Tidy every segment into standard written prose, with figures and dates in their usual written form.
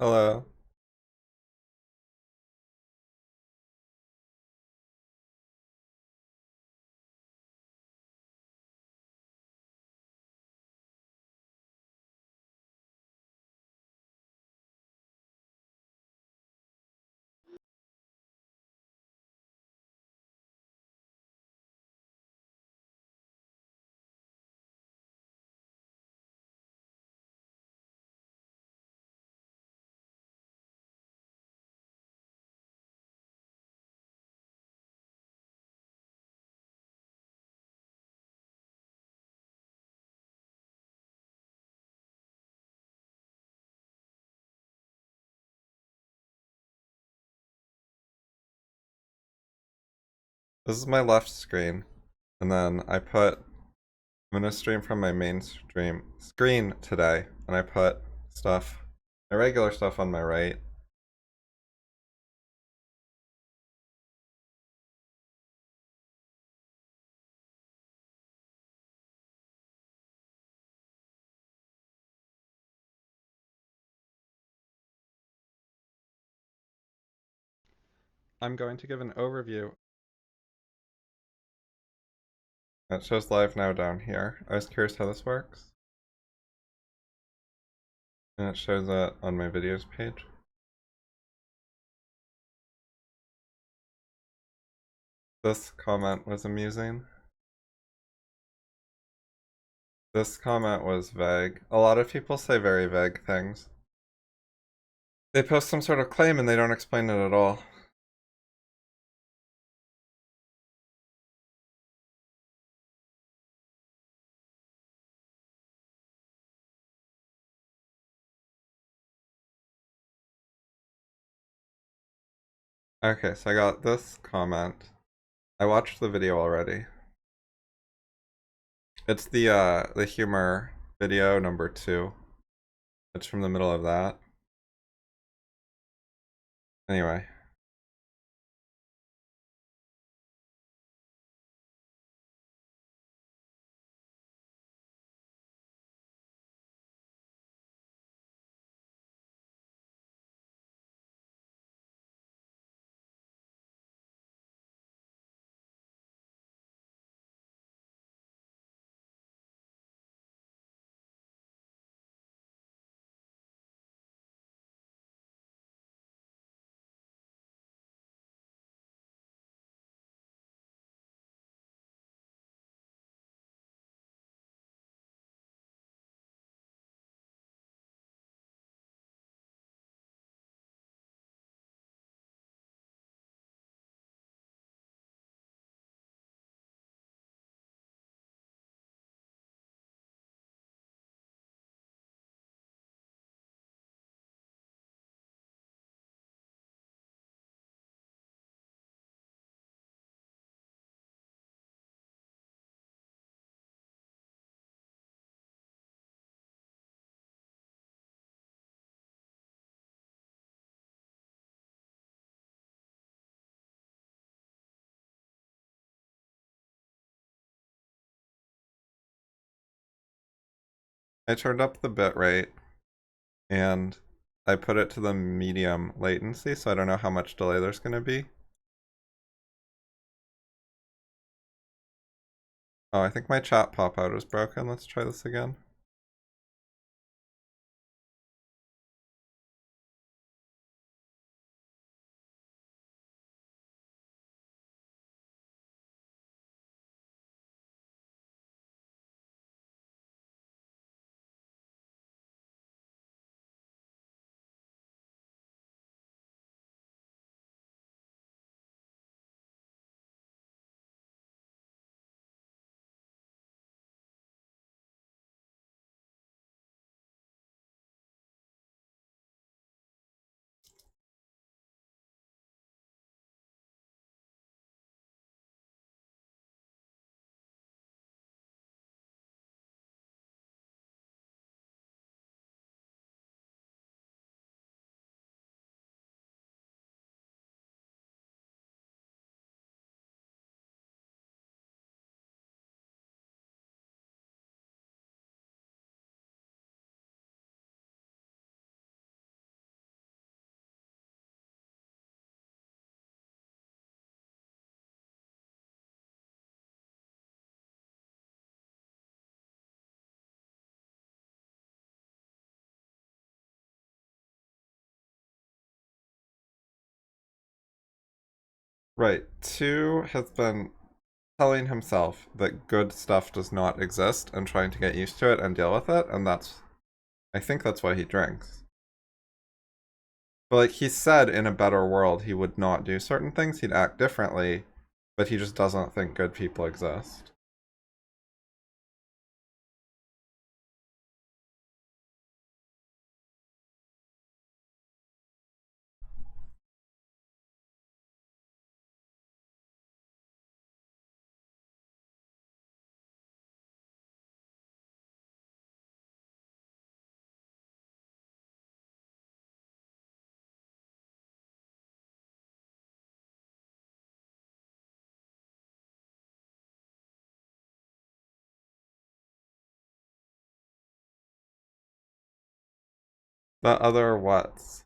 Hello. This is my left screen, and then I'm gonna stream from my main stream screen today, and I put my regular stuff on my right. I'm going to give an overview. It shows live now down here. I was curious how this works. And it shows it on my videos page. This comment was amusing. This comment was vague. A lot of people say very vague things. They post some sort of claim and they don't explain it at all. Okay, so I got this comment. I watched the video already. It's the humor video number 2. It's from the middle of that. Anyway. I turned up the bitrate and I put it to the medium latency, so I don't know how much delay there's gonna be. Oh, I think my chat pop-out is broken. Let's try this again. Right. Two has been telling himself that good stuff does not exist and trying to get used to it and deal with it, and I think that's why he drinks. But like he said in a better world he would not do certain things, he'd act differently, but he just doesn't think good people exist. The other what's?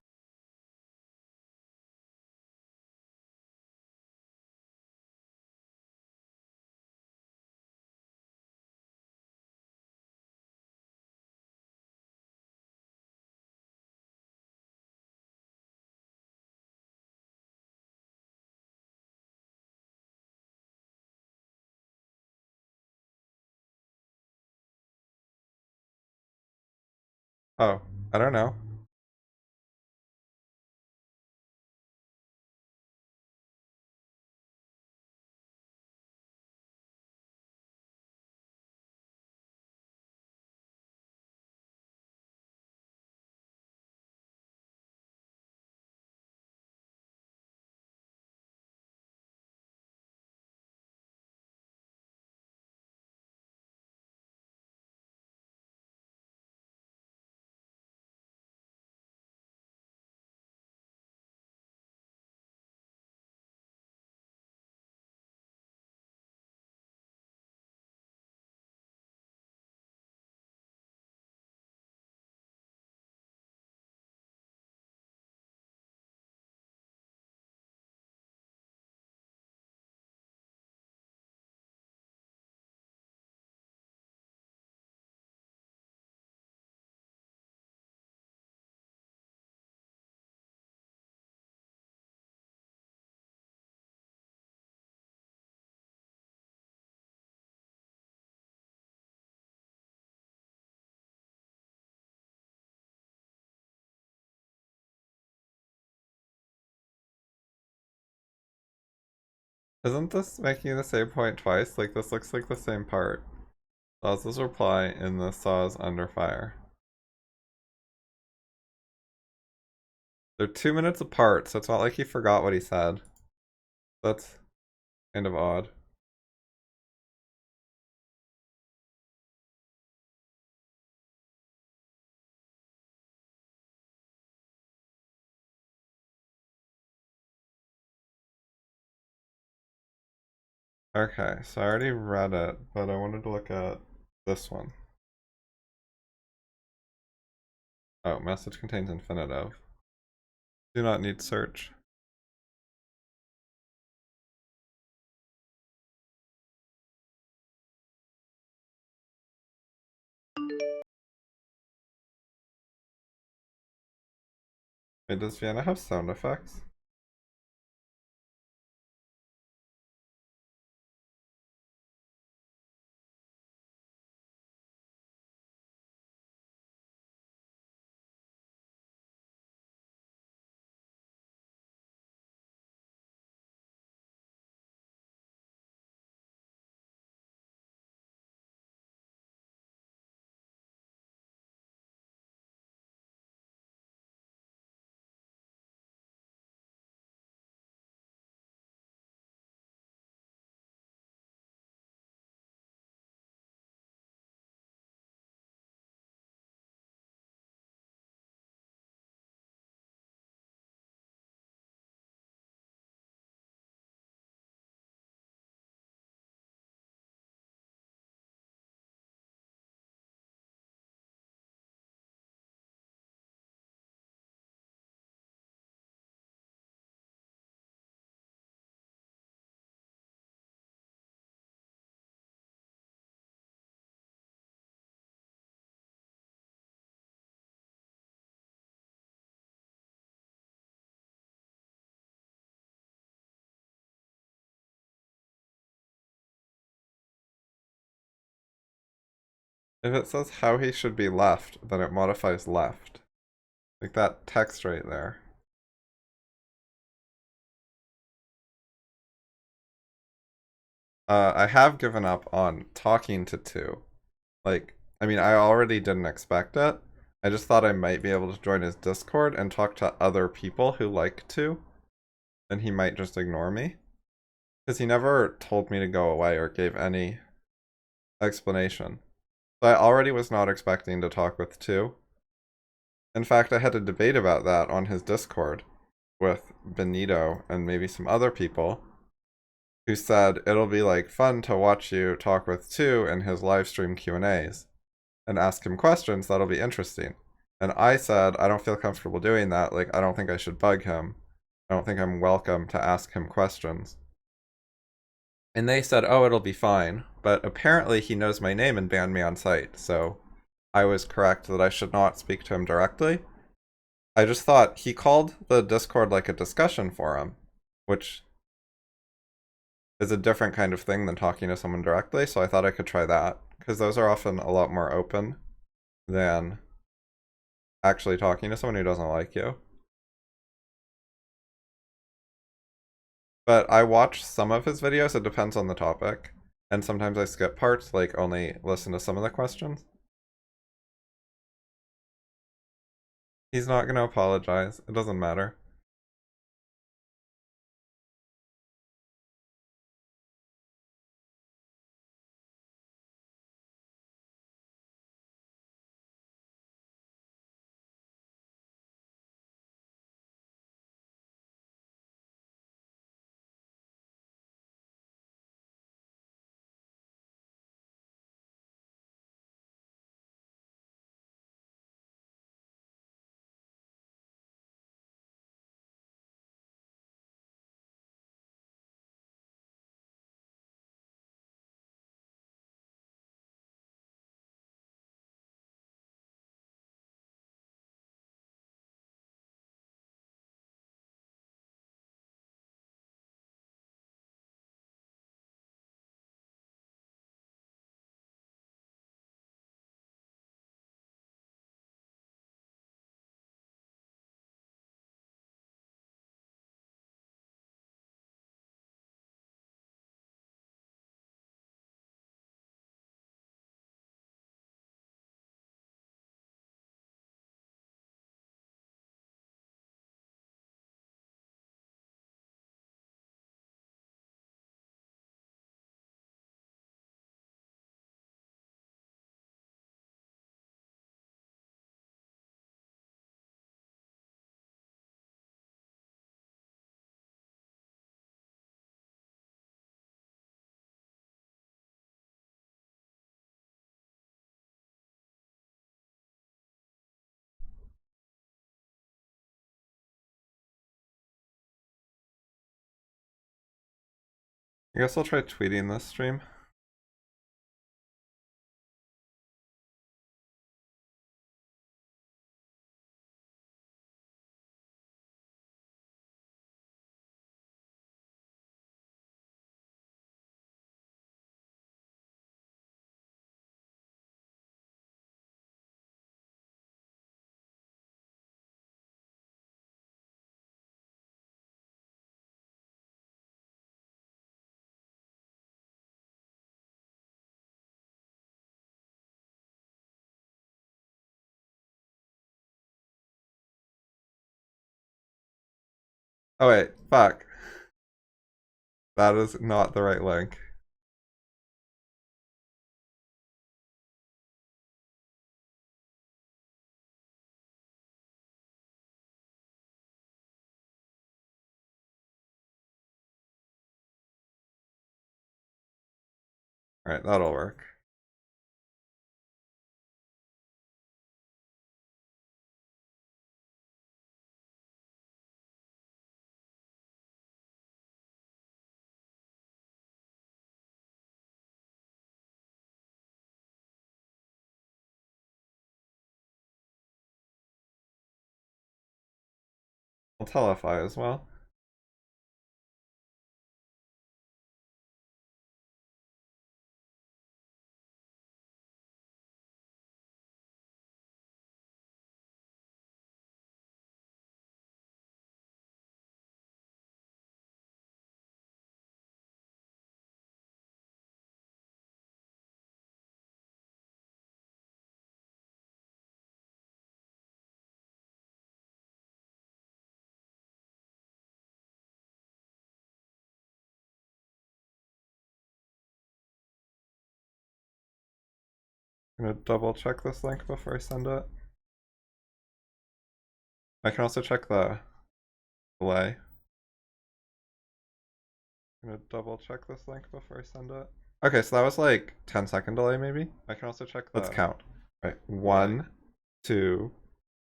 Oh, I don't know. Isn't this making the same point twice? Like this looks like the same part. Saw's reply in the Saw's under fire. They're 2 minutes apart, so it's not like he forgot what he said. That's kind of odd. Okay, so I already read it, but I wanted to look at this one. Oh, message contains infinitive. Do not need search. Wait, does Vienna have sound effects? If it says how he should be left, then it modifies left. Like that text right there. I have given up on talking to two. Like, I mean, I already didn't expect it. I just thought I might be able to join his Discord and talk to other people who like to, and he might just ignore me. Because he never told me to go away or gave any explanation. So I already was not expecting to talk with two. In fact, I had a debate about that on his Discord with Benito and maybe some other people who said it'll be like fun to watch you talk with two in his live stream Q&As and ask him questions. That'll be interesting. And I said I don't feel comfortable doing that. Like, I don't think I should bug him. I don't think I'm welcome to ask him questions. And they said, oh, it'll be fine. But apparently he knows my name and banned me on site. So I was correct that I should not speak to him directly. I just thought he called the Discord like a discussion forum, which is a different kind of thing than talking to someone directly. So I thought I could try that, because those are often a lot more open than actually talking to someone who doesn't like you. But I watch some of his videos, it depends on the topic. And sometimes I skip parts, like only listen to some of the questions. He's not gonna apologize. It doesn't matter. I guess I'll try tweeting this stream. Oh wait, fuck. That is not the right link. Alright, that'll work. I'll telefy as well. I'm gonna double check this link before I send it. I can also check the delay. I'm gonna double check this link before I send it. Okay, so that was like 10-second delay maybe. I can also check the... Let's count. Right, 1, 2,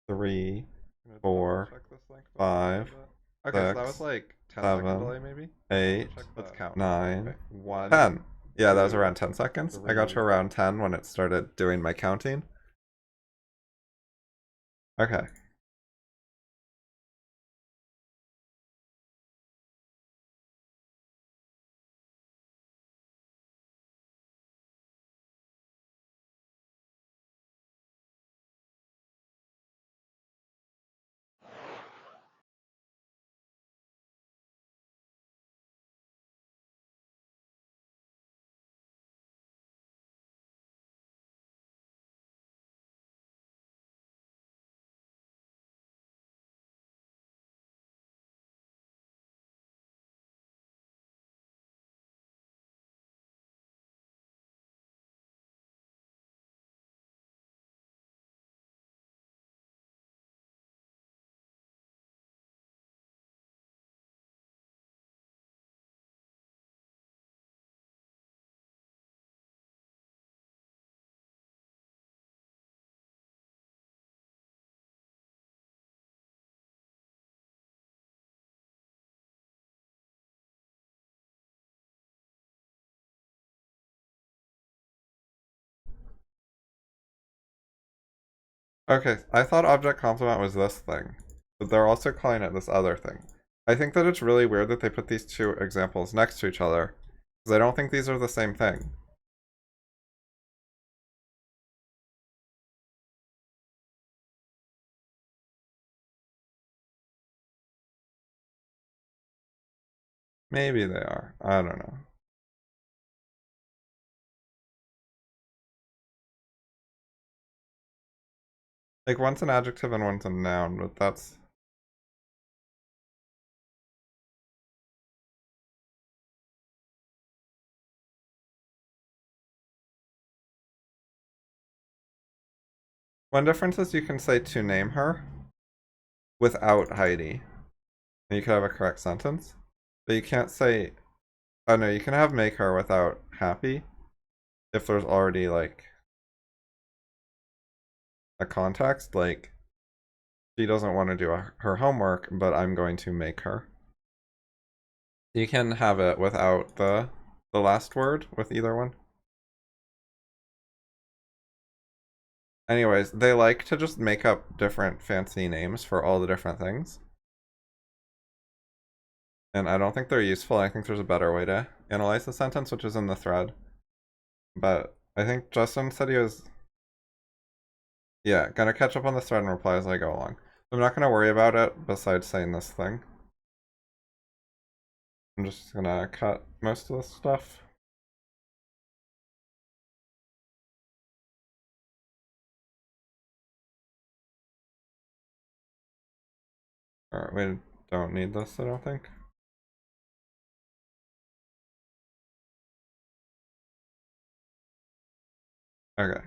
3, 4, 5, okay, 6, so that was like 10-second delay maybe. 8, let's count. 9, okay. 10. Yeah, that was around 10 seconds. I got to around 10 when it started doing my counting. Okay. Okay, I thought object complement was this thing, but they're also calling it this other thing. I think that it's really weird that they put these two examples next to each other, because I don't think these are the same thing. Maybe they are. I don't know. Like, one's an adjective and one's a noun, but that's... One difference is you can say to name her without Heidi. And you can have a correct sentence. But you can't say... Oh no, you can have make her without happy if there's already, like, a context, like, she doesn't want to do her homework, but I'm going to make her. You can have it without the last word, with either one. Anyways, they like to just make up different fancy names for all the different things. And I don't think they're useful. I think there's a better way to analyze the sentence, which is in the thread. But I think Justin said he was... Yeah, gonna catch up on the thread and reply as I go along. I'm not gonna worry about it, besides saying this thing. I'm just gonna cut most of this stuff. Alright, we don't need this, I don't think. Okay.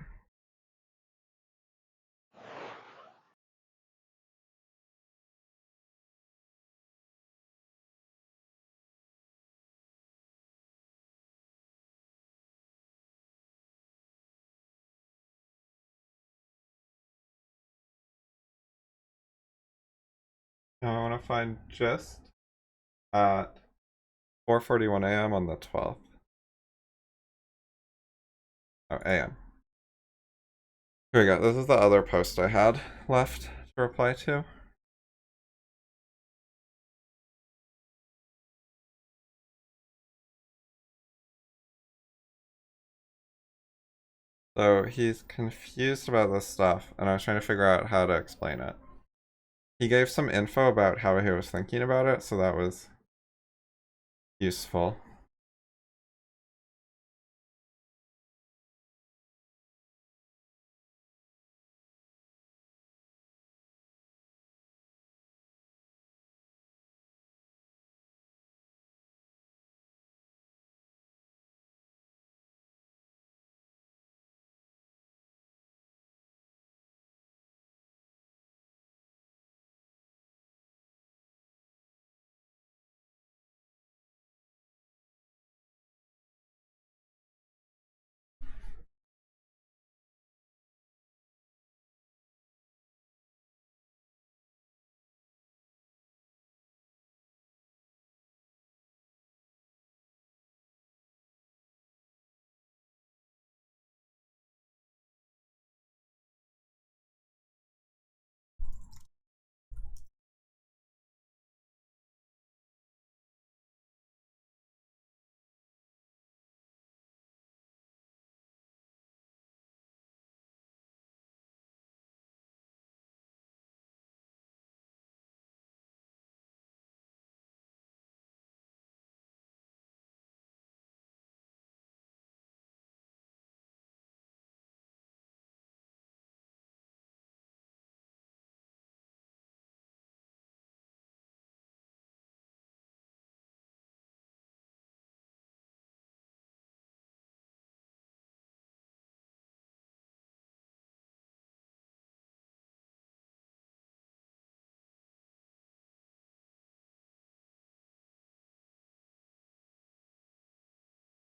Now I want to find gist at 4:41 a.m. on the 12th. Oh, a.m. Here we go. This is the other post I had left to reply to. So he's confused about this stuff, and I was trying to figure out how to explain it. He gave some info about how he was thinking about it, so that was useful.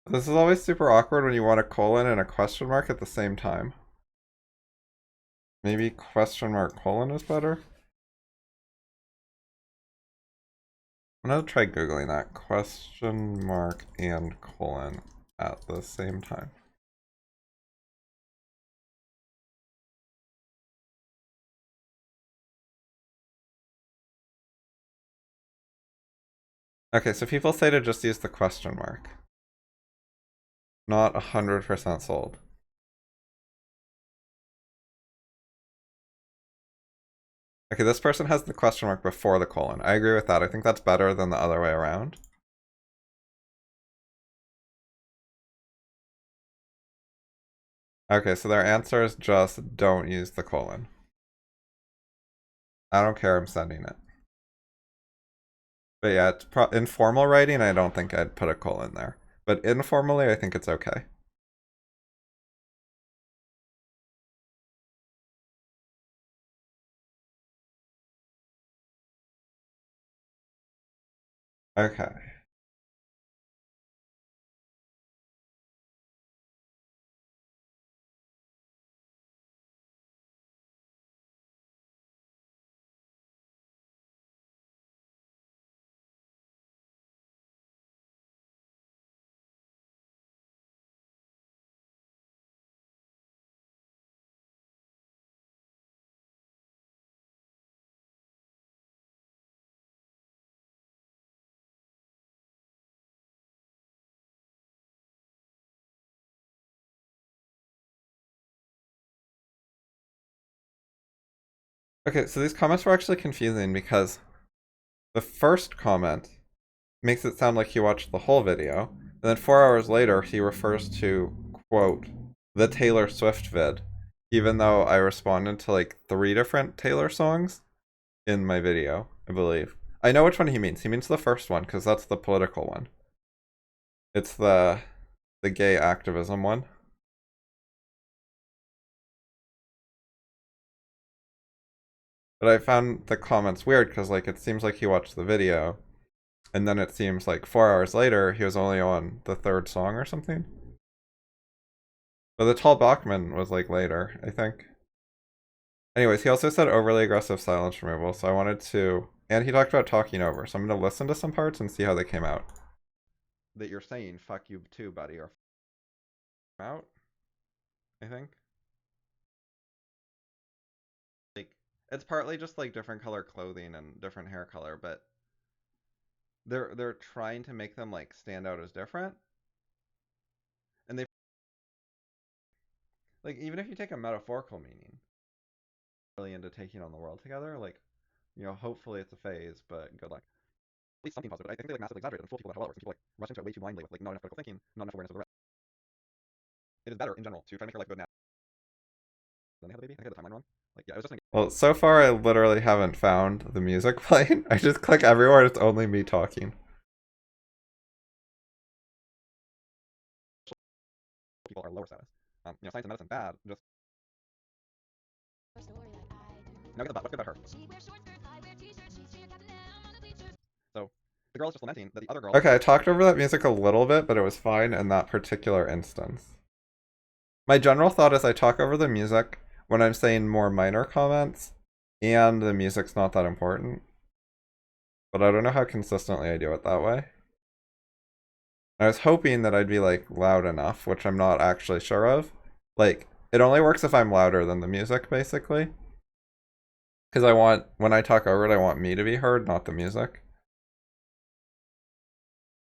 This is always super awkward when you want a colon and a question mark at the same time. Maybe question mark colon is better? I'm gonna try Googling that. Question mark and colon at the same time. Okay, so people say to just use the question mark. Not 100% sold. Okay, this person has the question mark before the colon. I agree with that. I think that's better than the other way around. Okay, so their answer is just don't use the colon. I don't care, I'm sending it. But yeah, it's informal writing, I don't think I'd put a colon there. But informally, I think it's okay. Okay. Okay, so these comments were actually confusing because the first comment makes it sound like he watched the whole video, and then 4 hours later he refers to, quote, the Taylor Swift vid, even though I responded to like 3 different Taylor songs in my video, I believe. I know which one he means. He means the first one, because that's the political one. It's the gay activism one. But I found the comments weird because like it seems like he watched the video, and then it seems like 4 hours later he was only on the third song or something. But the tall Bachman was like later, I think. Anyways, he also said overly aggressive silence removal, so I wanted to, and he talked about talking over, so I'm gonna listen to some parts and see how they came out. That you're saying fuck you too, buddy, or out, I think. Like it's partly just like different color clothing and different hair color, but they're trying to make them like stand out as different. And they like even if you take a metaphorical meaning, really into taking on the world together, like hopefully it's a phase, but good luck. At least something positive. I think they like massively exaggerate and fool people that have people like rush into it way too blindly with like not enough critical thinking, not enough awareness of the rest. It is better in general to try to make your life good now than they have a baby. I think I had the timeline wrong. Like yeah, it was just well, so far I literally haven't found the music playing. I just click everywhere, it's only me talking. People are lower status. Science and medicine bad. Just now get the butt. Let's get about her. So the girl is just lamenting that the other girl. Okay, I talked over that music a little bit, but it was fine in that particular instance. My general thought is I talk over the music when I'm saying more minor comments, and the music's not that important. But I don't know how consistently I do it that way. I was hoping that I'd be like loud enough, which I'm not actually sure of. Like, it only works if I'm louder than the music, basically. Because when I talk over it, I want me to be heard, not the music.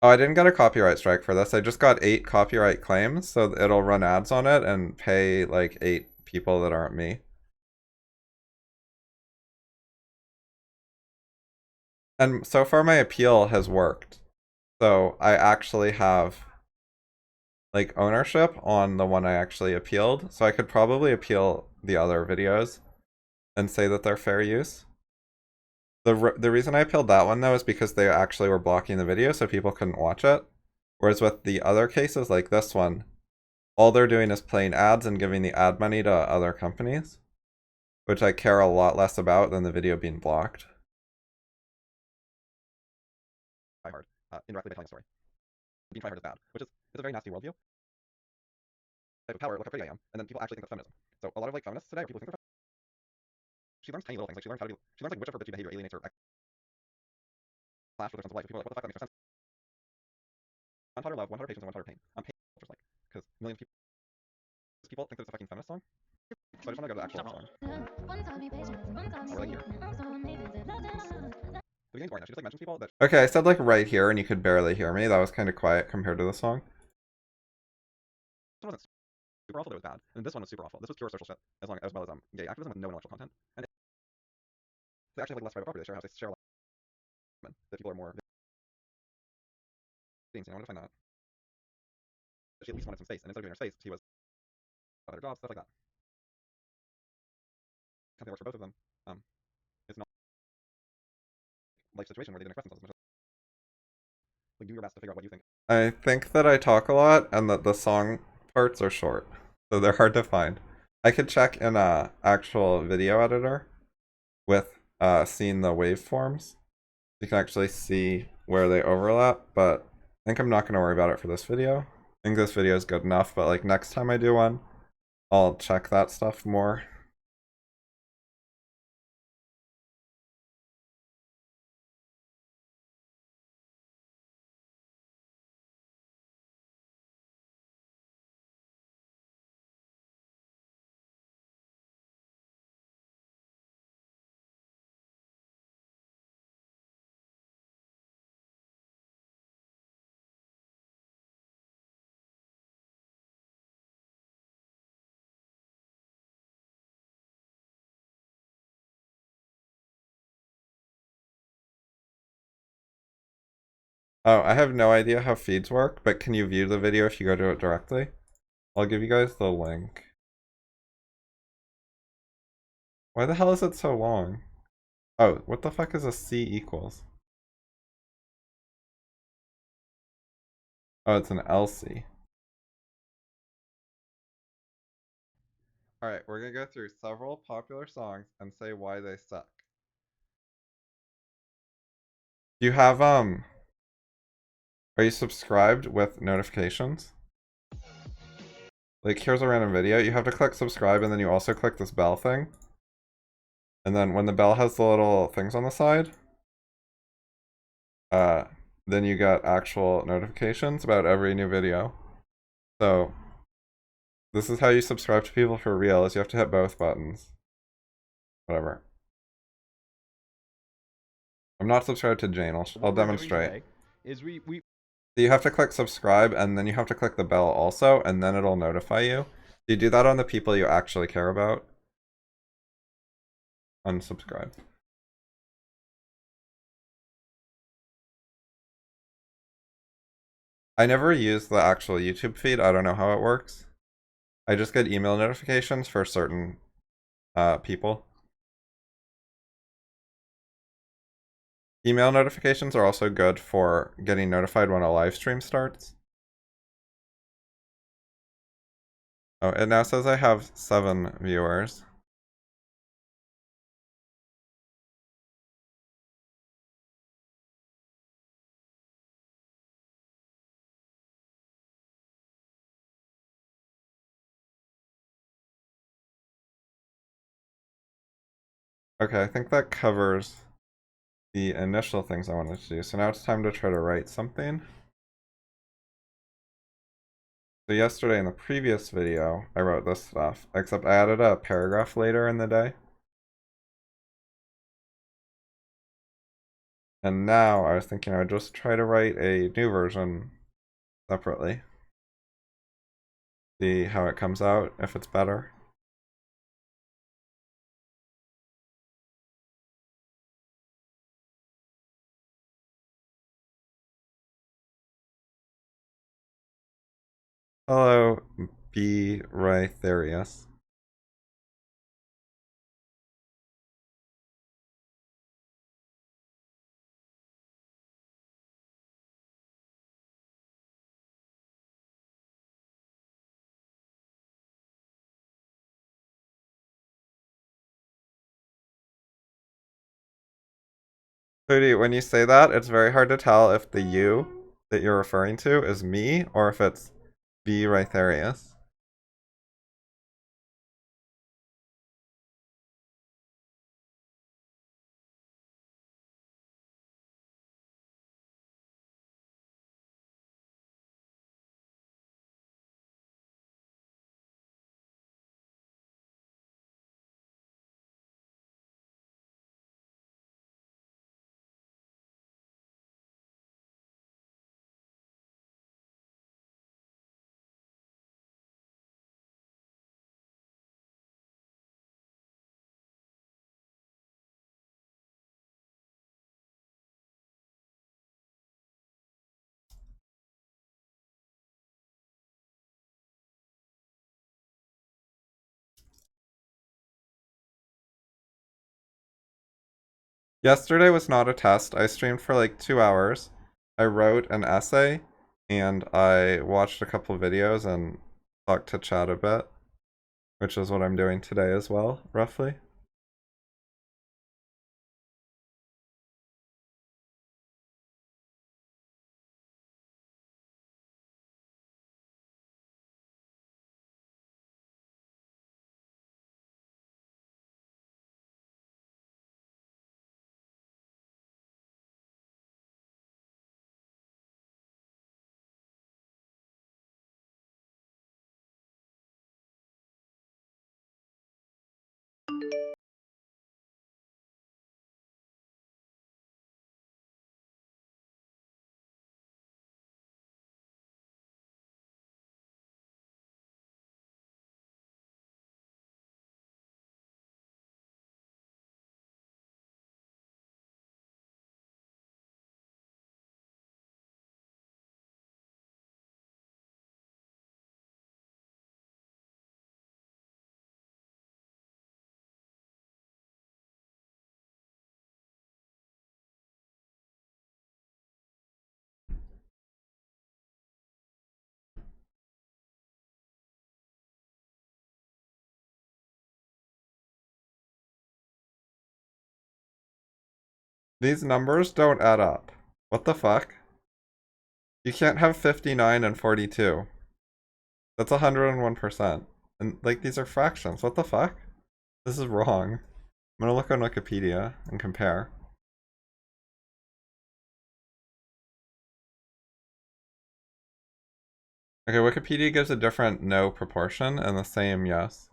Oh, I didn't get a copyright strike for this. I just got 8 copyright claims, so it'll run ads on it and pay like 8 people that aren't me. And so far my appeal has worked. So I actually have like ownership on the one I actually appealed. So I could probably appeal the other videos and say that they're fair use. The reason I appealed that one though is because they actually were blocking the video so people couldn't watch it. Whereas with the other cases like this one, all they're doing is playing ads and giving the ad money to other companies, which I care a lot less about than the video being blocked. Indirectly by telling a story. being tryhard is bad, which is it's a very nasty worldview. I have power, look how pretty I am, and then people actually think that's feminism. So a lot of like feminists today, or people who think they're she learns tiny little things, like she learns how to be, she learns like which of her bitchy behavior alienates her clash with her sense of life. People are like, what the fuck, that makes no sense. One taught her love, one taught her patience, and one taught her pain. Pain just like, because millions of people think that it's a fucking feminist song. So I just want to go to the actual song. We're like here. The beginning's boring now. She just like mentions people that. Okay, I said like right here, and you could barely hear me. That was kind of quiet compared to the song. This one wasn't super awful, but it was bad. And this one was super awful. This was pure social shit, as well as gay activism with no intellectual content. And they actually have like less private property. They share a house. They share a lot of women. That people are more. I wanted to find that. She at least wanted some space, and instead of giving her space, he was other jobs, stuff like that. Company works for both of them. It's not like situation where they didn't express themselves as much. Like do your best to figure out what you think. I think that I talk a lot, and that the song parts are short, so they're hard to find. I could check in a actual video editor with seeing the waveforms. You can actually see where they overlap, but I think I'm not going to worry about it for this video. I think this video is good enough, but like next time I do one, I'll check that stuff more. Oh, I have no idea how feeds work, but can you view the video if you go to it directly? I'll give you guys the link. Why the hell is it so long? Oh, what the fuck is a C equals? Oh, it's an LC. Alright, we're gonna go through several popular songs and say why they suck. Do you have, are you subscribed with notifications? Like, here's a random video. You have to click subscribe, and then you also click this bell thing. And then when the bell has the little things on the side, then you get actual notifications about every new video. So, this is how you subscribe to people for real, is you have to hit both buttons. Whatever. I'm not subscribed to Jane. I'll demonstrate. Is we So you have to click subscribe, and then you have to click the bell also, and then it'll notify you. Do you do that on the people you actually care about? Unsubscribe. I never use the actual YouTube feed. I don't know how it works. I just get email notifications for certain people. Email notifications are also good for getting notified when a live stream starts. Oh, it now says I have 7 viewers. Okay, I think that covers the initial things I wanted to do. So now it's time to try to write something. So yesterday in the previous video, I wrote this stuff, except I added a paragraph later in the day. And now I was thinking I would just try to write a new version separately. See how it comes out, if it's better. Hello, B. Rytharius. Cody, when you say that, it's very hard to tell if the U that you're referring to is me, or if it's B. Rhytharius. Yesterday was not a test. I streamed for like 2 hours. I wrote an essay, and I watched a couple of videos and talked to chat a bit, which is what I'm doing today as well, roughly. These numbers don't add up. What the fuck? You can't have 59 and 42. That's 101%. And, like, these are fractions. What the fuck? This is wrong. I'm gonna look on Wikipedia and compare. Okay, Wikipedia gives a different no proportion and the same yes.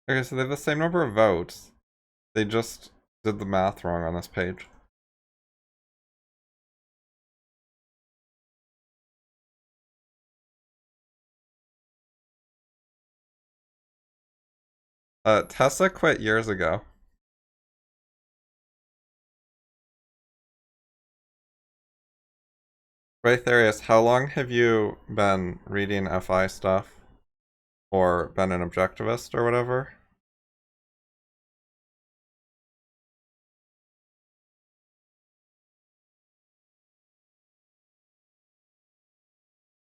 Okay, so they have the same number of votes. They just did the math wrong on this page. Tessa quit years ago. Right, Therius, how long have you been reading FI stuff? Or been an objectivist or whatever?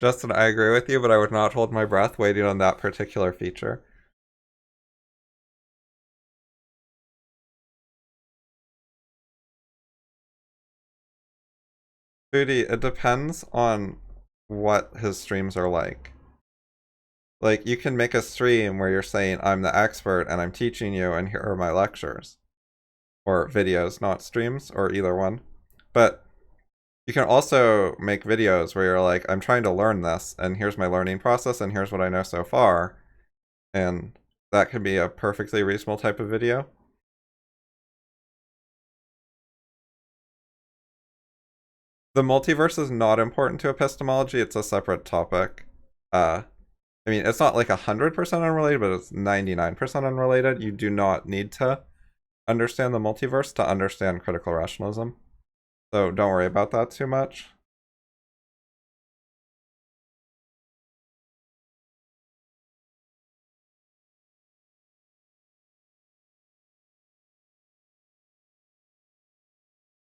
Justin, I agree with you, but I would not hold my breath waiting on that particular feature. Foodie, it depends on what his streams are like. Like, you can make a stream where you're saying, I'm the expert and I'm teaching you and here are my lectures. Or videos, not streams, or either one. But you can also make videos where you're like, I'm trying to learn this, and here's my learning process, and here's what I know so far. And that could be a perfectly reasonable type of video. The multiverse is not important to epistemology, it's a separate topic. I mean, it's not like 100% unrelated, but it's 99% unrelated. You do not need to understand the multiverse to understand critical rationalism. So don't worry about that too much.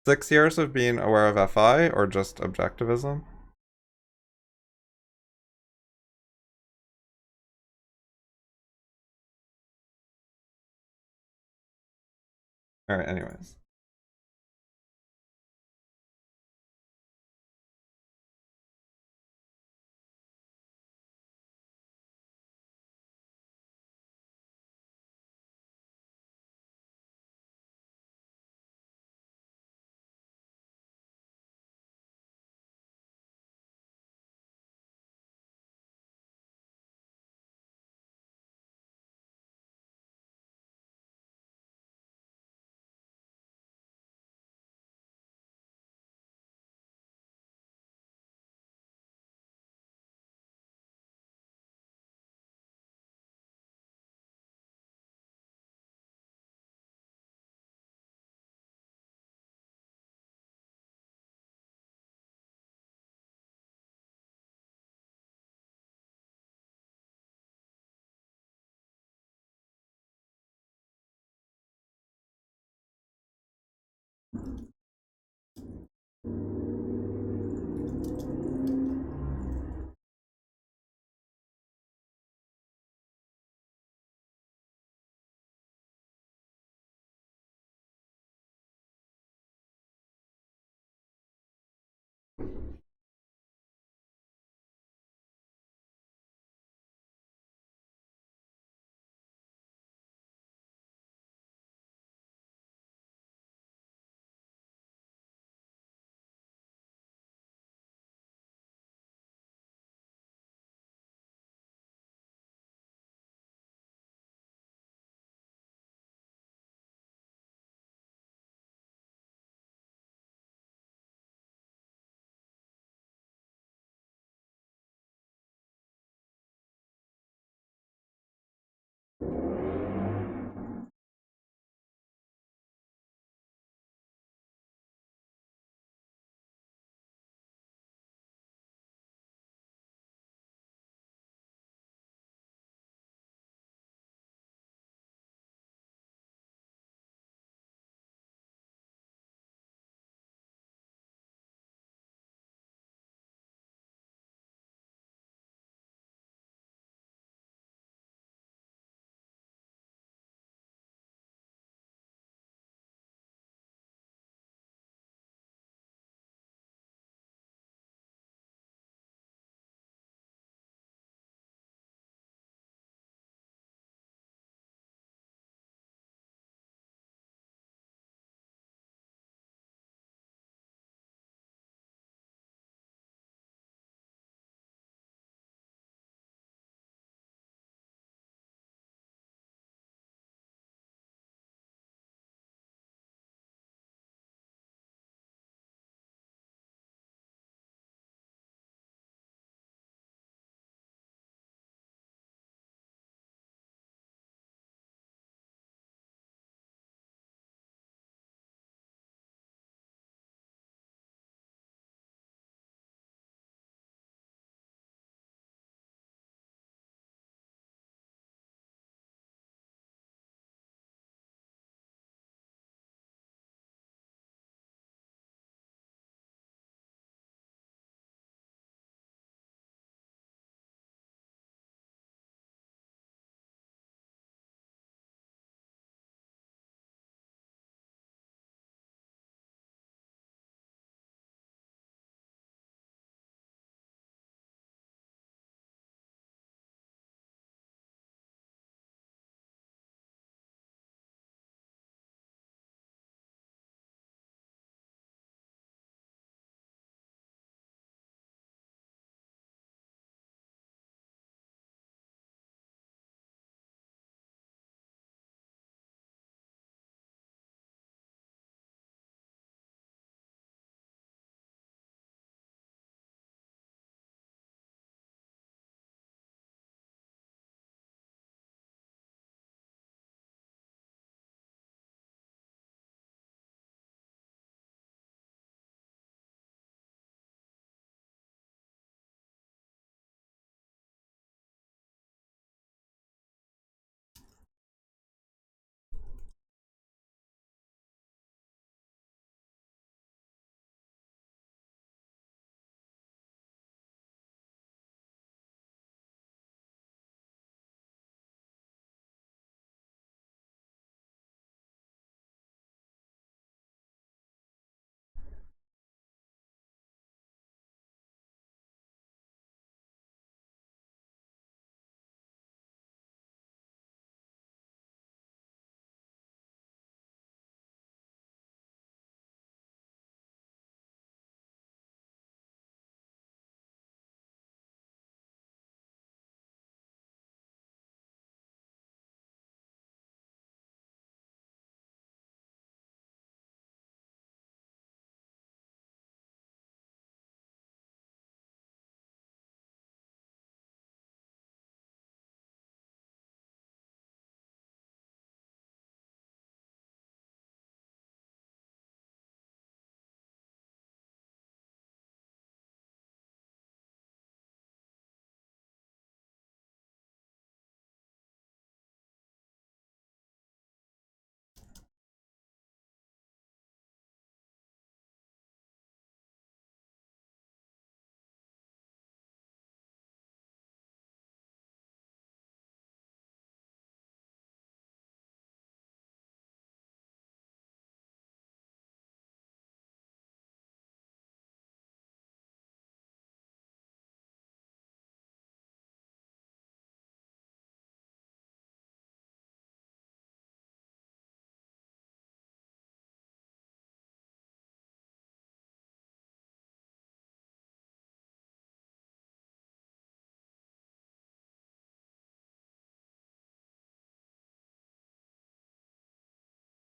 $6 years of being aware of FI or just objectivism? Alright, anyways.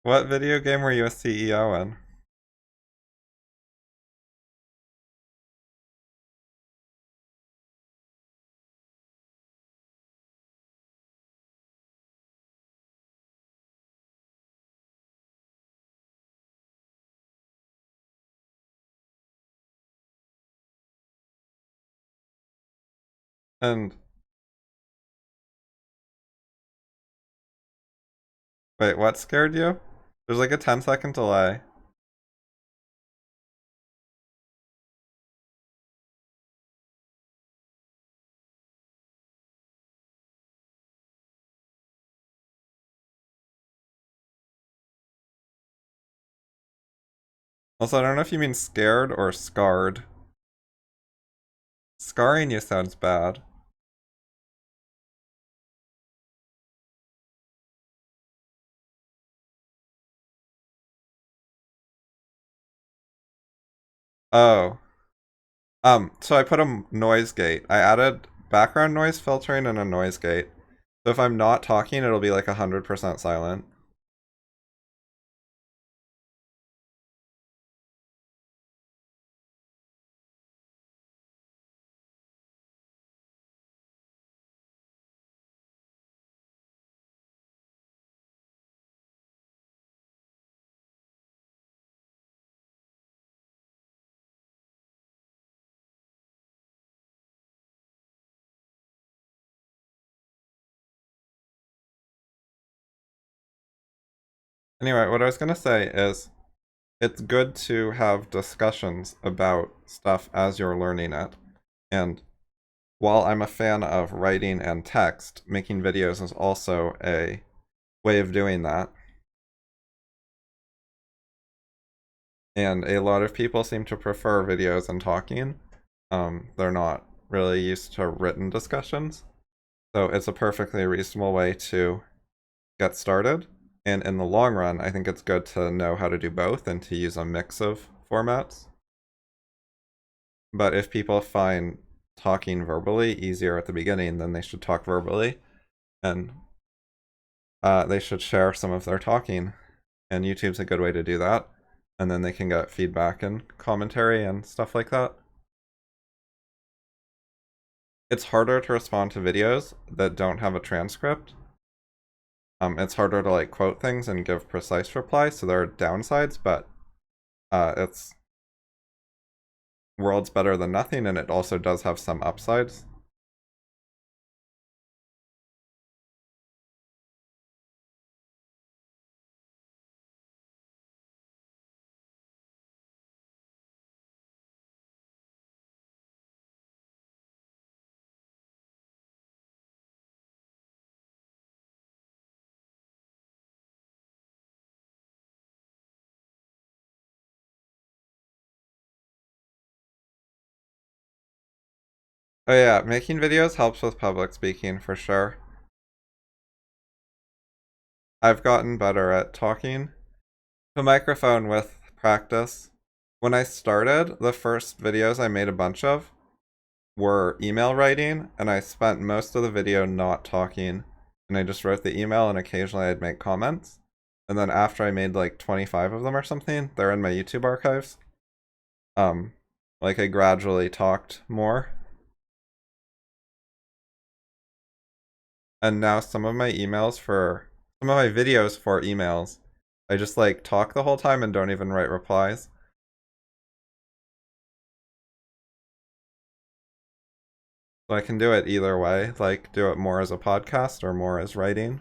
What video game were you a CEO in? And wait, what scared you? There's like a 10-second delay. Also, I don't know if you mean scared or scarred. Scarring you sounds bad. Oh. So I put a noise gate. I added background noise filtering and a noise gate. So if I'm not talking, it'll be like 100% silent. Anyway, what I was gonna say is it's good to have discussions about stuff as you're learning it. And while I'm a fan of writing and text, making videos is also a way of doing that. And a lot of people seem to prefer videos and talking. They're not really used to written discussions. So it's a perfectly reasonable way to get started. And in the long run, I think it's good to know how to do both and to use a mix of formats. But if people find talking verbally easier at the beginning, then they should talk verbally. And they should share some of their talking. And YouTube's a good way to do that. And then they can get feedback and commentary and stuff like that. It's harder to respond to videos that don't have a transcript. It's harder to like quote things and give precise replies, so there are downsides, but it's worlds better than nothing, and it also does have some upsides. Oh yeah, making videos helps with public speaking for sure. I've gotten better at talking to microphone with practice. When I started, the first videos I made a bunch of were email writing, and I spent most of the video not talking, and I just wrote the email and occasionally I'd make comments. And then after I made like 25 of them or something, they're in my YouTube archives. Um, like I gradually talked more. And now some of my videos for emails, I just like talk the whole time and don't even write replies. So I can do it either way, like do it more as a podcast or more as writing.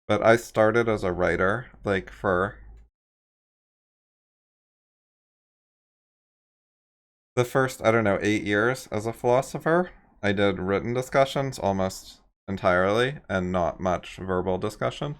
But I started as a writer, like for the first, I don't know, 8 years as a philosopher. I did written discussions almost entirely and not much verbal discussion.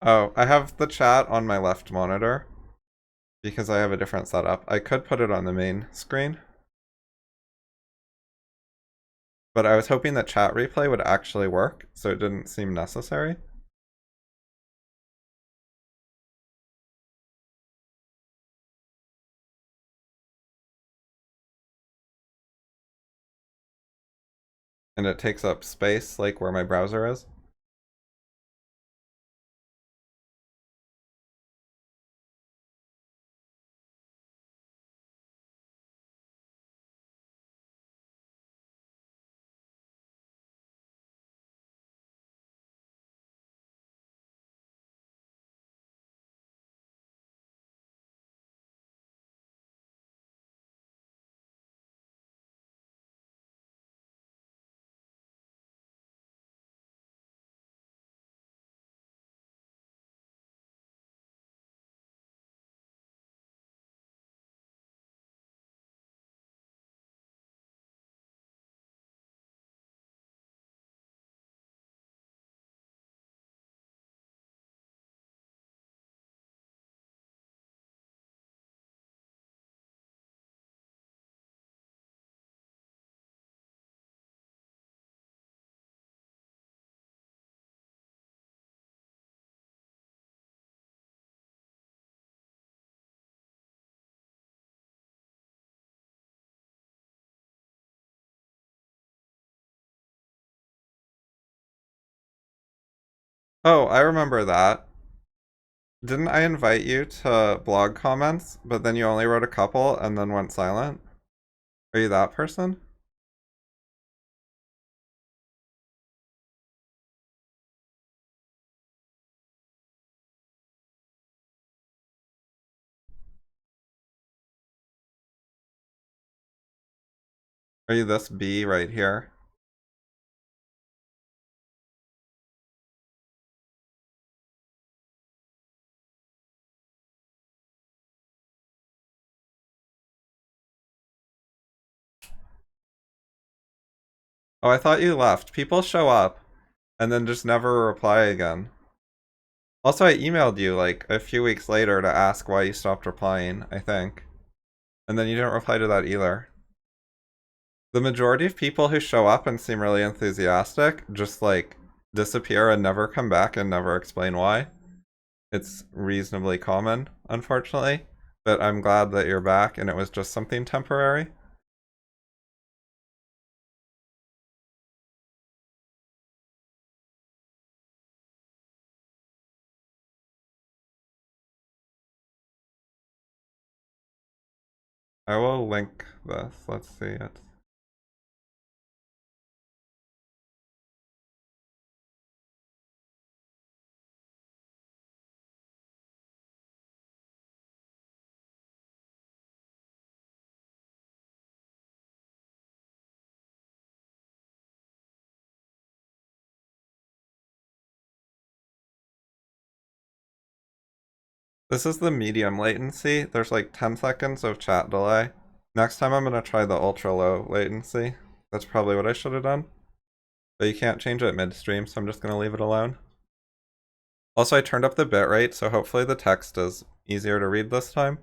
Oh, I have the chat on my left monitor because I have a different setup. I could put it on the main screen, but I was hoping that chat replay would actually work, so it didn't seem necessary. And it takes up space, like where my browser is. Oh, I remember that. Didn't I invite you to blog comments, but then you only wrote a couple and then went silent? Are you that person? Are you this bee right here? Oh, I thought you left. People show up and then just never reply again. Also, I emailed you like a few weeks later to ask why you stopped replying, I think. And then you didn't reply to that either. The majority of people who show up and seem really enthusiastic just like disappear and never come back and never explain why. It's reasonably common, unfortunately. But I'm glad that you're back and it was just something temporary. I will link this. Let's see it. This is the medium latency. There's like 10 seconds of chat delay. Next time I'm gonna try the ultra low latency. That's probably what I should have done. But you can't change it midstream, so I'm just gonna leave it alone. Also, I turned up the bitrate, so hopefully the text is easier to read this time.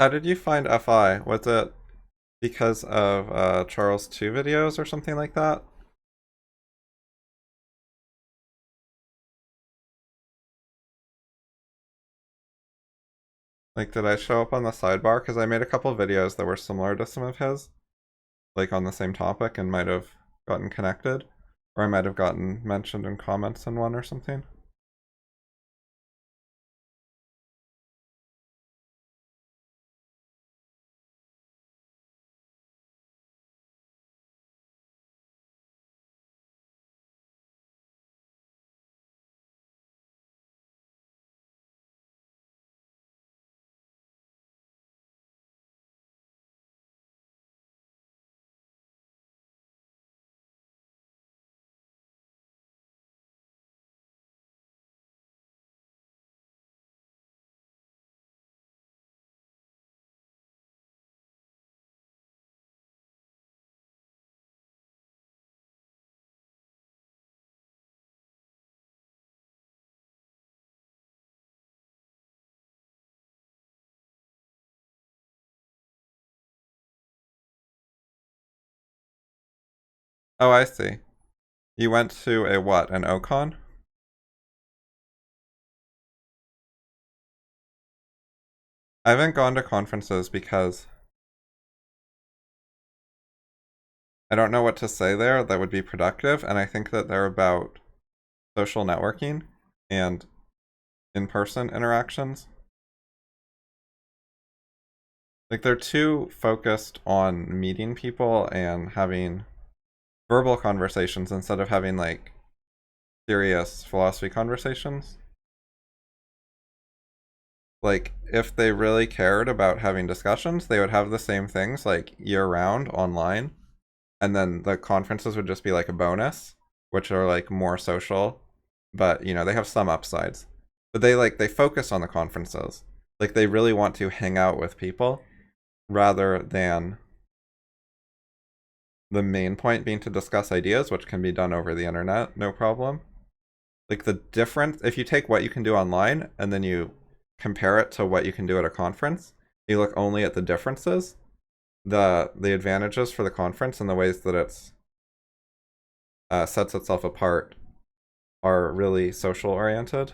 How did you find FI? Was it because of Charles 2 videos or something like that? Like, did I show up on the sidebar? Because I made a couple videos that were similar to some of his, like on the same topic, and might have gotten connected. Or I might have gotten mentioned in comments in one or something. Oh, I see. You went to a what? An Ocon? I haven't gone to conferences because I don't know what to say there that would be productive, and I think that they're about social networking and in-person interactions. Like, they're too focused on meeting people and having verbal conversations instead of having, like, serious philosophy conversations. Like, if they really cared about having discussions, they would have the same things, like, year-round online, and then the conferences would just be, like, a bonus, which are, like, more social, but, you know, they have some upsides. But they focus on the conferences. Like, they really want to hang out with people, rather than the main point being to discuss ideas, which can be done over the internet, no problem. Like, the difference, if you take what you can do online and then you compare it to what you can do at a conference, you look only at the differences, the advantages for the conference and the ways that it's sets itself apart are really social oriented.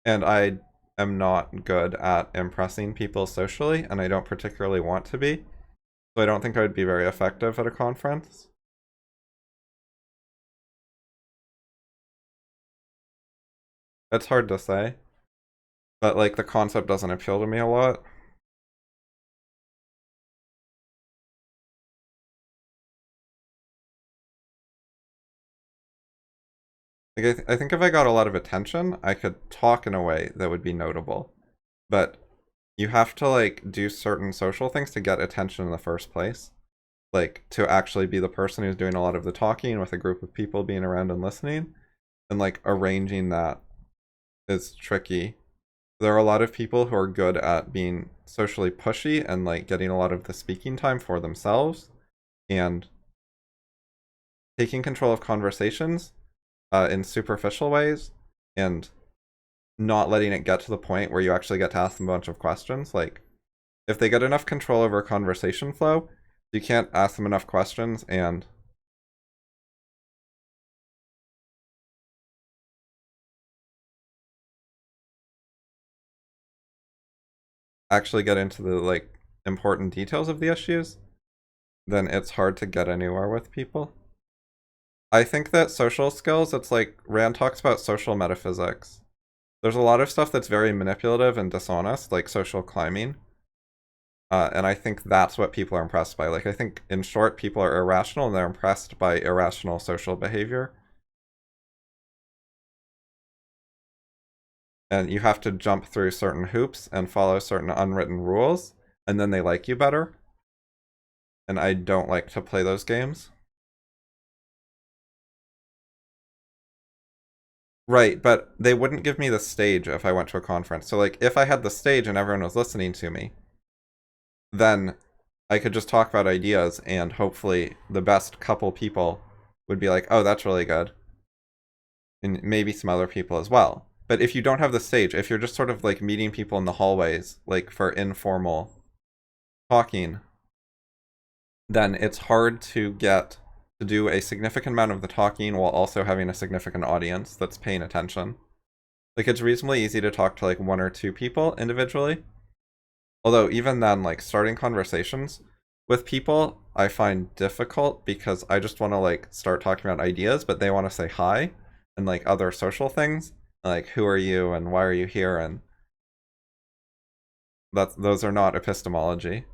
And I am not good at impressing people socially, and I don't particularly want to be. So I don't think I would be very effective at a conference. It's hard to say, but like the concept doesn't appeal to me a lot. Like I think if I got a lot of attention, I could talk in a way that would be notable. But you have to like do certain social things to get attention in the first place. Like to actually be the person who's doing a lot of the talking with a group of people being around and listening, and like arranging that is tricky. There are a lot of people who are good at being socially pushy and like getting a lot of the speaking time for themselves and taking control of conversations in superficial ways and not letting it get to the point where you actually get to ask them a bunch of questions. Like, if they get enough control over conversation flow, you can't ask them enough questions and actually get into the like important details of the issues, then it's hard to get anywhere with people. I think that social skills, it's like Rand talks about social metaphysics. There's a lot of stuff that's very manipulative and dishonest, like social climbing. And I think that's what people are impressed by. Like, I think, in short, people are irrational and they're impressed by irrational social behavior. And you have to jump through certain hoops and follow certain unwritten rules, and then they like you better. And I don't like to play those games. Right, but they wouldn't give me the stage if I went to a conference. So, like, if I had the stage and everyone was listening to me, then I could just talk about ideas, and hopefully the best couple people would be like, oh, that's really good. and maybe some other people as well. But if you don't have the stage, if you're just sort of like meeting people in the hallways, like for informal talking, then it's hard to get to do a significant amount of the talking while also having a significant audience that's paying attention. Like, it's reasonably easy to talk to like one or two people individually. Although even then, like starting conversations with people I find difficult because I just want to like start talking about ideas, but they want to say hi and like other social things, like who are you and why are you here, and those are not epistemology.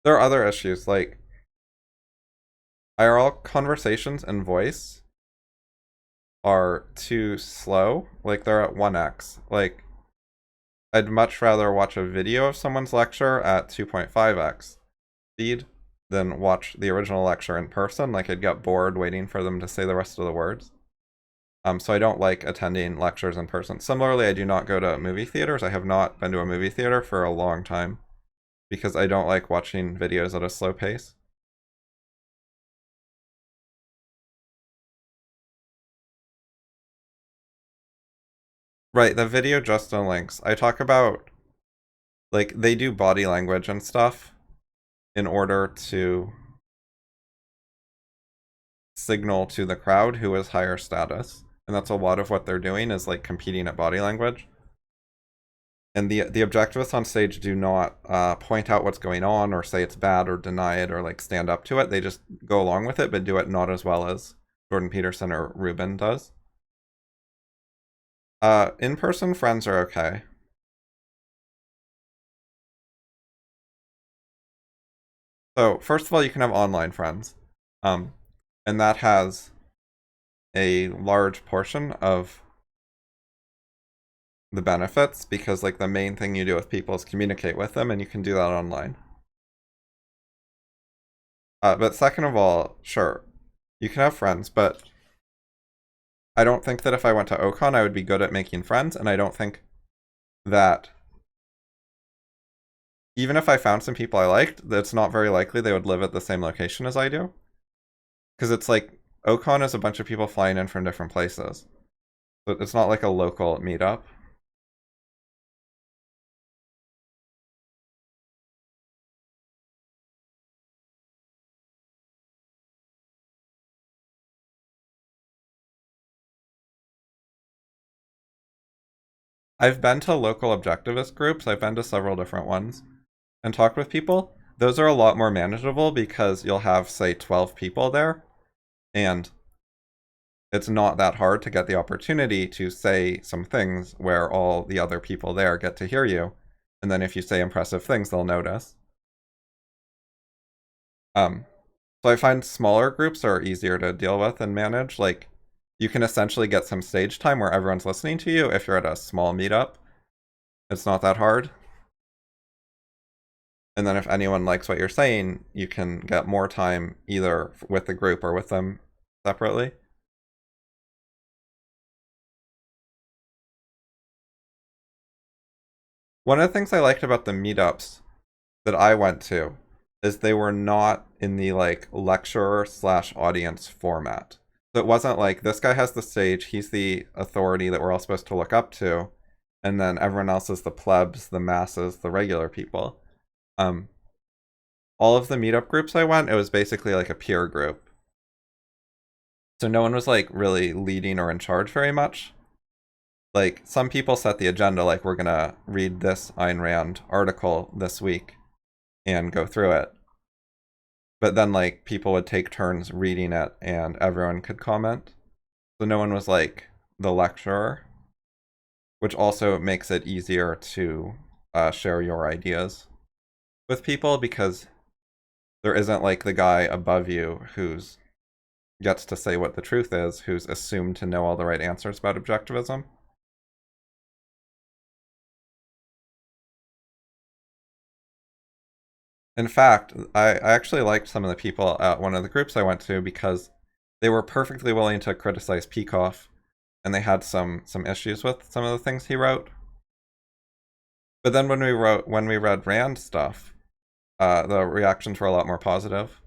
There are other issues like IRL conversations and voice are too slow. Like they're at 1x. Like I'd much rather watch a video of someone's lecture at 2.5x speed than watch the original lecture in person. Like I'd get bored waiting for them to say the rest of the words. So I don't like attending lectures in person. Similarly, I do not go to movie theaters. I have not been to a movie theater for a long time because I don't like watching videos at a slow pace. Right, the video Justin links. I talk about, like, they do body language and stuff in order to signal to the crowd who is higher status. And that's a lot of what they're doing is, like, competing at body language. And the objectivists on stage do not point out what's going on or say it's bad or deny it or, like, stand up to it. They just go along with it, but do it not as well as Jordan Peterson or Ruben does. In-person friends are okay. So, first of all, you can have online friends. And that has a large portion of the benefits because, like, the main thing you do with people is communicate with them, and you can do that online. But second of all, sure, you can have friends, but I don't think that if I went to Ocon, I would be good at making friends, and I don't think that even if I found some people I liked, it's not very likely they would live at the same location as I do. Because it's like, Ocon is a bunch of people flying in from different places. So it's not like a local meetup. I've been to local objectivist groups, I've been to several different ones, and talked with people. Those are a lot more manageable because you'll have, say, 12 people there, and it's not that hard to get the opportunity to say some things where all the other people there get to hear you. And then if you say impressive things, they'll notice. So I find smaller groups are easier to deal with and manage. Like, you can essentially get some stage time where everyone's listening to you if you're at a small meetup. It's not that hard. And then if anyone likes what you're saying, you can get more time either with the group or with them separately. One of the things I liked about the meetups that I went to is they were not in the like lecturer slash audience format. So it wasn't like this guy has the stage, he's the authority that we're all supposed to look up to, and then everyone else is the plebs, the masses, the regular people. All of the meetup groups I went, it was basically like a peer group. So no one was like really leading or in charge very much. Like some people set the agenda, like we're gonna read this Ayn Rand article this week and go through it. But then like people would take turns reading it and everyone could comment. So no one was like the lecturer, which also makes it easier to share your ideas with people because there isn't like the guy above you who's gets to say what the truth is, who's assumed to know all the right answers about objectivism. In fact, I actually liked some of the people at one of the groups I went to because they were perfectly willing to criticize Peikoff, and they had some issues with some of the things he wrote. But then when we read Rand stuff, the reactions were a lot more positive.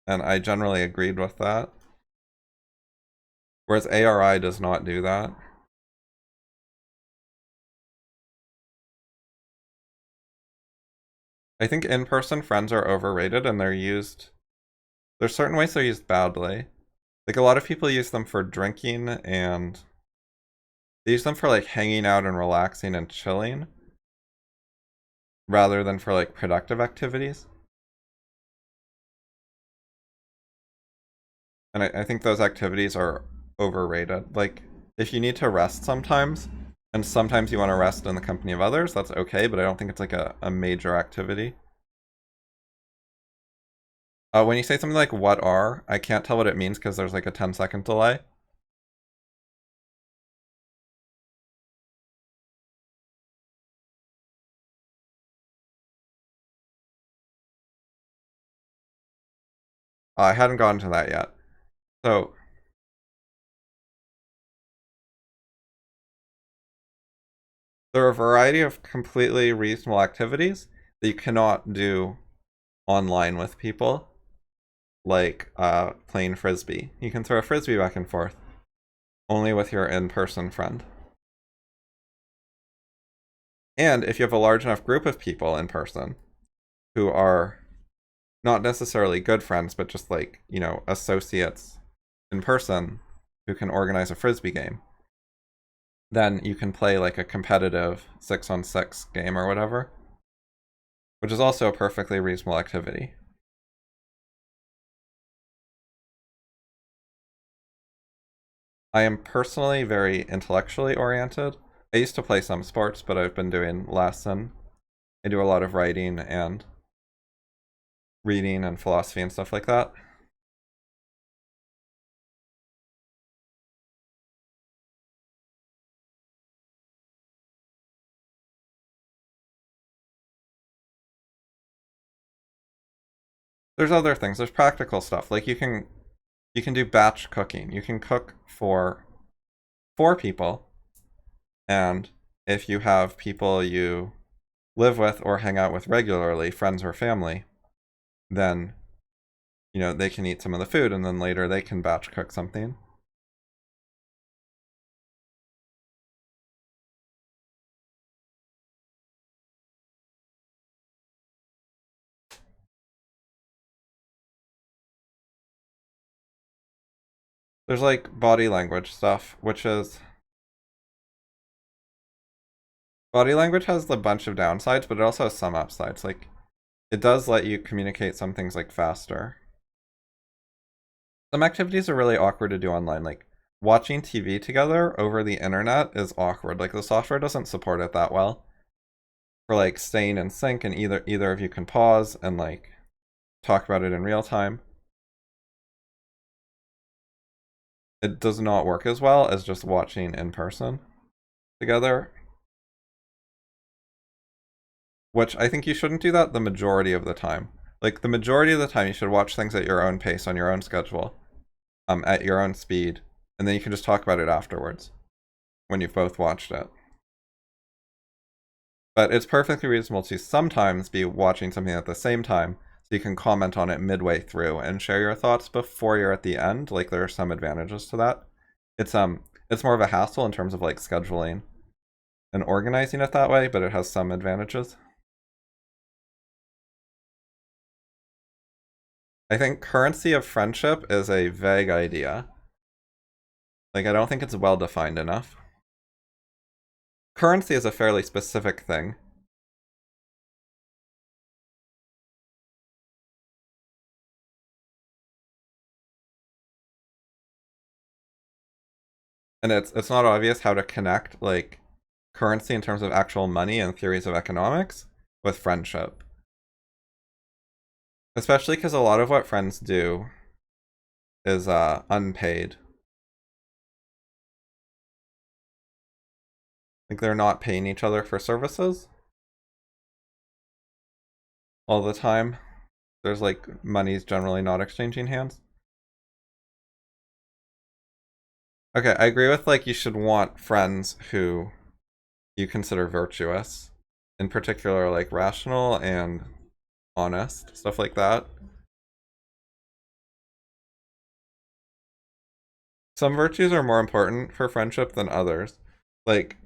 and I generally agreed with that. Whereas ARI does not do that. I think in-person friends are overrated and there's certain ways they're used badly. Like a lot of people use them for drinking and they use them for like hanging out and relaxing and chilling rather than for like productive activities. And I think those activities are overrated. Like, if you need to rest sometimes, and sometimes you want to rest in the company of others, that's okay, but I don't think it's like a major activity. When you say something like "what are," I can't tell what it means because there's like a 10-second delay. I hadn't gotten to that yet. So, there are a variety of completely reasonable activities that you cannot do online with people, like playing frisbee. You can throw a frisbee back and forth, only with your in-person friend. And if you have a large enough group of people in person who are not necessarily good friends, but just like, associates in person who can organize a frisbee game, then you can play like a competitive 6-on-6 game or whatever, which is also a perfectly reasonable activity. I am personally very intellectually oriented. I used to play some sports, but I've been doing less, and I do a lot of writing and reading and philosophy and stuff like that. There's other things. There's practical stuff. Like you can do batch cooking. You can cook for 4 people, and if you have people you live with or hang out with regularly, friends or family, then they can eat some of the food and then later they can batch cook something. There's like body language stuff, which is body language has a bunch of downsides, but it also has some upsides. Like it does let you communicate some things like faster. Some activities are really awkward to do online, like watching TV together over the internet is awkward. Like the software doesn't support it that well for like staying in sync, and either of you can pause and like talk about it in real time. It does not work as well as just watching in person together, which I think you shouldn't do that the majority of the time. Like the majority of the time you should watch things at your own pace on your own schedule, at your own speed, and then you can just talk about it afterwards when you've both watched it. But it's perfectly reasonable to sometimes be watching something at the same time so you can comment on it midway through and share your thoughts before you're at the end. Like there are some advantages to that. It's more of a hassle in terms of like scheduling and organizing it that way, but it has some advantages. I think currency of friendship is a vague idea. Like I don't think it's well defined enough. Currency is a fairly specific thing. And it's not obvious how to connect like currency in terms of actual money and theories of economics with friendship. Especially because a lot of what friends do is unpaid. Like they're not paying each other for services all the time. There's like money's generally not exchanging hands. Okay, I agree with like you should want friends who you consider virtuous, in particular like rational and honest, stuff like that. Some virtues are more important for friendship than others. Like,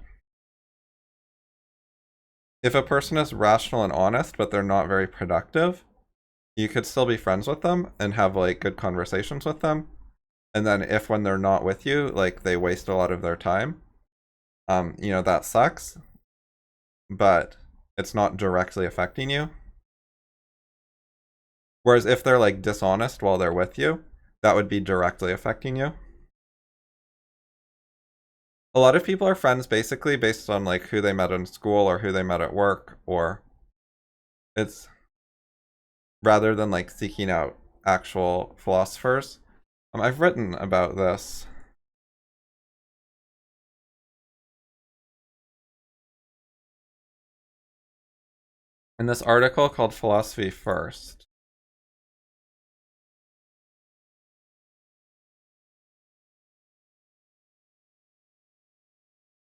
if a person is rational and honest, but they're not very productive, you could still be friends with them and have like good conversations with them. And then if when they're not with you, like they waste a lot of their time, that sucks. But it's not directly affecting you. Whereas if they're like dishonest while they're with you, that would be directly affecting you. A lot of people are friends basically based on like who they met in school or who they met at work, or it's rather than like seeking out actual philosophers. I've written about this. In this article called Philosophy First.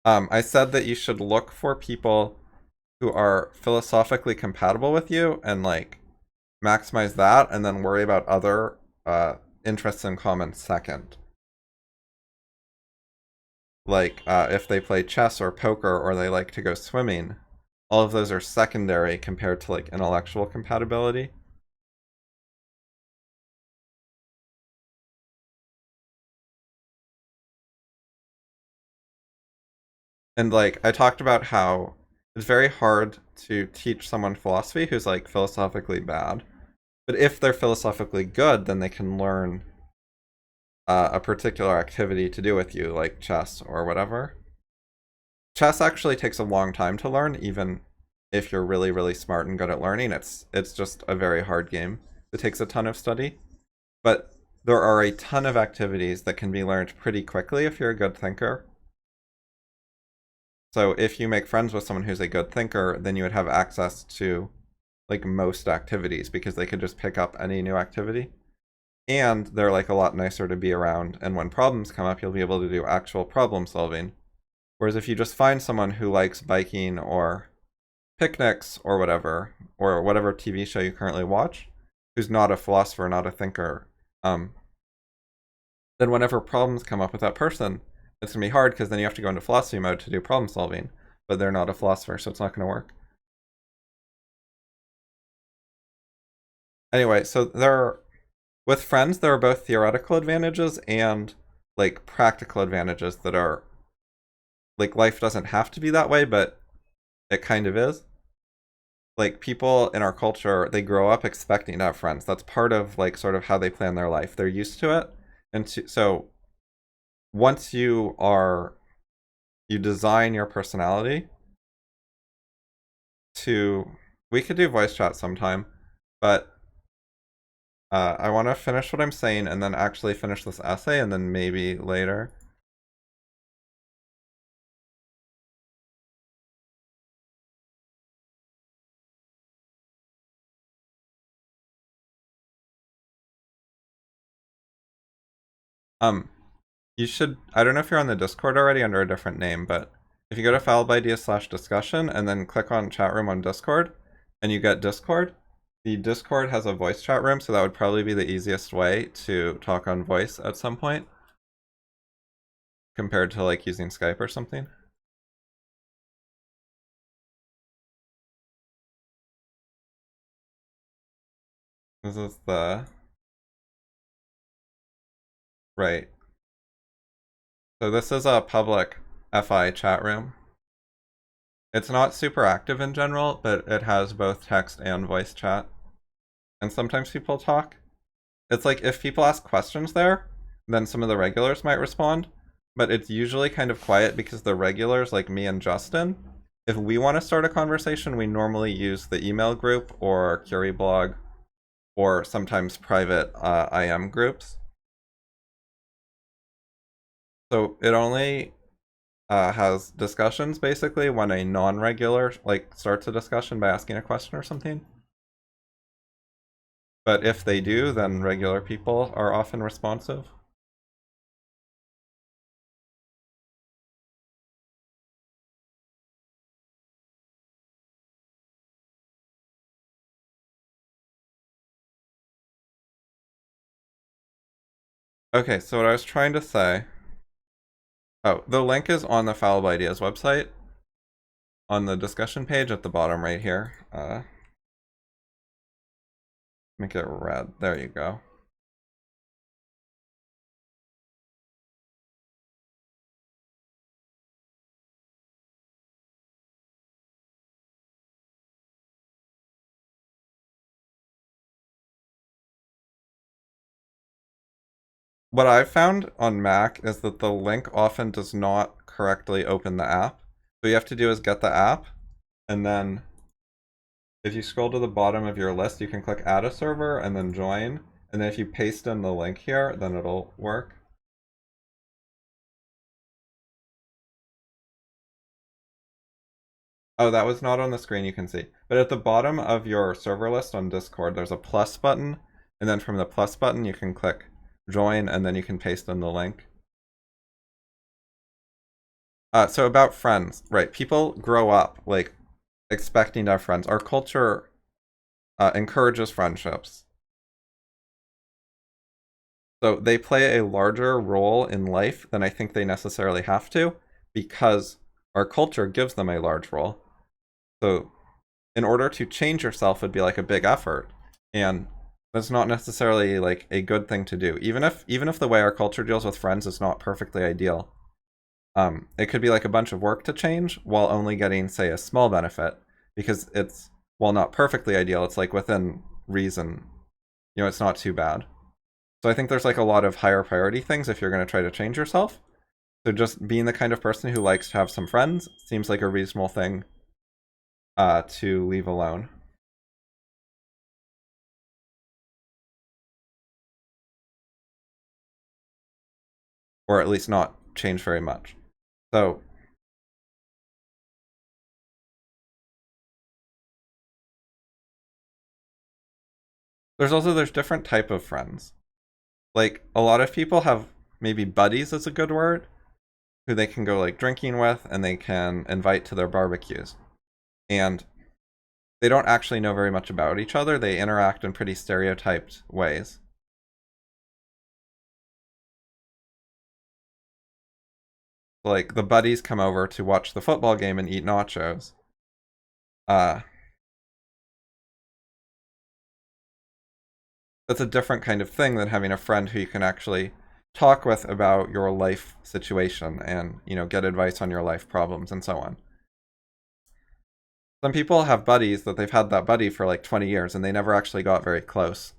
I said that you should look for people who are philosophically compatible with you and like maximize that, and then worry about other interests in common second. Like if they play chess or poker or they like to go swimming, all of those are secondary compared to like intellectual compatibility. And like I talked about how it's very hard to teach someone philosophy who's like philosophically bad. But if they're philosophically good, then they can learn a particular activity to do with you, like chess or whatever. Chess actually takes a long time to learn, even if you're really, really smart and good at learning. It's just a very hard game. It takes a ton of study. But there are a ton of activities that can be learned pretty quickly if you're a good thinker. So if you make friends with someone who's a good thinker, then you would have access to like most activities because they could just pick up any new activity. And they're like a lot nicer to be around, and when problems come up, you'll be able to do actual problem solving. Whereas if you just find someone who likes biking or picnics or whatever TV show you currently watch, who's not a philosopher, not a thinker, then whenever problems come up with that person, it's gonna be hard because then you have to go into philosophy mode to do problem solving, but they're not a philosopher, so it's not gonna work. Anyway, so with friends, there are both theoretical advantages and like practical advantages that are like life doesn't have to be that way, but it kind of is. Like people in our culture, they grow up expecting to have friends. That's part of like sort of how they plan their life. They're used to it. So once you design your personality to, we could do voice chat sometime, but I want to finish what I'm saying and then actually finish this essay and then maybe later. Um, you should, I don't know if you're on the Discord already under a different name, but if you go to fallibideas/discussion and then click on chat room on Discord and you get Discord, the Discord has a voice chat room, so that would probably be the easiest way to talk on voice at some point compared to like using Skype or something. This is the right. So this is a public FI chat room. It's not super active in general, but it has both text and voice chat. And sometimes people talk. It's like if people ask questions there, then some of the regulars might respond. But it's usually kind of quiet because the regulars, like me and Justin, if we want to start a conversation, we normally use the email group or curi blog or sometimes private IM groups. So it only has discussions basically when a non-regular like starts a discussion by asking a question or something. But if they do, then regular people are often responsive. Okay, so what I was trying to say Oh, the link is on the Fallible Ideas website, on the discussion page at the bottom right here. Make it red. There you go. What I've found on Mac is that the link often does not correctly open the app. So you have to do is get the app, and then if you scroll to the bottom of your list, you can click add a server and then join. And then if you paste in the link here, then it'll work. Oh, that was not on the screen, you can see. But at the bottom of your server list on Discord, there's a plus button. And then from the plus button, you can click join, and then you can paste in the link. So about friends, right? People grow up like expecting to have friends. Our culture encourages friendships. So they play a larger role in life than I think they necessarily have to, because our culture gives them a large role. So in order to change yourself would be like a big effort. And that's not necessarily like a good thing to do. Even if the way our culture deals with friends is not perfectly ideal. It could be like a bunch of work to change while only getting, say, a small benefit, because it's, while not perfectly ideal, it's like within reason. You know, it's not too bad. So I think there's like a lot of higher priority things if you're going to try to change yourself. So just being the kind of person who likes to have some friends seems like a reasonable thing to leave alone. Or at least not change very much. So there's different type of friends. Like a lot of people have, maybe buddies is a good word, who they can go like drinking with and they can invite to their barbecues. And they don't actually know very much about each other. They interact in pretty stereotyped ways. Like the buddies come over to watch the football game and eat nachos. Uh, that's a different kind of thing than having a friend who you can actually talk with about your life situation and, you know, get advice on your life problems and so on. Some people have buddies that they've had that buddy for like 20 years and they never actually got very close.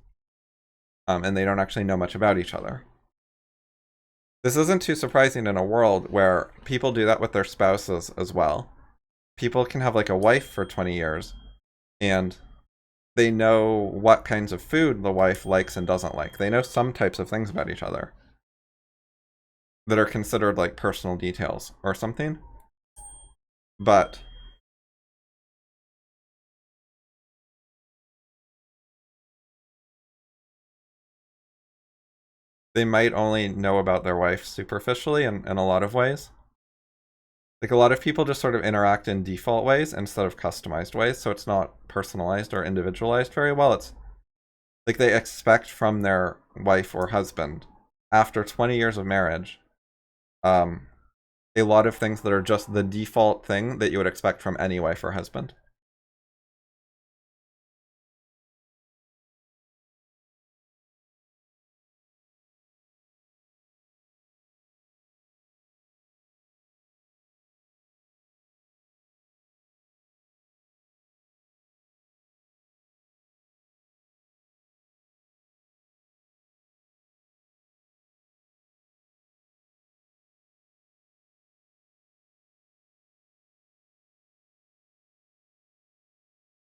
And they don't actually know much about each other. This isn't too surprising in a world where people do that with their spouses as well. People can have like a wife for 20 years and they know what kinds of food the wife likes and doesn't like. They know some types of things about each other that are considered like personal details or something. But they might only know about their wife superficially in a lot of ways. Like a lot of people just sort of interact in default ways instead of customized ways, so it's not personalized or individualized very well. It's like they expect from their wife or husband after 20 years of marriage a lot of things that are just the default thing that you would expect from any wife or husband.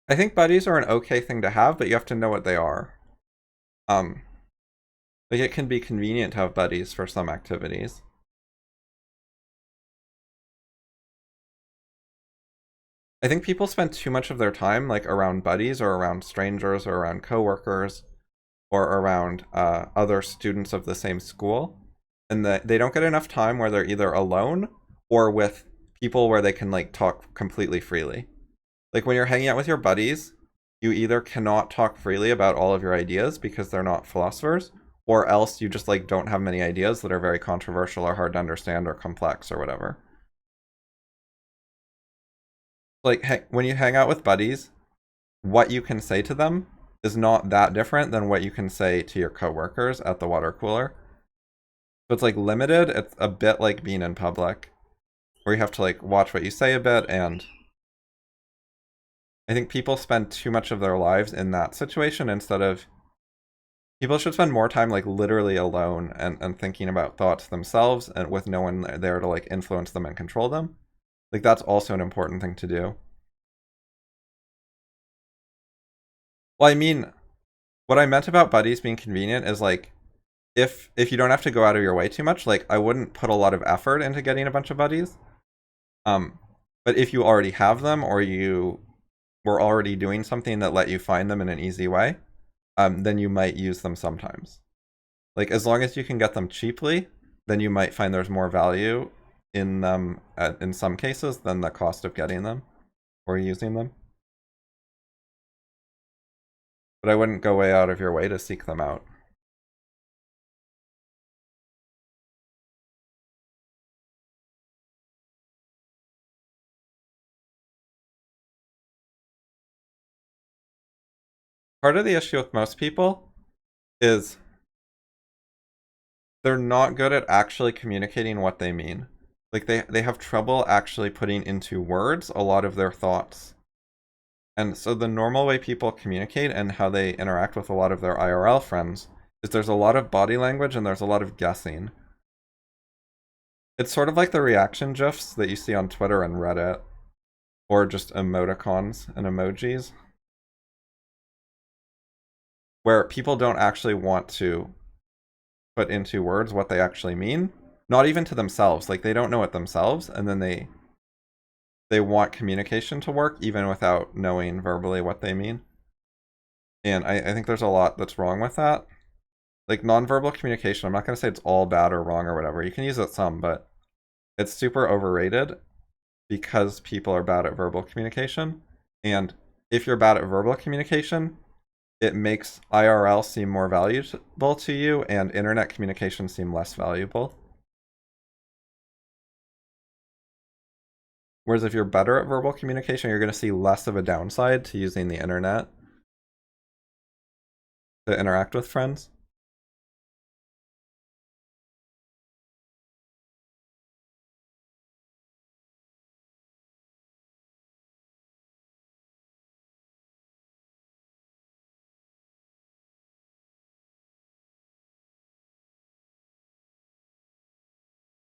I think buddies are an okay thing to have, but you have to know what they are. Um, like it can be convenient to have buddies for some activities. I think people spend too much of their time like around buddies or around strangers or around coworkers or around other students of the same school, and that they don't get enough time where they're either alone or with people where they can like talk completely freely. Like when you're hanging out with your buddies, you either cannot talk freely about all of your ideas because they're not philosophers, or else you just like don't have many ideas that are very controversial or hard to understand or complex or whatever. Like when you hang out with buddies, what you can say to them is not that different than what you can say to your coworkers at the water cooler. So it's like limited. It's a bit like being in public, where you have to like watch what you say a bit, and I think people spend too much of their lives in that situation instead of people should spend more time like literally alone and thinking about thoughts themselves and with no one there to like influence them and control them. Like that's also an important thing to do. Well, I mean, what I meant about buddies being convenient is like if you don't have to go out of your way too much, like I wouldn't put a lot of effort into getting a bunch of buddies. Um, but if you already have them or you were already doing something that let you find them in an easy way, then you might use them sometimes. Like as long as you can get them cheaply, then you might find there's more value in them in some cases than the cost of getting them or using them. But I wouldn't go way out of your way to seek them out. Part of the issue with most people is they're not good at actually communicating what they mean. Like they have trouble actually putting into words a lot of their thoughts. And so the normal way people communicate and how they interact with a lot of their IRL friends is there's a lot of body language and there's a lot of guessing. It's sort of like the reaction GIFs that you see on Twitter and Reddit, or just emoticons and emojis, where people don't actually want to put into words what they actually mean, not even to themselves. Like they don't know it themselves, and then they want communication to work even without knowing verbally what they mean. And I think there's a lot that's wrong with that. Like nonverbal communication, I'm not going to say it's all bad or wrong or whatever. You can use it some, but it's super overrated because people are bad at verbal communication. And if you're bad at verbal communication, it makes IRL seem more valuable to you and internet communication seem less valuable. Whereas if you're better at verbal communication, you're going to see less of a downside to using the internet to interact with friends.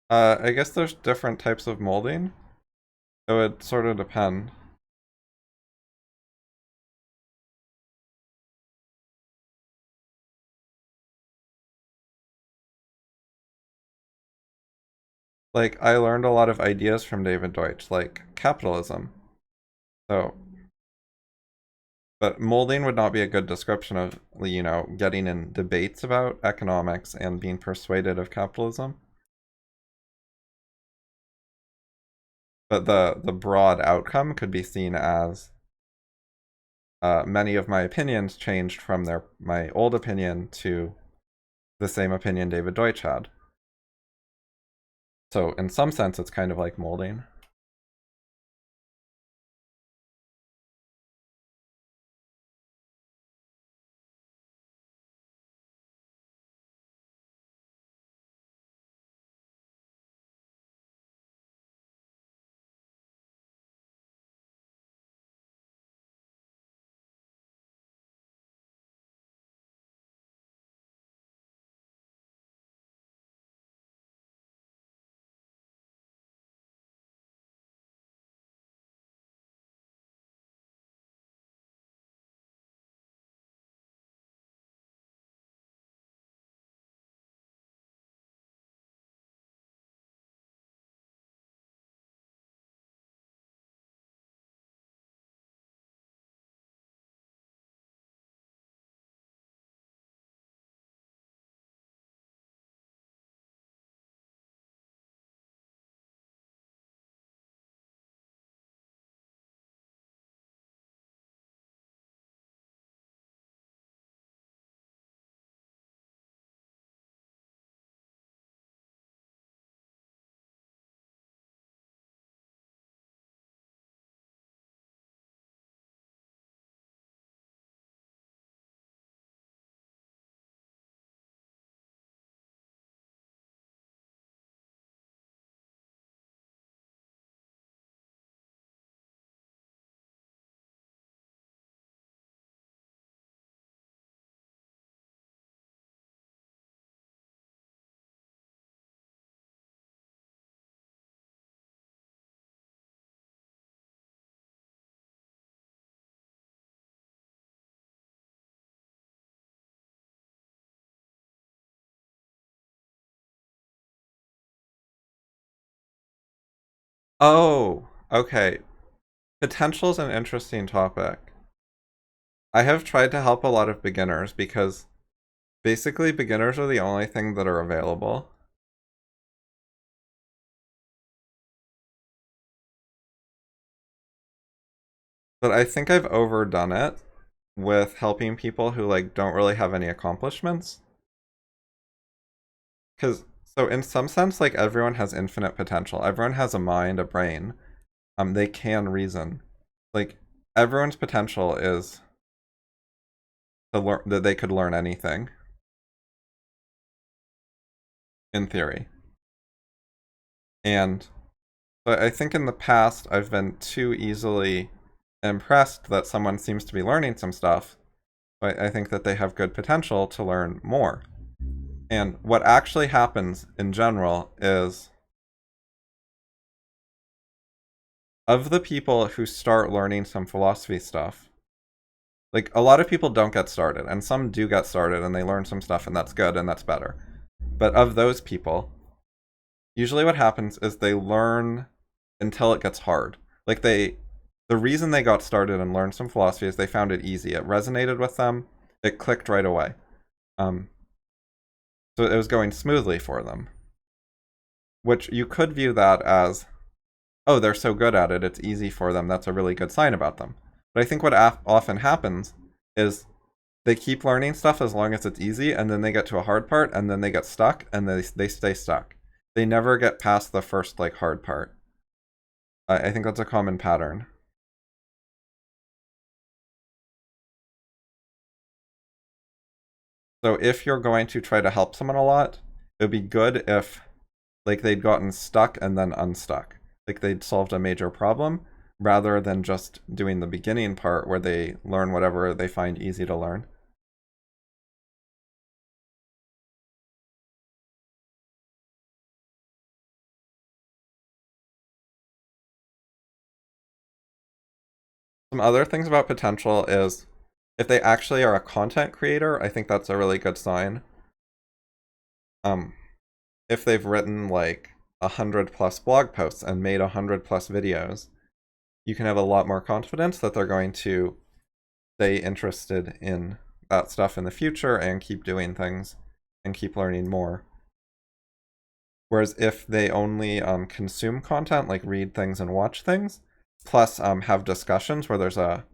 I guess there's different types of molding. It would sort of depend. Like, I learned a lot of ideas from David Deutsch, like capitalism. So, but molding would not be a good description of, getting in debates about economics and being persuaded of capitalism. But the broad outcome could be seen as many of my opinions changed from my old opinion to the same opinion David Deutsch had. So in some sense, it's kind of like molding. Oh, okay. Potential is an interesting topic. I have tried to help a lot of beginners because basically beginners are the only thing that are available. But I think I've overdone it with helping people who like don't really have any accomplishments. Cause so in some sense, like everyone has infinite potential. Everyone has a mind, a brain. They can reason. Like everyone's potential is to learn that they could learn anything in theory. And but I think in the past I've been too easily impressed that someone seems to be learning some stuff. But I think that they have good potential to learn more. And what actually happens in general is of the people who start learning some philosophy stuff, like a lot of people don't get started, and some do get started and they learn some stuff, and that's good and that's better. But of those people, usually what happens is they learn until it gets hard. Like the reason they got started and learned some philosophy is they found it easy. It resonated with them. It clicked right away. Um, so it was going smoothly for them. Which you could view that as, oh, they're so good at it, it's easy for them. That's a really good sign about them. But I think what often happens is they keep learning stuff as long as it's easy, and then they get to a hard part, and then they get stuck, and they stay stuck. They never get past the first like hard part. I think that's a common pattern. So if you're going to try to help someone a lot, it would be good if like they'd gotten stuck and then unstuck. Like they'd solved a major problem rather than just doing the beginning part where they learn whatever they find easy to learn. Some other things about potential is if they actually are a content creator, I think that's a really good sign. Um, if they've written like 100+ blog posts and made 100+ videos, you can have a lot more confidence that they're going to stay interested in that stuff in the future and keep doing things and keep learning more. Whereas if they only consume content, like read things and watch things, plus have discussions where there's a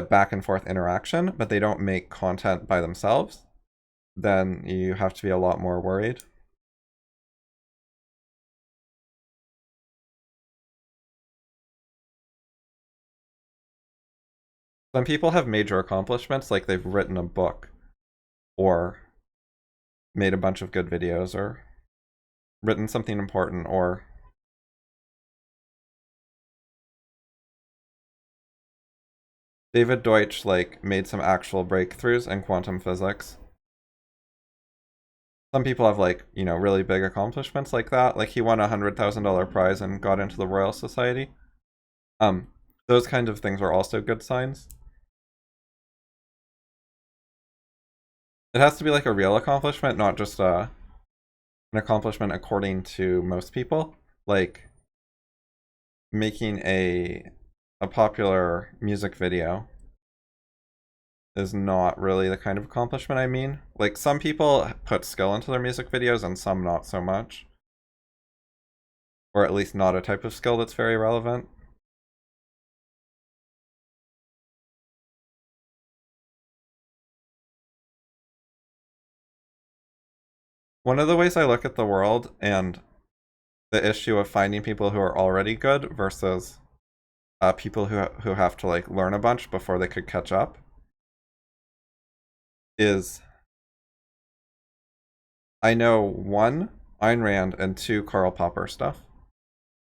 back and forth interaction, but they don't make content by themselves, then you have to be a lot more worried. Some people have major accomplishments, like they've written a book or made a bunch of good videos or written something important or David Deutsch like made some actual breakthroughs in quantum physics. Some people have like, really big accomplishments like that. Like he won $100,000 prize and got into the Royal Society. Um, those kinds of things are also good signs. It has to be like a real accomplishment, not just an accomplishment according to most people. Like making a popular music video is not really the kind of accomplishment I mean. Like some people put skill into their music videos and some not so much. Or at least not a type of skill that's very relevant. One of the ways I look at the world and the issue of finding people who are already good versus people who have to like learn a bunch before they could catch up is I know one Ayn Rand and two Karl Popper stuff,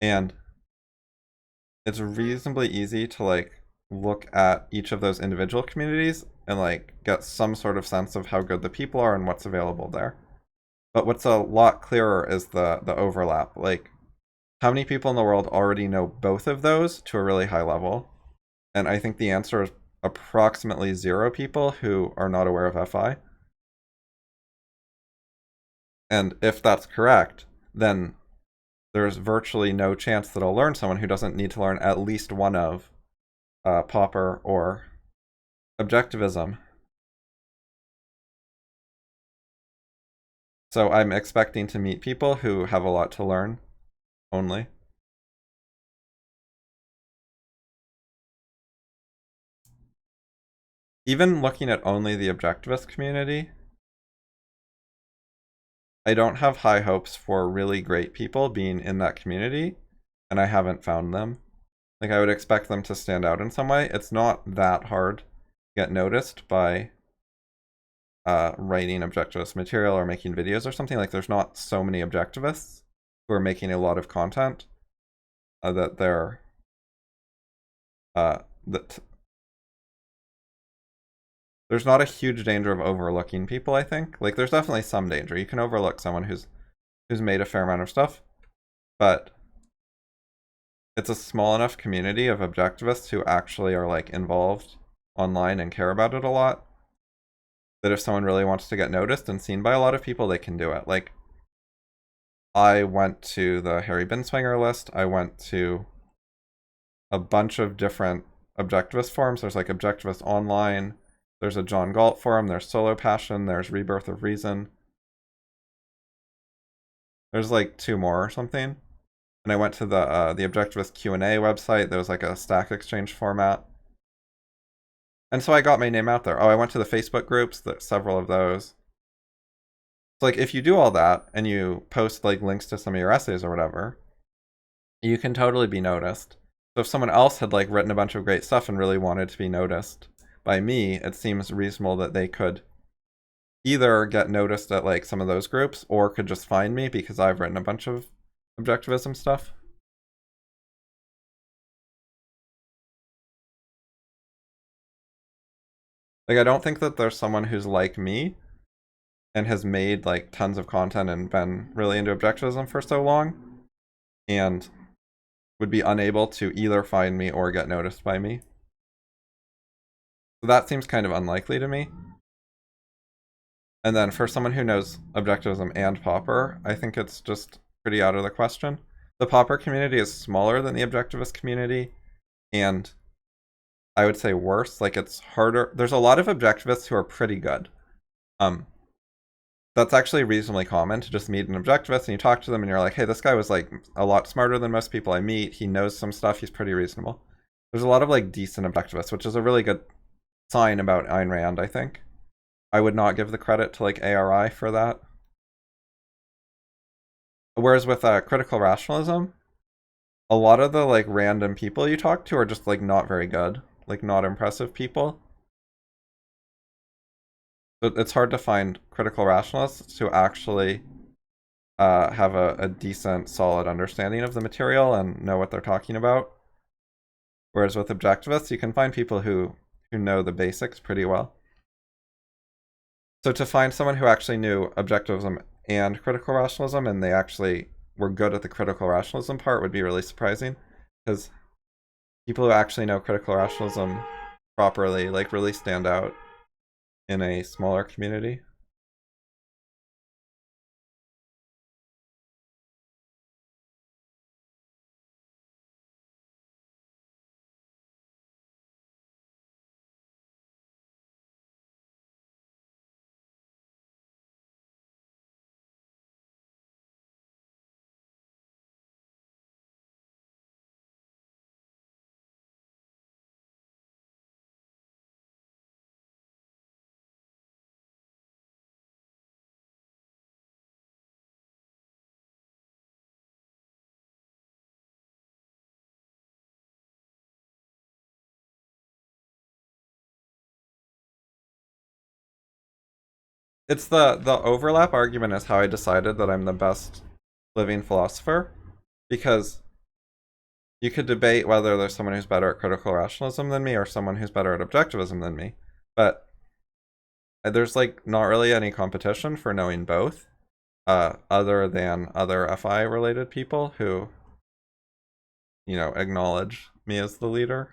and it's reasonably easy to like look at each of those individual communities and like get some sort of sense of how good the people are and what's available there. But what's a lot clearer is the overlap. Like how many people in the world already know both of those to a really high level? And I think the answer is approximately 0 people who are not aware of FI. And if that's correct, then there's virtually no chance that I'll learn someone who doesn't need to learn at least one of Popper or Objectivism. So I'm expecting to meet people who have a lot to learn only. Even looking at only the Objectivist community, I don't have high hopes for really great people being in that community, and I haven't found them. Like, I would expect them to stand out in some way. It's not that hard to get noticed by writing objectivist material or making videos or something. Like, there's not so many objectivists who are making a lot of content that they're that there's not a huge danger of overlooking people, I think. Like, there's definitely some danger. You can overlook someone who's made a fair amount of stuff, but it's a small enough community of objectivists who actually are like involved online and care about it a lot that if someone really wants to get noticed and seen by a lot of people, they can do it. Like, I went to the Harry Binswanger list. I went to a bunch of different objectivist forums. There's like Objectivist Online. There's a John Galt forum. There's Solo Passion. There's Rebirth of Reason. There's like 2 more or something. And I went to the Objectivist Q&A website. There was like a Stack Exchange format. And so I got my name out there. Oh, I went to the Facebook groups, several of those. So like, if you do all that and you post like links to some of your essays or whatever, you can totally be noticed. So if someone else had like written a bunch of great stuff and really wanted to be noticed by me, it seems reasonable that they could either get noticed at like some of those groups or could just find me because I've written a bunch of objectivism stuff. Like, I don't think that there's someone who's like me and has made like tons of content and been really into objectivism for so long and would be unable to either find me or get noticed by me. So that seems kind of unlikely to me. And then for someone who knows objectivism and Popper, I think it's just pretty out of the question. The Popper community is smaller than the objectivist community, and I would say worse. Like, it's harder. There's a lot of objectivists who are pretty good. That's actually reasonably common to just meet an objectivist and you talk to them and you're like, hey, this guy was like a lot smarter than most people I meet. He knows some stuff. He's pretty reasonable. There's a lot of like decent objectivists, which is a really good sign about Ayn Rand, I think. I would not give the credit to like ARI for that. Whereas with critical rationalism, a lot of the like random people you talk to are just like not very good, like not impressive people. So it's hard to find critical rationalists who actually have a decent, solid understanding of the material and know what they're talking about. Whereas with objectivists, you can find people who know the basics pretty well. So to find someone who actually knew objectivism and critical rationalism and they actually were good at the critical rationalism part would be really surprising, because people who actually know critical rationalism properly like really stand out in a smaller community. It's the overlap argument is how I decided that I'm the best living philosopher, because you could debate whether there's someone who's better at critical rationalism than me or someone who's better at objectivism than me, but there's like not really any competition for knowing both, other than other FI related people who, acknowledge me as the leader.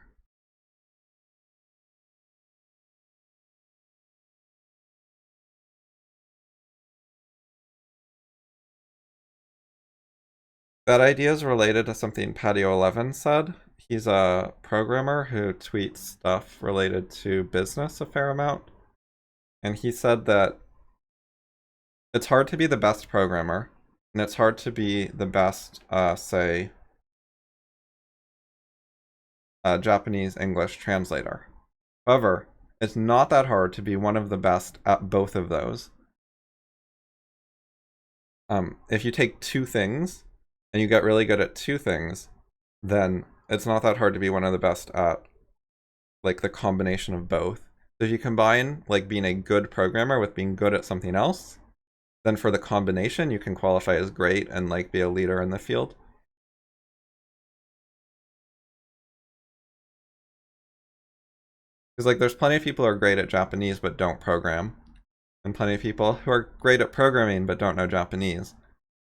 That idea is related to something Patio11 said. He's a programmer who tweets stuff related to business a fair amount. And he said that it's hard to be the best programmer, and it's hard to be the best, say, Japanese English translator. However, it's not that hard to be one of the best at both of those. If you take two things and you get really good at two things, then it's not that hard to be one of the best at like the combination of both. So if you combine like being a good programmer with being good at something else, then for the combination you can qualify as great and like be a leader in the field. Because like there's plenty of people who are great at Japanese but don't program, and plenty of people who are great at programming but don't know Japanese.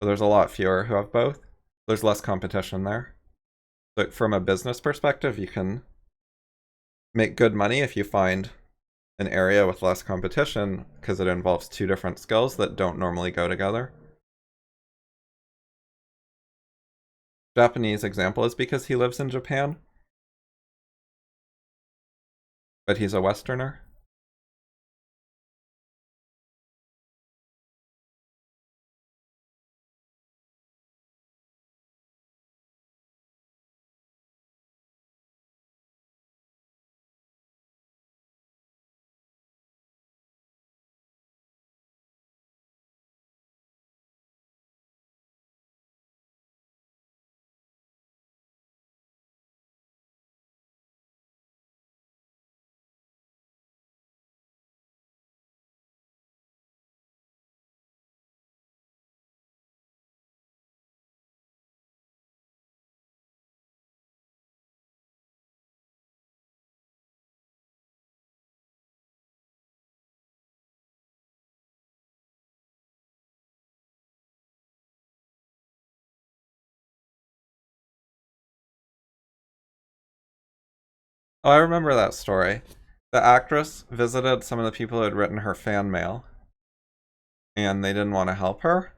So there's a lot fewer who have both. There's less competition there. But from a business perspective, you can make good money if you find an area with less competition because it involves two different skills that don't normally go together. Japanese example is because he lives in Japan, but he's a Westerner. Oh, I remember that story. The actress visited some of the people who had written her fan mail, and they didn't want to help her.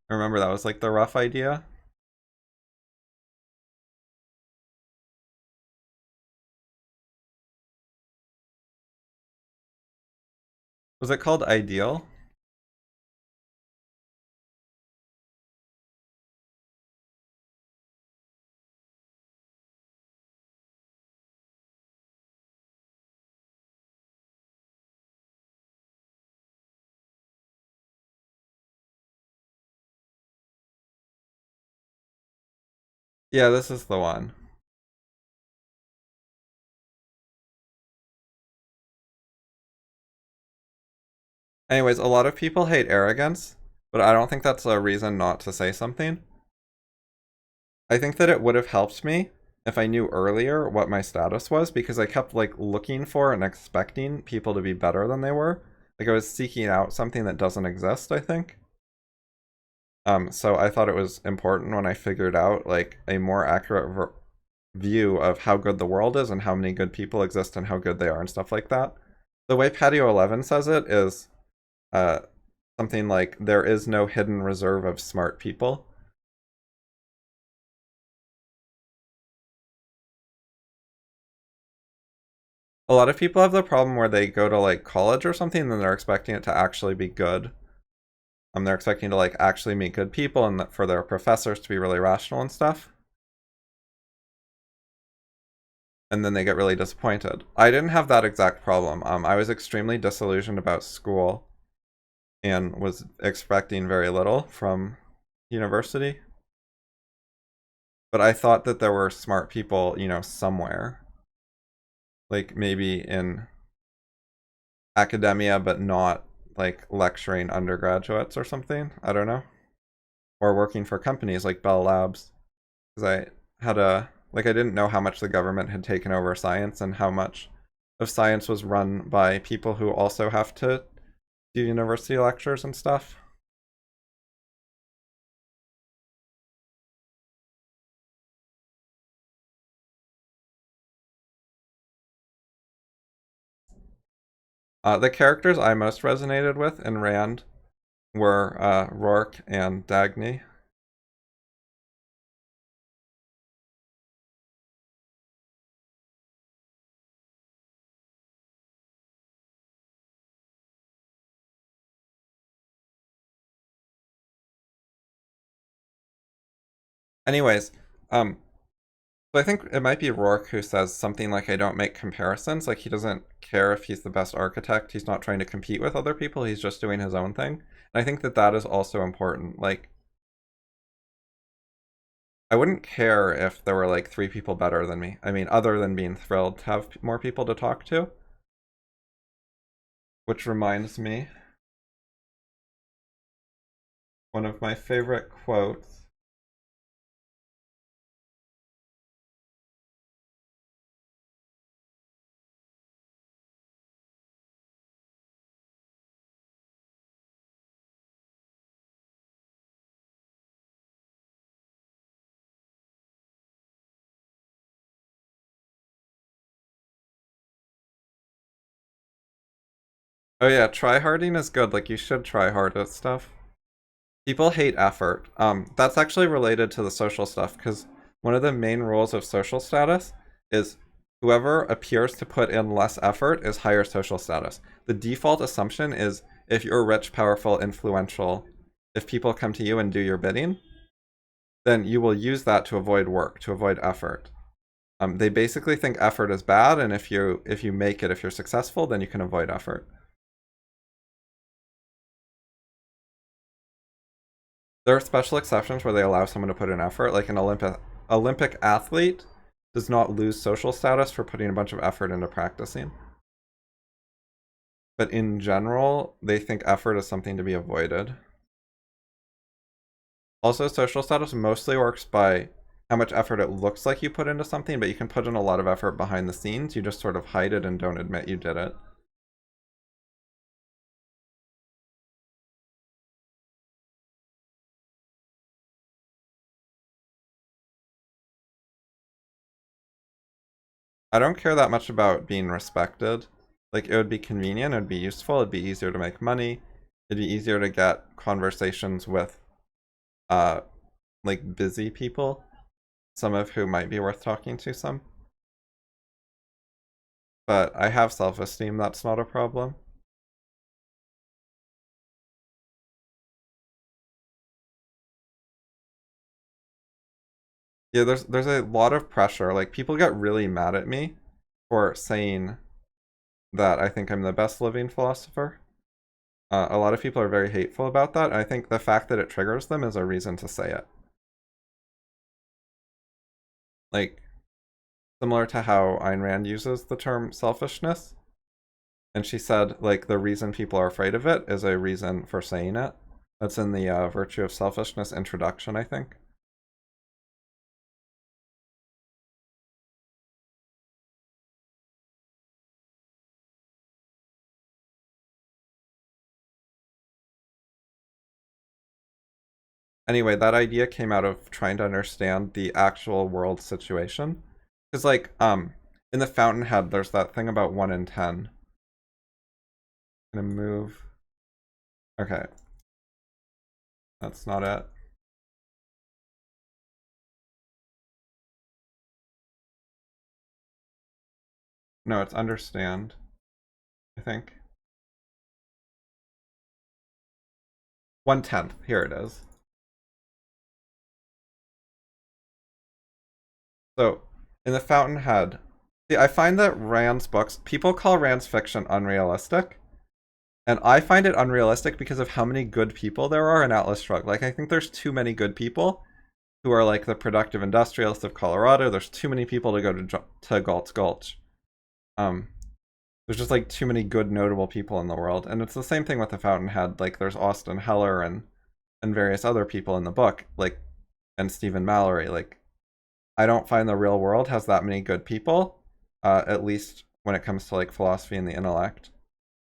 I remember that was like the rough idea. Was it called Ideal? Yeah, this is the one. Anyways, a lot of people hate arrogance, but I don't think that's a reason not to say something. I think that it would have helped me if I knew earlier what my status was because I kept like looking for and expecting people to be better than they were. Like I was seeking out something that doesn't exist, I think. So I thought it was important when I figured out like a more accurate view of how good the world is and how many good people exist and how good they are and stuff like that. The way Patio11 says it is uh, something like there is no hidden reserve of smart people. A lot of people have the problem where they go to like college or something and they're expecting it to actually be good. They're expecting to like actually meet good people and for their professors to be really rational and stuff. And then they get really disappointed. I didn't have that exact problem. I was extremely disillusioned about school and was expecting very little from university. But I thought that there were smart people, somewhere. Like maybe in academia, but not like lecturing undergraduates or something. I don't know. Or working for companies like Bell Labs. Because I didn't know how much the government had taken over science and how much of science was run by people who also have to do university lectures and stuff. The characters I most resonated with in Rand were Rourke and Dagny. Anyways, so I think it might be Rourke who says something like, I don't make comparisons. Like, he doesn't care if he's the best architect. He's not trying to compete with other people. He's just doing his own thing. And I think that that is also important. Like, I wouldn't care if there were like 3 people better than me. I mean, other than being thrilled to have more people to talk to. Which reminds me, one of my favorite quotes. Oh yeah, try harding is good. Like, you should try hard at stuff. People hate effort. That's actually related to the social stuff, because one of the main rules of social status is whoever appears to put in less effort is higher social status. The default assumption is if you're rich, powerful, influential, if people come to you and do your bidding, then you will use that to avoid work, to avoid effort. They basically think effort is bad, and if you make it, if you're successful, then you can avoid effort. There are special exceptions where they allow someone to put in effort, like an Olympic athlete does not lose social status for putting a bunch of effort into practicing. But in general, they think effort is something to be avoided. Also, social status mostly works by how much effort it looks like you put into something, but you can put in a lot of effort behind the scenes. You just sort of hide it and don't admit you did it. I don't care that much about being respected. Like, it would be convenient, it'd be useful, it'd be easier to make money, it'd be easier to get conversations with uh like busy people, some of who might be worth talking to some. But I have self-esteem, that's not a problem. Yeah, there's a lot of pressure. Like, people get really mad at me for saying that I think I'm the best living philosopher. A lot of people are very hateful about that, and I think the fact that it triggers them is a reason to say it. Like, similar to how Ayn Rand uses the term selfishness. And she said, like, the reason people are afraid of it is a reason for saying it. That's in the Virtue of Selfishness introduction, I think. Anyway, that idea came out of trying to understand the actual world situation. Because, like, in the Fountainhead, there's that thing about 1 in 10. I'm gonna move. Okay. That's not it. No, it's understand, I think. 1/10. Here it is. So, in the Fountainhead, see, I find that Rand's books, people call Rand's fiction unrealistic. And I find it unrealistic because of how many good people there are in Atlas Shrugged. Like, I think there's too many good people who are like the productive industrialists of Colorado. There's too many people to go to Galt's Gulch. Um, there's just like too many good, notable people in the world, and it's the same thing with the Fountainhead. Like, there's Austin Heller and various other people in the book, like, and Stephen Mallory. Like, I don't find the real world has that many good people, at least when it comes to like philosophy and the intellect.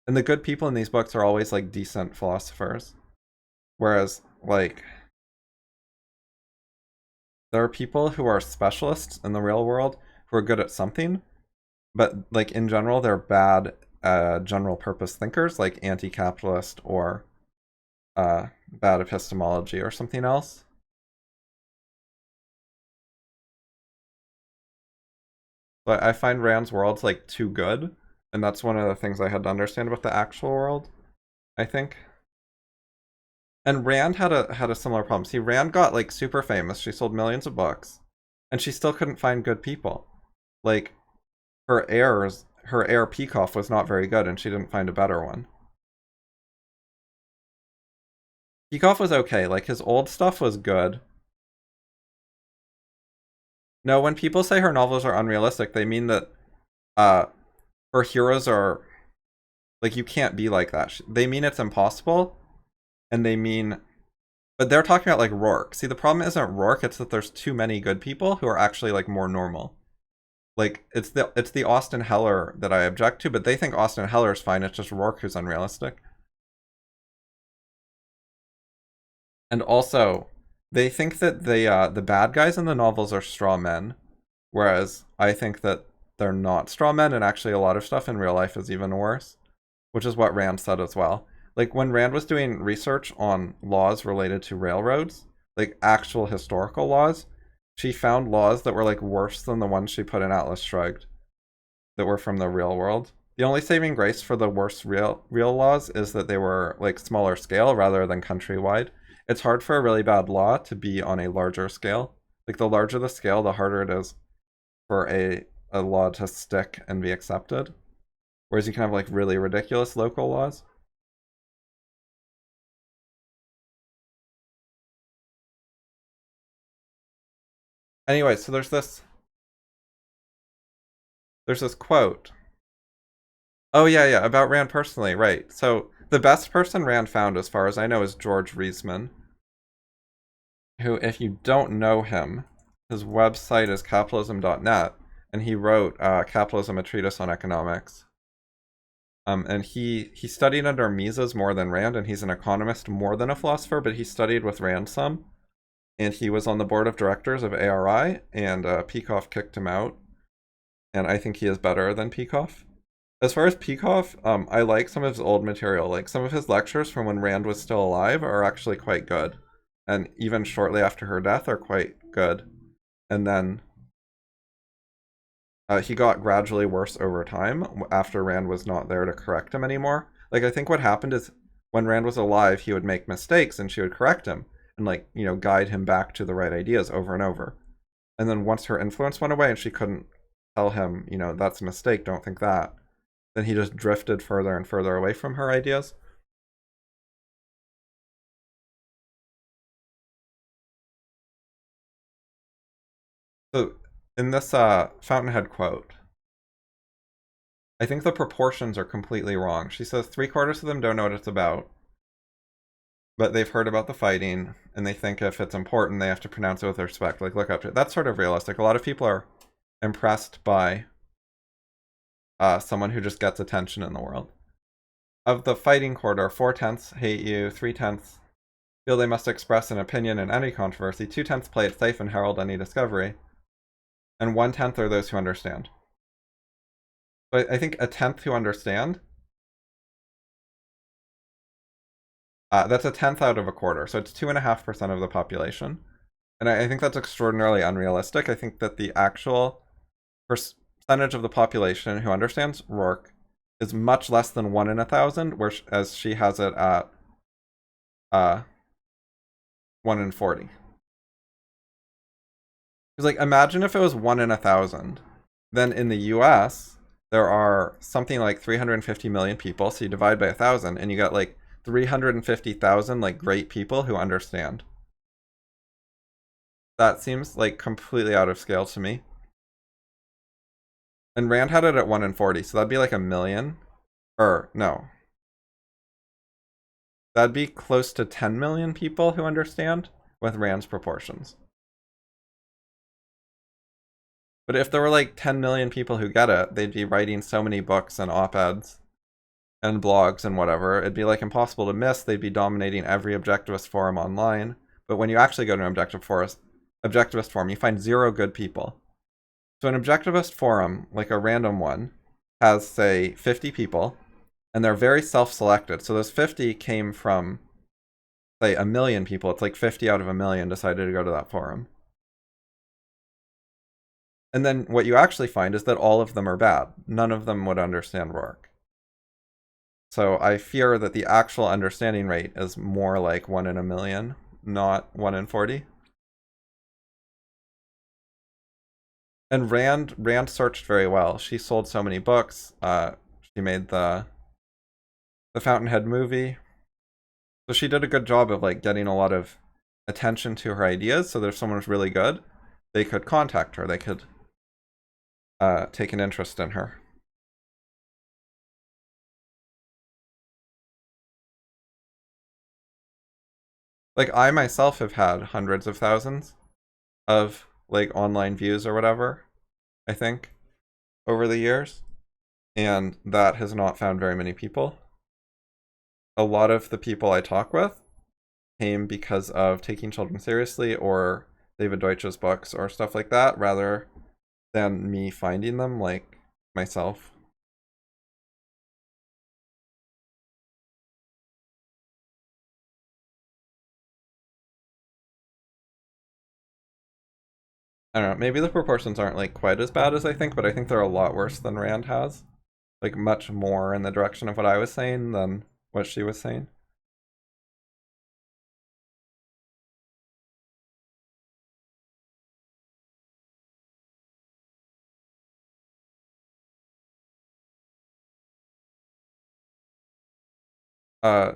And the good people in these books are always like decent philosophers. Whereas, like, there are people who are specialists in the real world who are good at something, but like in general, they're bad general purpose thinkers, like anti-capitalist or bad epistemology or something else. But I find Rand's world's like too good, and that's one of the things I had to understand about the actual world, I think. And Rand had a similar problem. See, Rand got like super famous. She sold millions of books, and she still couldn't find good people. Like her heir Peikoff was not very good, and she didn't find a better one. Peikoff was okay. Like his old stuff was good. No, when people say her novels are unrealistic, they mean that uh her heroes are like you can't be like that. They mean it's impossible, and they mean but they're talking about like Rourke. See, the problem isn't Rourke, it's that there's too many good people who are actually like more normal. Like it's the Austin Heller that I object to, but they think Austin Heller's fine. It's just Rourke who's unrealistic. And also, they think that the bad guys in the novels are straw men, whereas I think that they're not straw men, and actually a lot of stuff in real life is even worse, which is what Rand said as well. Like when Rand was doing research on laws related to railroads, like actual historical laws, she found laws that were like worse than the ones she put in Atlas Shrugged, that were from the real world. The only saving grace for the worst real laws is that they were like smaller scale rather than countrywide. It's hard for a really bad law to be on a larger scale. Like the larger the scale, the harder it is for a law to stick and be accepted. Whereas you can have like really ridiculous local laws. Anyway, so there's this quote. Oh yeah, about Rand personally, right. So the best person Rand found, as far as I know, is George Reisman, who, if you don't know him, his website is capitalism.net, and he wrote Capitalism, a Treatise on Economics. And he studied under Mises more than Rand, and he's an economist more than a philosopher, but he studied with Rand some. And he was on the board of directors of ARI, and Peikoff kicked him out. And I think he is better than Peikoff. As far as Peikoff, I like some of his old material. Like some of his lectures from when Rand was still alive are actually quite good. And even shortly after her death are quite good. And then he got gradually worse over time after Rand was not there to correct him anymore. Like I think what happened is when Rand was alive, he would make mistakes and she would correct him and like, guide him back to the right ideas over and over. And then once her influence went away and she couldn't tell him, that's a mistake, don't think that, then he just drifted further and further away from her ideas. So in this Fountainhead quote, I think the proportions are completely wrong. She says 3/4 of them don't know what it's about, but they've heard about the fighting, and they think if it's important, they have to pronounce it with respect, like look up to it. That's sort of realistic. A lot of people are impressed by someone who just gets attention in the world. Of the fighting corridor, 4/10 hate you, 3/10 feel they must express an opinion in any controversy, 2/10 play it safe and herald any discovery, and 1/10 are those who understand. So I think a tenth who understand, that's a tenth out of a quarter, so it's 2.5% of the population. And I think that's extraordinarily unrealistic. I think that the actual percentage of the population who understands Rourke is much less than 1 in 1,000, whereas she has it at 1 in 40. Because like imagine if it was 1 in 1,000, then in the U.S. there are something like 350 million people. So you divide by 1,000, and you got like 350,000 like great people who understand. That seems like completely out of scale to me. And Rand had it at 1 in 40, so that'd be like a million. Or no, that'd be close to 10 million people who understand with Rand's proportions. But if there were like 10 million people who get it, they'd be writing so many books and op-eds and blogs and whatever. It'd be like impossible to miss. They'd be dominating every objectivist forum online. But when you actually go to an objectivist forum, you find 0 good people. So an objectivist forum, like a random one, has, say, 50 people, and they're very self-selected. So those 50 came from, say, a million people. It's like 50 out of a million decided to go to that forum. And then what you actually find is that all of them are bad. None of them would understand Rourke. So I fear that the actual understanding rate is more like 1 in a million, not 1 in 40. And Rand searched very well. She sold so many books. She made the Fountainhead movie. So she did a good job of like getting a lot of attention to her ideas. So that if someone was really good, they could contact her. They could take an interest in her. Like I myself have had hundreds of thousands of like online views or whatever, I think, over the years. And that has not found very many people. A lot of the people I talk with came because of taking children seriously or David Deutsch's books or stuff like that, rather than me finding them like myself. I don't know, maybe the proportions aren't like quite as bad as I think, but I think they're a lot worse than Rand has. Like much more in the direction of what I was saying than what she was saying. Uh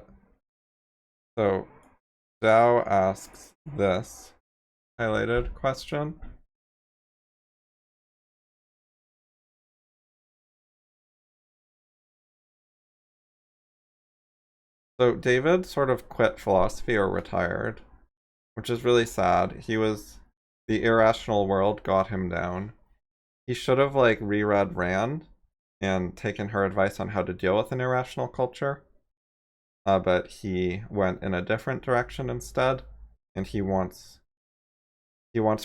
so Zhao asks this highlighted question. So David sort of quit philosophy or retired, which is really sad. The irrational world got him down. He should have like reread Rand and taken her advice on how to deal with an irrational culture. But he went in a different direction instead, and he wants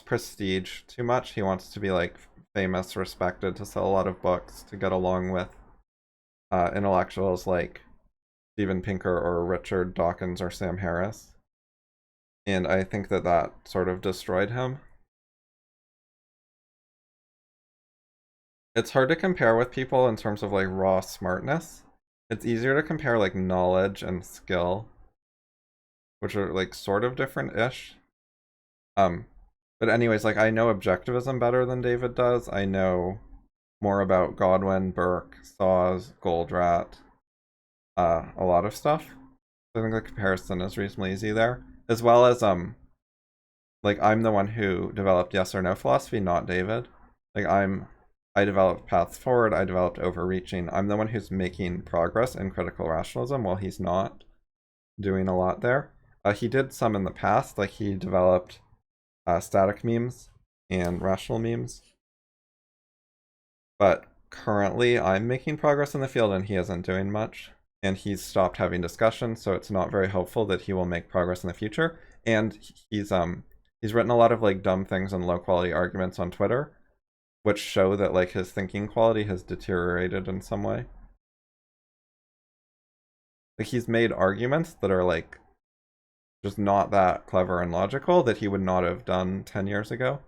prestige too much. He wants to be like famous, respected, to sell a lot of books, to get along with intellectuals like Steven Pinker or Richard Dawkins or Sam Harris. And I think that sort of destroyed him. It's hard to compare with people in terms of like raw smartness. It's easier to compare like knowledge and skill, which are like sort of different-ish. Um, but anyways, like I know objectivism better than David does. I know more about Godwin, Burke, Saws, Goldratt, a lot of stuff. So I think the comparison is reasonably easy there. As well as like I'm the one who developed yes or no philosophy, not David. Like I developed paths forward, I developed overreaching. I'm the one who's making progress in critical rationalism while he's not doing a lot there. He did some in the past, like he developed static memes and rational memes. But currently I'm making progress in the field and he isn't doing much. And he's stopped having discussions, so it's not very hopeful that he will make progress in the future. And he's written a lot of like dumb things and low quality arguments on Twitter, which show that like his thinking quality has deteriorated in some way. Like he's made arguments that are like just not that clever and logical that he would not have done 10 years ago.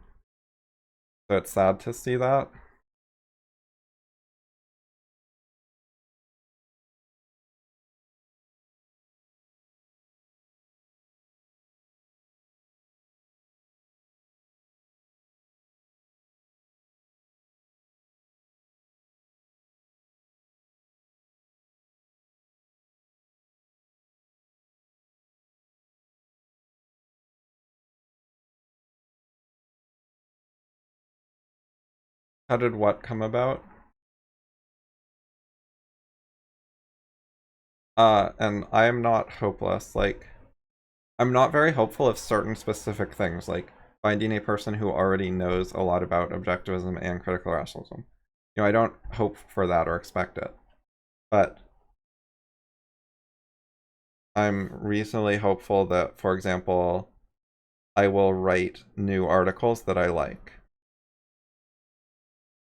So it's sad to see that. How did what come about? And I am not hopeless. Like, I'm not very hopeful of certain specific things, like finding a person who already knows a lot about objectivism and critical rationalism. You know, I don't hope for that or expect it. But I'm reasonably hopeful that, for example, I will write new articles that I like.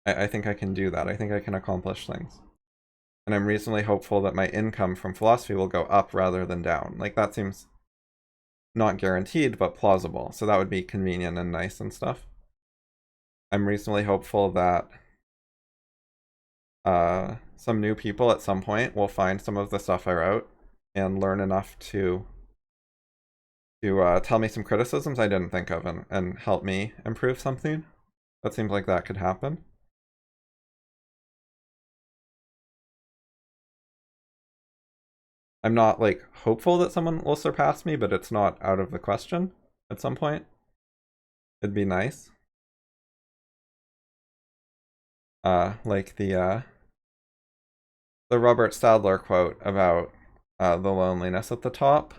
I think I can do that. I think I can accomplish things. And I'm reasonably hopeful that my income from philosophy will go up rather than down. Like, that seems not guaranteed, but plausible. So that would be convenient and nice and stuff. I'm reasonably hopeful that some new people at some point will find some of the stuff I wrote and learn enough to tell me some criticisms I didn't think of and help me improve something. That seems like that could happen. I'm not like hopeful that someone will surpass me, but it's not out of the question at some point. It'd be nice. Like the Robert Stadler quote about the loneliness at the top.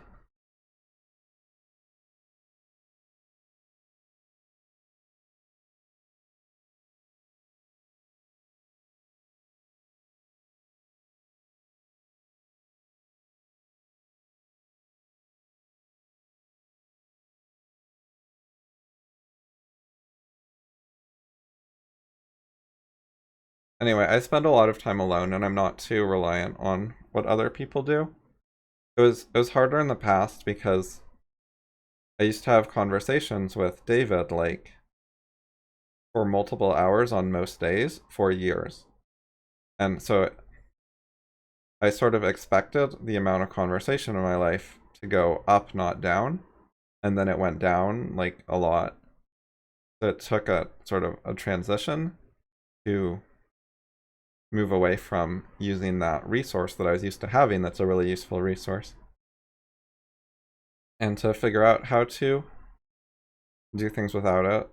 Anyway, I spend a lot of time alone and I'm not too reliant on what other people do. It was harder in the past because I used to have conversations with David like for multiple hours on most days for years. And so I sort of expected the amount of conversation in my life to go up, not down. And then it went down like a lot. So it took a sort of a transition to move away from using that resource that I was used to having that's a really useful resource. And to figure out how to do things without it.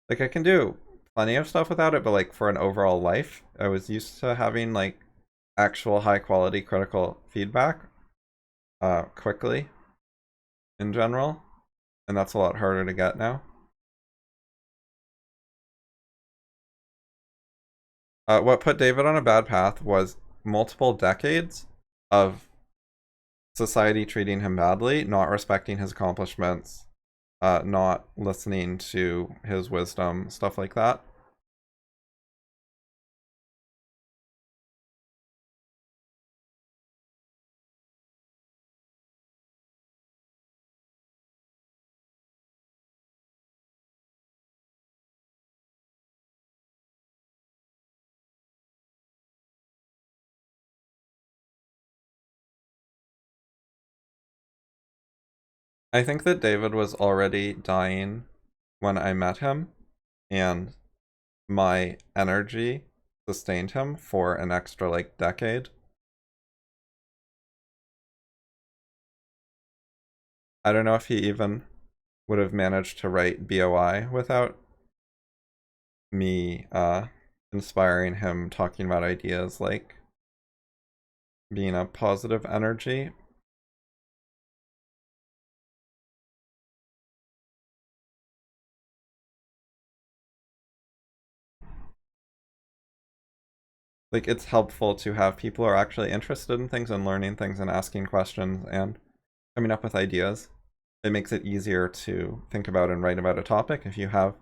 Like I can do plenty of stuff without it, but like for an overall life, I was used to having like actual high quality critical feedback quickly in general, and that's a lot harder to get now. What put David on a bad path was multiple decades of society treating him badly, not respecting his accomplishments, not listening to his wisdom, stuff like that. I think that David was already dying when I met him, and my energy sustained him for an extra like decade. I don't know if he even would have managed to write BOI without me inspiring him, talking about ideas like being a positive energy. Like it's helpful to have people who are actually interested in things and learning things and asking questions and coming up with ideas. It makes it easier to think about and write about a topic if you have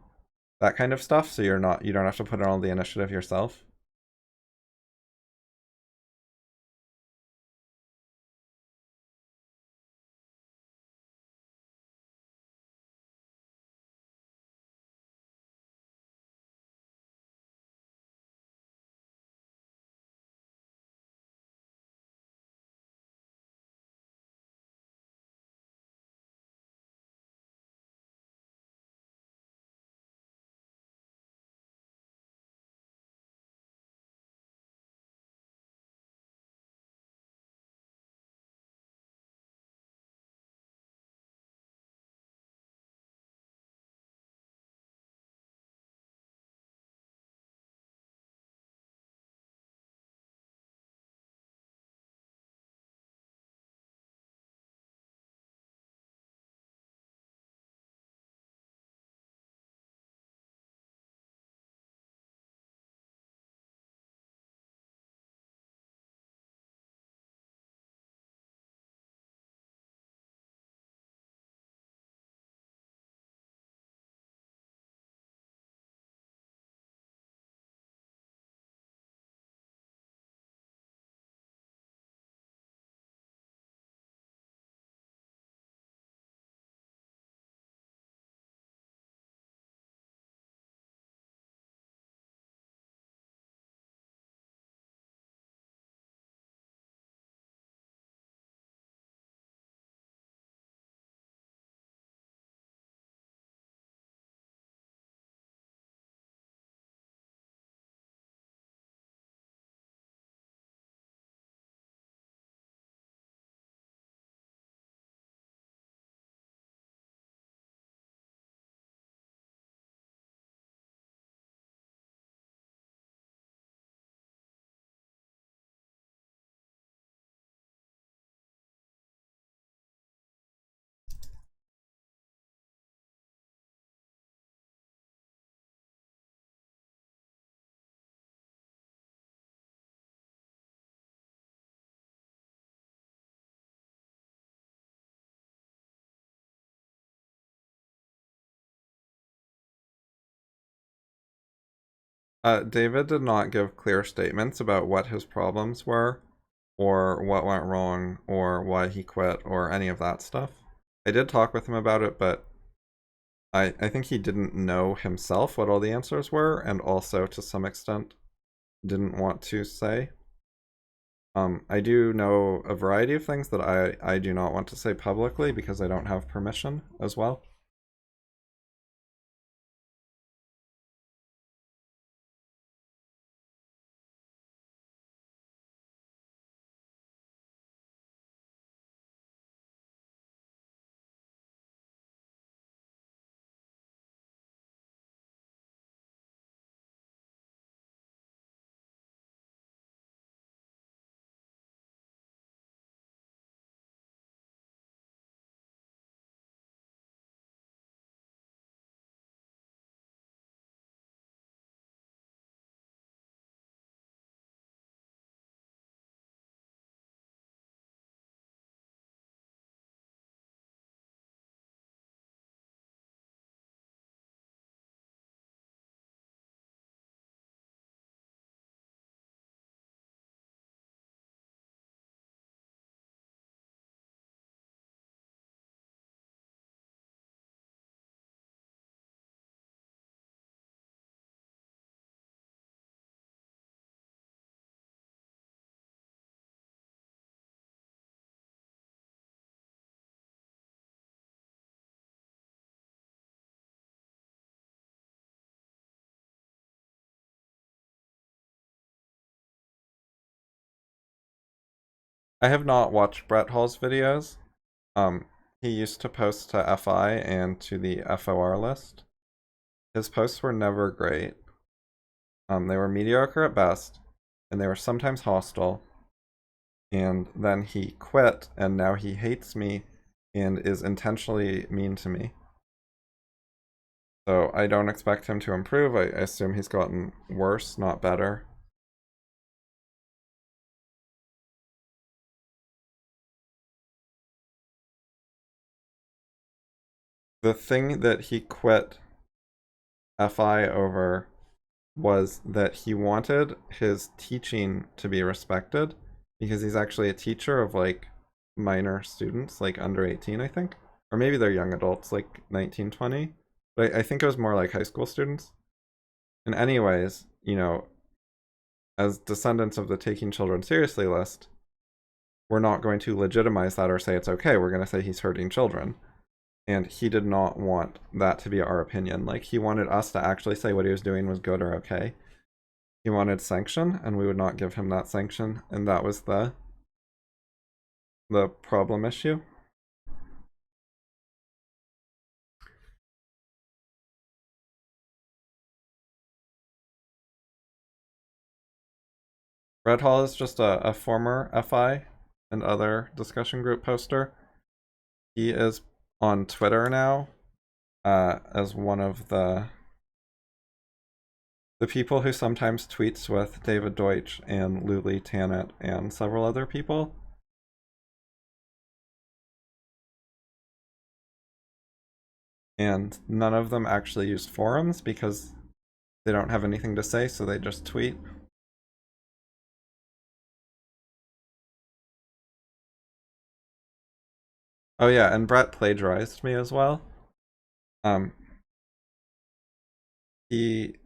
that kind of stuff, so you don't have to put in all the initiative yourself. David did not give clear statements about what his problems were, or what went wrong, or why he quit, or any of that stuff. I did talk with him about it, but I think he didn't know himself what all the answers were, and also, to some extent, didn't want to say. I do know a variety of things that I do not want to say publicly because I don't have permission as well. I have not watched Brett Hall's videos. Um, he used to post to FI and to the FOR list. His posts were never great. They were mediocre at best, and they were sometimes hostile. And then he quit, and now he hates me and is intentionally mean to me. So I don't expect him to improve. I assume he's gotten worse, not better. The thing that he quit FI over was that he wanted his teaching to be respected because he's actually a teacher of like minor students, like under 18, I think. Or maybe they're young adults, like 19, 20. But I think it was more like high school students. And, anyways, as descendants of the Taking Children Seriously list, we're not going to legitimize that or say it's okay. We're going to say he's hurting children. And he did not want that to be our opinion. Like, he wanted us to actually say what he was doing was good or okay. He wanted sanction, and we would not give him that sanction, and that was the problem issue. Red Hall is just a former FI and other discussion group poster. He is on Twitter now as one of the people who sometimes tweets with David Deutsch and Luli Tannett and several other people. And none of them actually use forums because they don't have anything to say, so they just tweet. Oh yeah, and Brett plagiarized me as well. He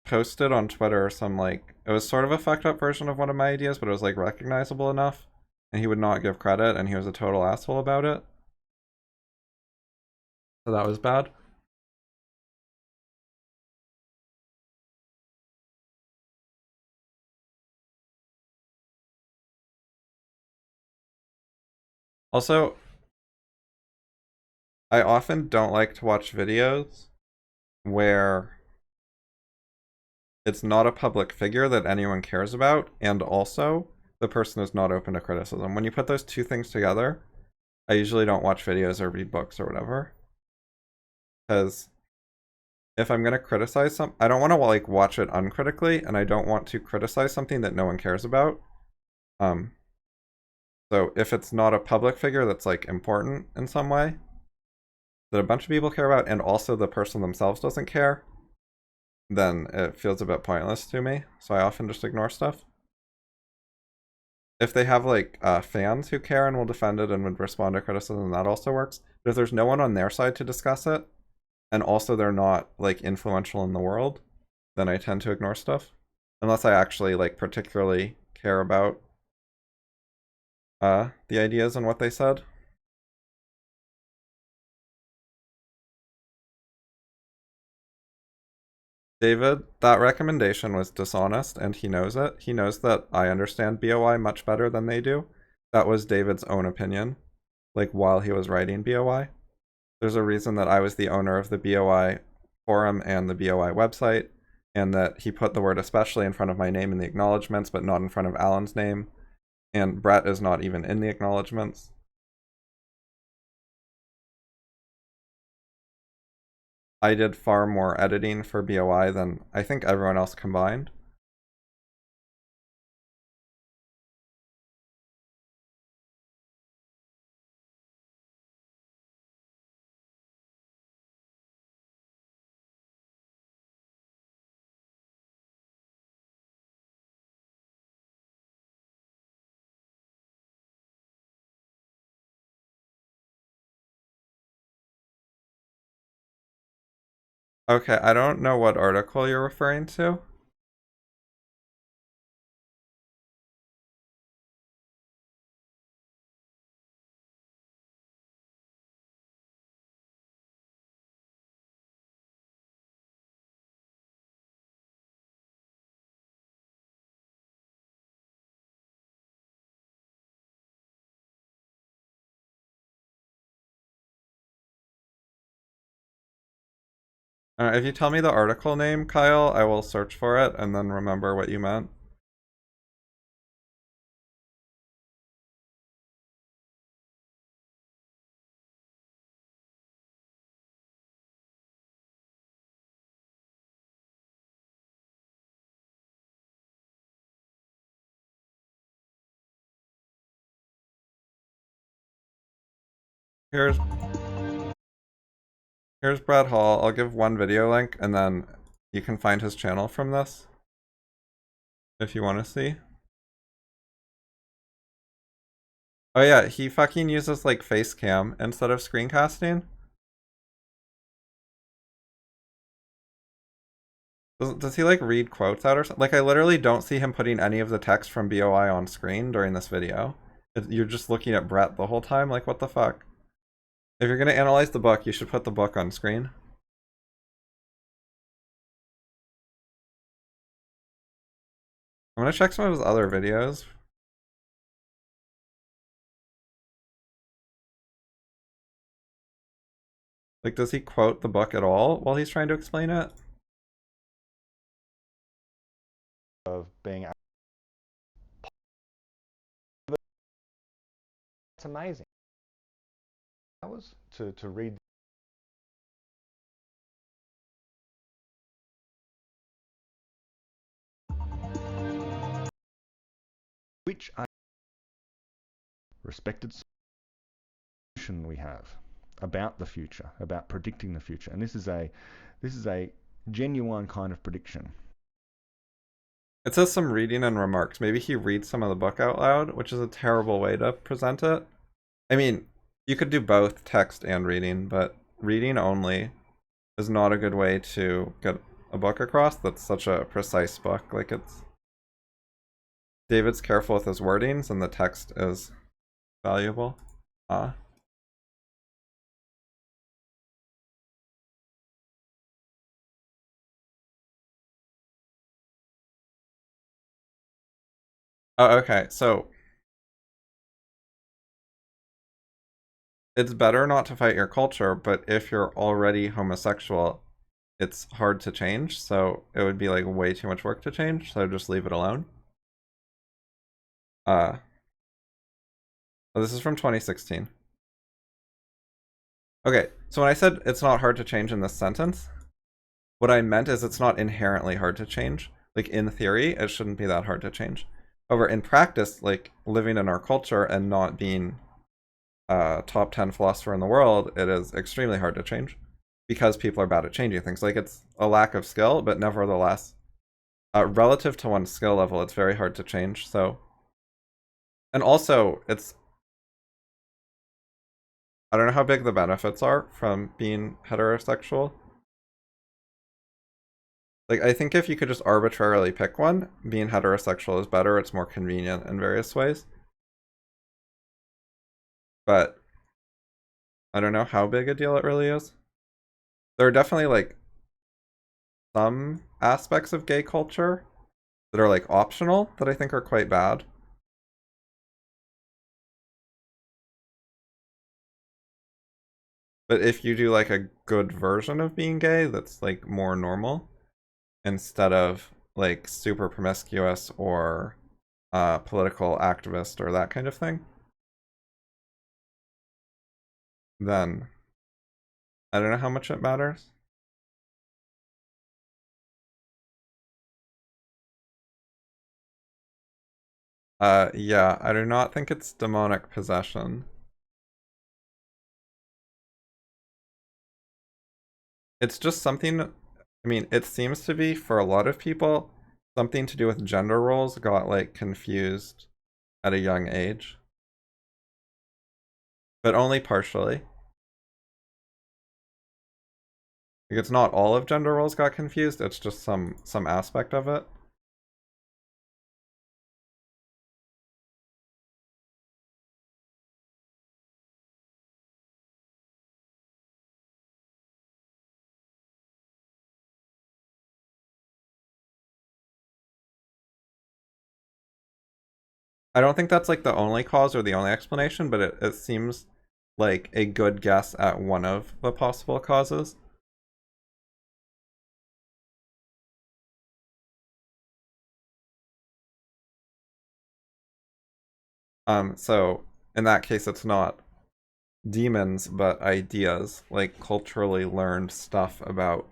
posted on Twitter some like it was sort of a fucked up version of one of my ideas, but it was like recognizable enough, and he would not give credit, and he was a total asshole about it. So that was bad. Also, I often don't like to watch videos where it's not a public figure that anyone cares about, and also the person is not open to criticism. When you put those two things together, I usually don't watch videos or read books or whatever. Because if I'm gonna criticize something, I don't want to like watch it uncritically, and I don't want to criticize something that no one cares about. Um, so if it's not a public figure that's like important in some way that a bunch of people care about, and also the person themselves doesn't care, then it feels a bit pointless to me, so I often just ignore stuff. If they have like fans who care and will defend it and would respond to criticism, that also works. But if there's no one on their side to discuss it, and also they're not like influential in the world, then I tend to ignore stuff. Unless I actually like particularly care about the ideas and what they said. David, that recommendation was dishonest and he knows it. He knows that I understand BOI much better than they do. That was David's own opinion, like while he was writing BOI. There's a reason that I was the owner of the BOI forum and the BOI website, and that he put the word especially in front of my name in the acknowledgements, but not in front of Alan's name. And Brett is not even in the acknowledgements. I did far more editing for BOI than I think everyone else combined. Okay, I don't know what article you're referring to. If you tell me the article name, Kyle, I will search for it and then remember what you meant. Here's Here's Brad Hall. I'll give one video link and then you can find his channel from this if you want to see. Oh yeah, he fucking uses like face cam instead of screencasting. Does he like read quotes out or something? Like I literally don't see him putting any of the text from BOI on screen during this video. You're just looking at Brett the whole time, like what the fuck? If you're gonna analyze the book, you should put the book on screen. I'm gonna check some of his other videos. Like, does he quote the book at all while he's trying to explain it? Of being. It's amazing. Hours to read. Which are respected solution we have about the future, about predicting the future, and this is a genuine kind of prediction. It says some reading and remarks. Maybe he reads some of the book out loud, which is a terrible way to present it. I mean, you could do both text and reading, but reading only is not a good way to get a book across that's such a precise book. Like it's David's careful with his wordings and the text is valuable. Oh, okay. So it's better not to fight your culture, but if you're already homosexual, it's hard to change. So it would be like way too much work to change. So just leave it alone. Oh, this is from 2016. Okay, so when I said it's not hard to change in this sentence, what I meant is it's not inherently hard to change. Like in theory, it shouldn't be that hard to change. However, in practice, like living in our culture and not being top 10 philosopher in the world, it is extremely hard to change. because people are bad at changing things. Like, it's a lack of skill, but nevertheless, relative to one's skill level, it's very hard to change. So, and also, I don't know how big the benefits are from being heterosexual. Like, I think if you could just arbitrarily pick one, being heterosexual is better. It's more convenient in various ways. But I don't know how big a deal it really is. There are definitely, like, some aspects of gay culture that are, like, optional that I think are quite bad. But if you do, like, a good version of being gay that's, like, more normal, instead of, like, super promiscuous or political activist or that kind of thing, then I don't know how much it matters. Yeah, I do not think it's demonic possession. It's just something, I mean, it seems to be, for a lot of people, something to do with gender roles got, like, confused at a young age. But only partially. Like, it's not all of gender roles got confused, it's just some aspect of it. I don't think that's, like, the only cause or the only explanation, but it seems like a good guess at one of the possible causes. So in that case, it's not demons, but ideas, like culturally learned stuff about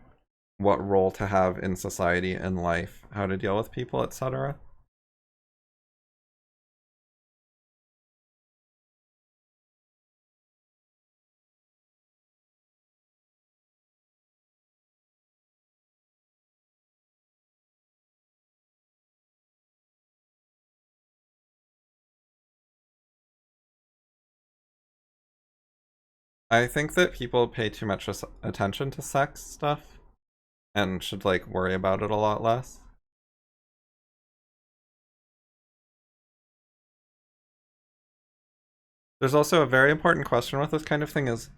what role to have in society and life, how to deal with people, etc. I think that people pay too much attention to sex stuff and should, like, worry about it a lot less. There's also a very important question with this kind of thing is,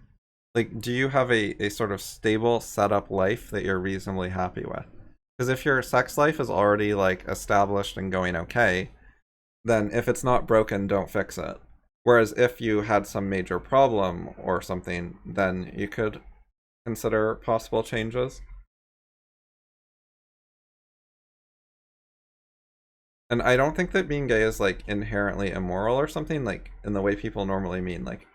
like, do you have a sort of stable setup life that you're reasonably happy with? Because if your sex life is already, like, established and going okay, then if it's not broken, don't fix it. Whereas if you had some major problem or something, then you could consider possible changes. And I don't think that being gay is, like, inherently immoral or something, like, in the way people normally mean. Like,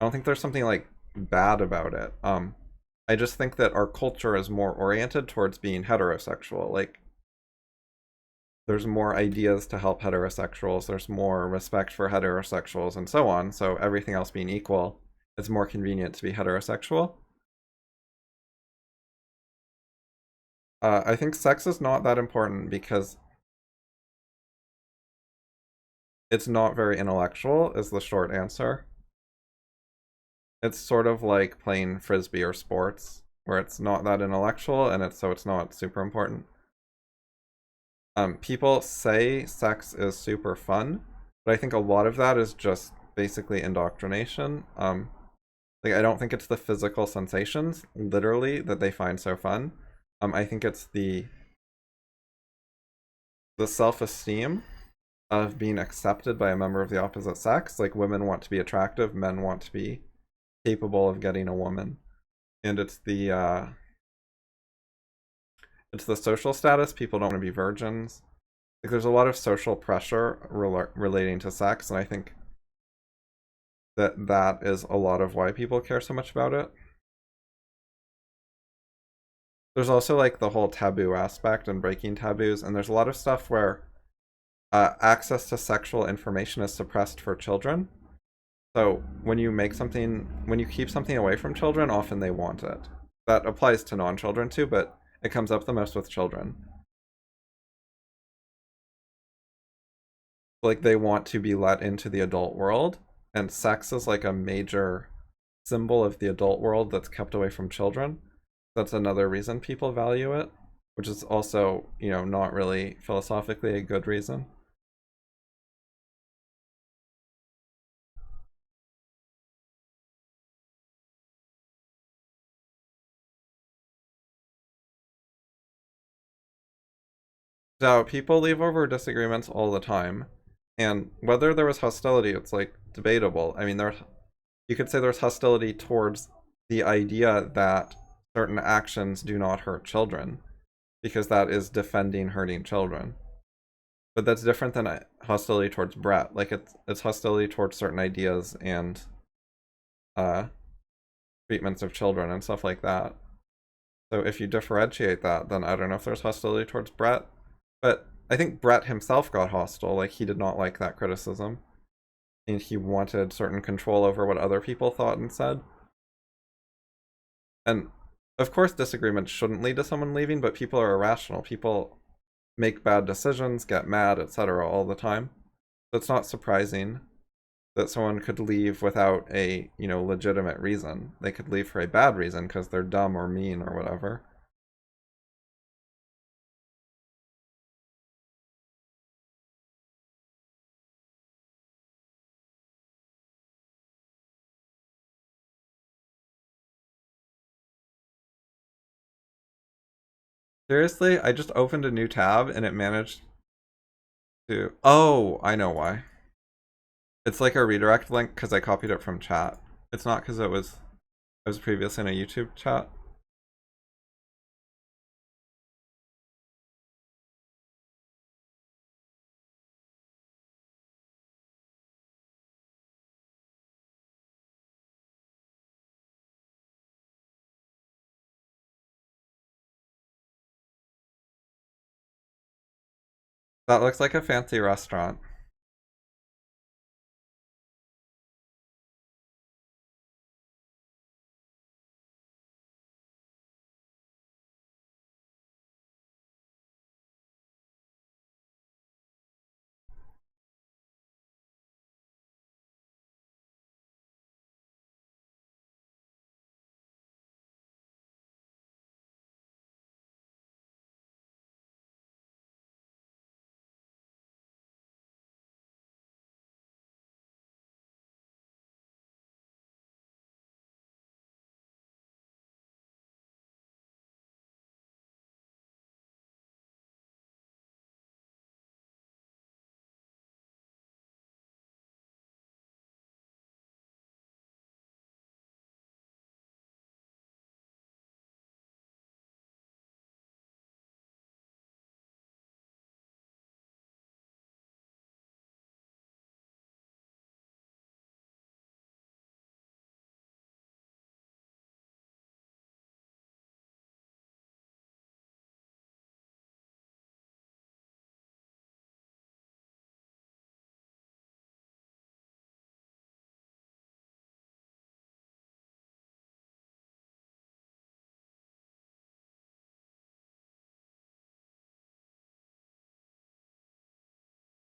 I don't think there's something, like, bad about it. I just think that our culture is more oriented towards being heterosexual. Like, there's more ideas to help heterosexuals, there's more respect for heterosexuals, and so on. So everything else being equal, it's more convenient to be heterosexual. I think sex is not that important because it's not very intellectual, is the short answer. It's sort of like playing frisbee or sports, where it's not that intellectual and it's not super important. People say sex is super fun, but I think a lot of that is just basically indoctrination. Like, I don't think it's the physical sensations, literally, that they find so fun. I think it's the self-esteem of being accepted by a member of the opposite sex. Like, women want to be attractive, men want to be capable of getting a woman. And it's the social status. People don't want to be virgins. Like, there's a lot of social pressure relating to sex, and I think that is a lot of why people care so much about it. There's also, like, the whole taboo aspect and breaking taboos, and there's a lot of stuff where access to sexual information is suppressed for children. So when you keep something away from children, often they want it. that applies to non-children too, but it comes up the most with children. Like they want to be let into the adult world, and sex is like a major symbol of the adult world that's kept away from children. That's another reason people value it, which is also, not really philosophically a good reason. So people leave over disagreements all the time, and whether there was hostility, it's like debatable. I mean, you could say there's hostility towards the idea that certain actions do not hurt children, because that is defending hurting children. But that's different than hostility towards Brett. Like it's hostility towards certain ideas and uh treatments of children and stuff like that. So if you differentiate that, then I don't know if there's hostility towards Brett. But I think Brett himself got hostile. Like he did not like that criticism. And he wanted certain control over what other people thought and said. And of course disagreements shouldn't lead to someone leaving, but people are irrational. People make bad decisions, get mad, etc. all the time. So it's not surprising that someone could leave without a, legitimate reason. They could leave for a bad reason because they're dumb or mean or whatever. Seriously, I just opened a new tab and it managed to... Oh, I know why. It's like a redirect link because I copied it from chat. It's not because I was previously in a YouTube chat. That looks like a fancy restaurant.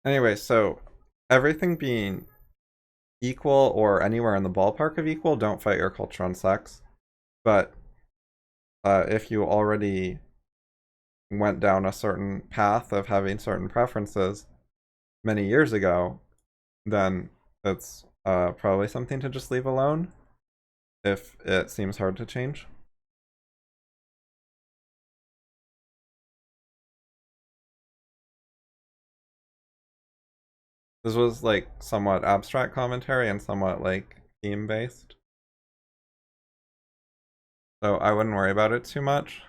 Anyway, so everything being equal or anywhere in the ballpark of equal, don't fight your culture on sex. But if you already went down a certain path of having certain preferences many years ago, then it's probably something to just leave alone if it seems hard to change. This was like somewhat abstract commentary and somewhat like theme based. So I wouldn't worry about it too much.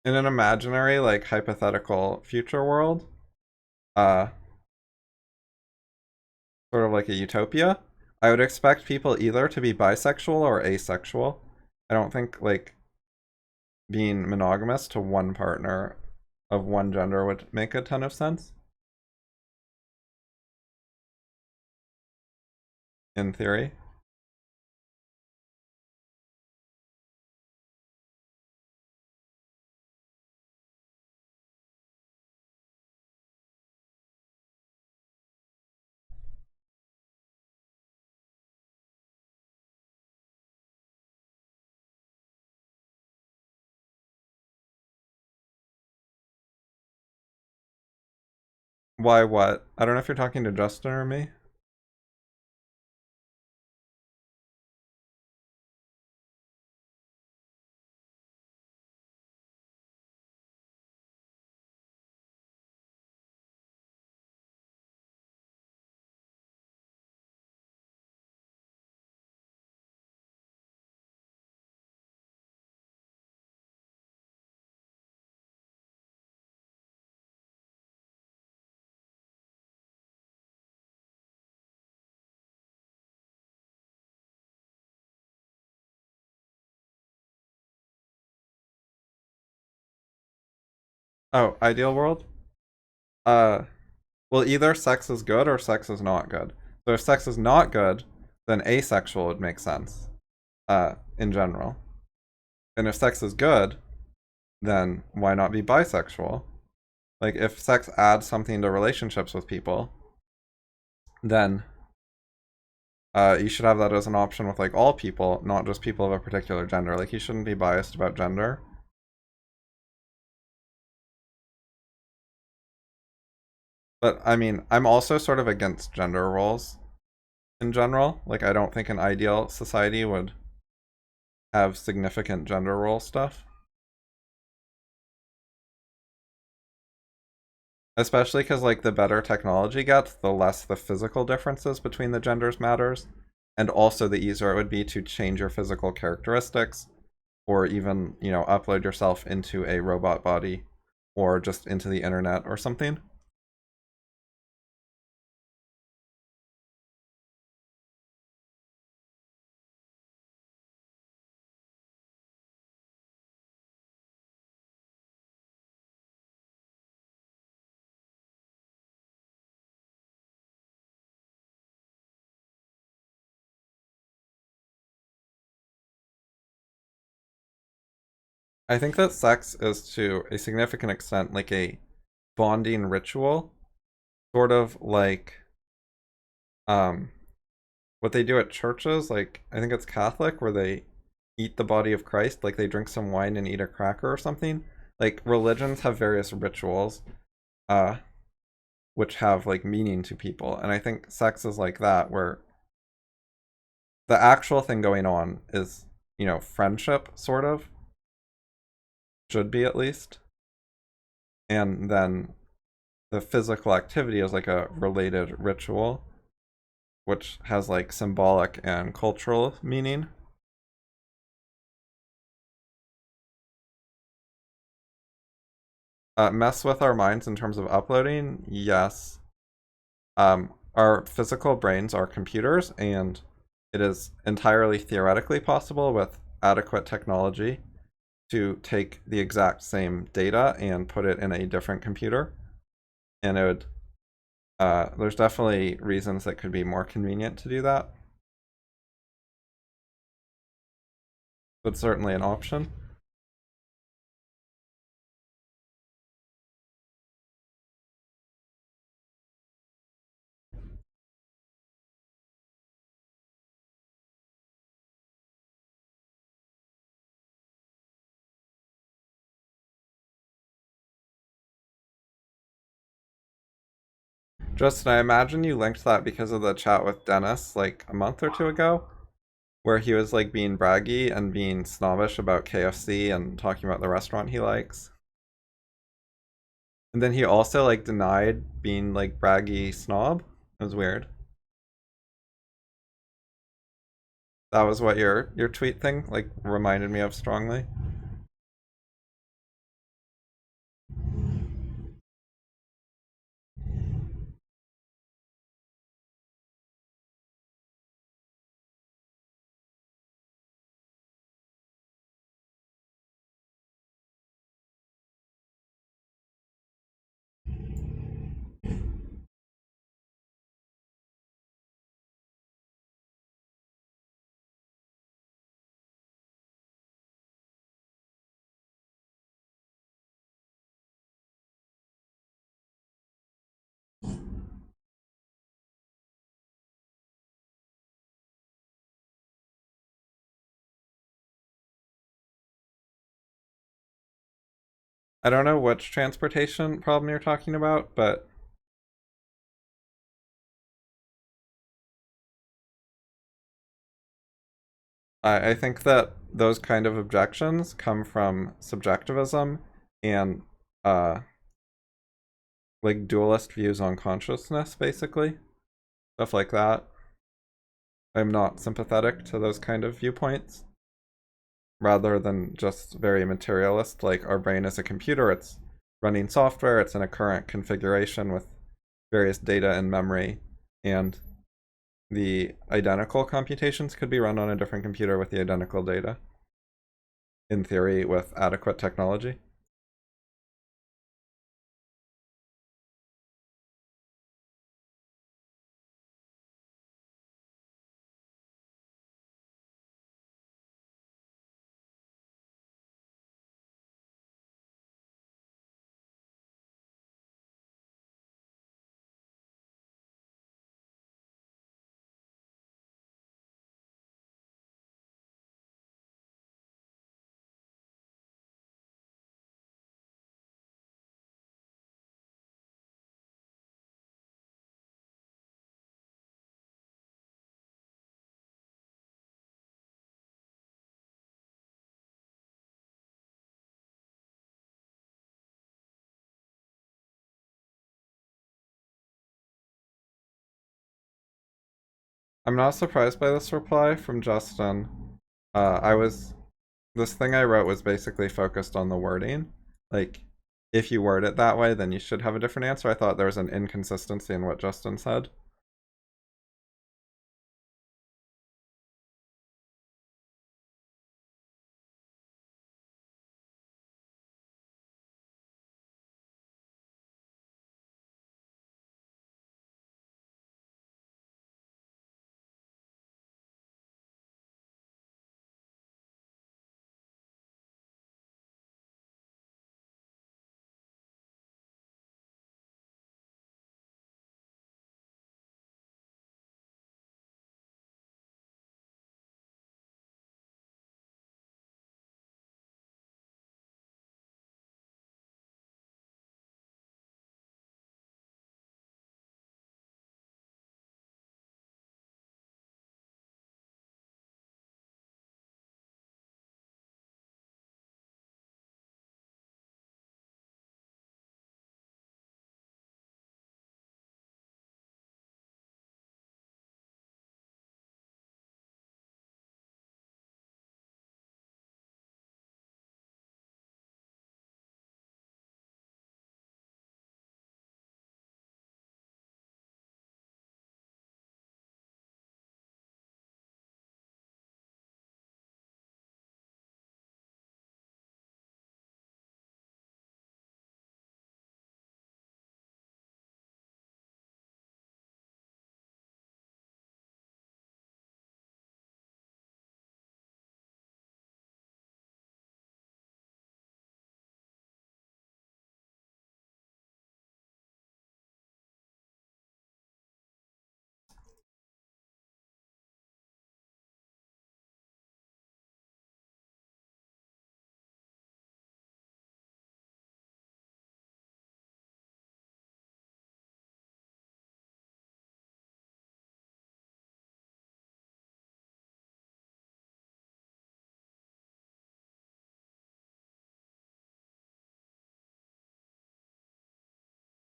In an imaginary, like hypothetical future world, uh, sort of like a utopia, I would expect people either to be bisexual or asexual. I don't think like being monogamous to one partner of one gender would make a ton of sense. In theory. Why what? I don't know if you're talking to Justin or me. Oh, ideal world? Uh, well, either sex is good or sex is not good. So if sex is not good, then asexual would make sense, in general. And if sex is good, then why not be bisexual? Like, if sex adds something to relationships with people, then you should have that as an option with like all people, not just people of a particular gender. Like, you shouldn't be biased about gender. But I mean, I'm also sort of against gender roles in general. Like, I don't think an ideal society would have significant gender role stuff. Especially because, like, the better technology gets, the less the physical differences between the genders matters. And also, the easier it would be to change your physical characteristics, or even, you know, upload yourself into a robot body, or just into the internet or something. I think that sex is to a significant extent like a bonding ritual, sort of like um what they do at churches, like I think it's Catholic, where they eat the body of Christ, like they drink some wine and eat a cracker or something. Like religions have various rituals, uh, which have like meaning to people, and I think sex is like that, where the actual thing going on is, you know, friendship, sort of, should be at least, and then the physical activity is like a related ritual, which has like symbolic and cultural meaning. Mess with our minds in terms of uploading, yes. Our physical brains are computers, and it is entirely theoretically possible with adequate technology to take the exact same data and put it in a different computer. And it would, there's definitely reasons that could be more convenient to do that. But certainly an option. Justin, I imagine you linked that because of the chat with Dennis like a month or two ago, where he was like being braggy and being snobbish about KFC and talking about the restaurant he likes. And then he also like denied being like braggy snob. It was weird. That was what your tweet thing like reminded me of strongly. I don't know which transportation problem you're talking about, but I think that those kind of objections come from subjectivism and uh like dualist views on consciousness, basically. Stuff like that. I'm not sympathetic to those kind of viewpoints. Rather than just very materialist, like our brain is a computer, it's running software, it's in a current configuration with various data and memory, and the identical computations could be run on a different computer with the identical data, in theory, with adequate technology. I'm not surprised by this reply from Justin. I was This thing I wrote was basically focused on the wording. Like, if you word it that way, then you should have a different answer. I thought there was an inconsistency in what Justin said.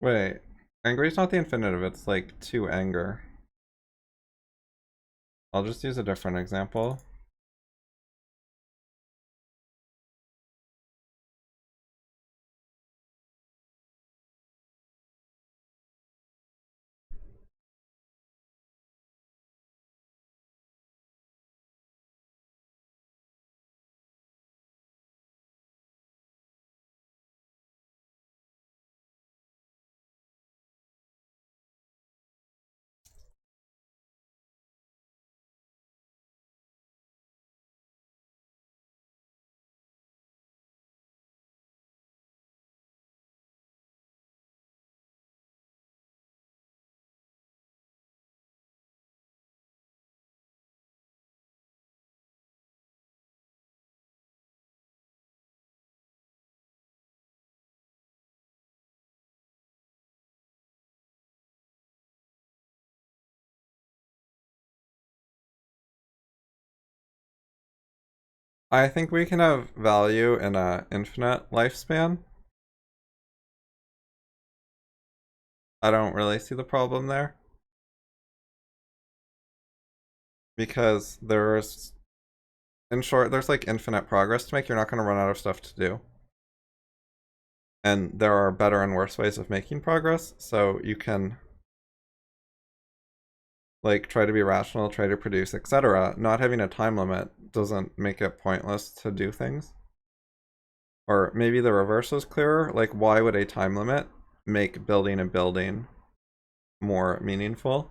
Wait, angry is not the infinitive, it's like to anger. I'll just use a different example. I think we can have value in a infinite lifespan. I don't really see the problem there. Because in short, there's like infinite progress to make. You're not going to run out of stuff to do. And there are better and worse ways of making progress, so you can like try to be rational, try to produce, etc. Not having a time limit doesn't make it pointless to do things. Or maybe the reverse is clearer. Like, why would a time limit make building a building more meaningful?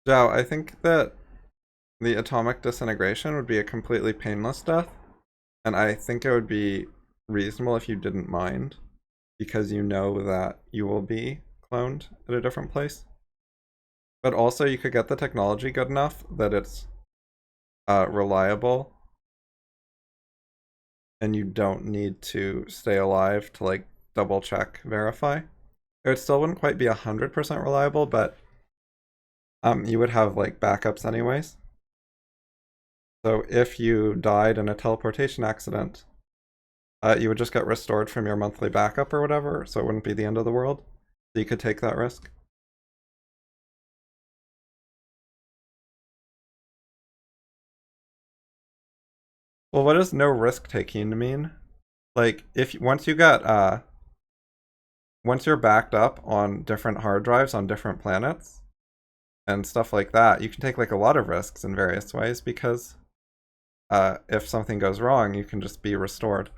Zhao, I think that the atomic disintegration would be a completely painless death, and I think it would be reasonable if you didn't mind, because you know that you will be cloned at a different place. But also, you could get the technology good enough that it's reliable, and you don't need to stay alive to like double check, verify. It still wouldn't quite be 100% reliable, but you would have like backups anyways. So if you died in a teleportation accident, you would just get restored from your monthly backup or whatever, so it wouldn't be the end of the world. So you could take that risk. Well, what does no risk taking mean? Like, if once you get once you're backed up on different hard drives on different planets and stuff like that, you can take like a lot of risks in various ways because if something goes wrong, you can just be restored.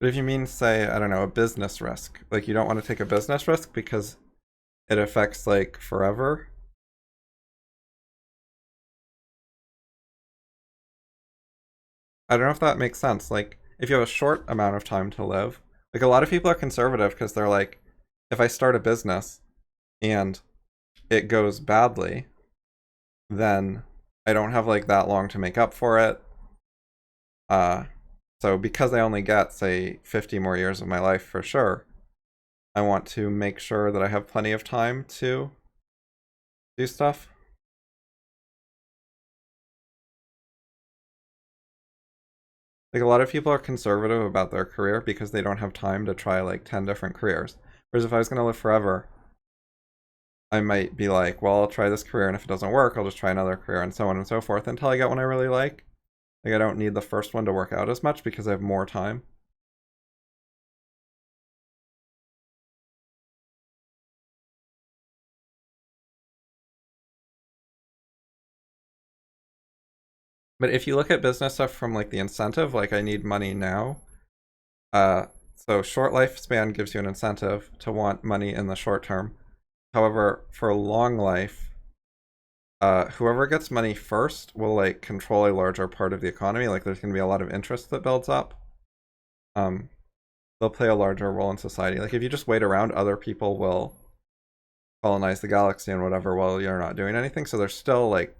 But if you mean, say, I don't know, a business risk, like you don't want to take a business risk because it affects like forever. I don't know if that makes sense. Like, if you have a short amount of time to live, like a lot of people are conservative because they're like, if I start a business and it goes badly, then I don't have like that long to make up for it. Uh, so because I only get, say, 50 more years of my life for sure, I want to make sure that I have plenty of time to do stuff. Like a lot of people are conservative about their career because they don't have time to try like 10 different careers. Whereas if I was going to live forever, I might be like, well, I'll try this career, and if it doesn't work, I'll just try another career, and so on and so forth until I get one I really like. Like, I don't need the first one to work out as much because I have more time. But if you look at business stuff from like the incentive, like I need money now, uh, so short lifespan gives you an incentive to want money in the short term. However, for long life, whoever gets money first will like control a larger part of the economy. Like there's going to be a lot of interest that builds up. Um, they'll play a larger role in society. Like if you just wait around, other people will colonize the galaxy and whatever while you're not doing anything. So there's still like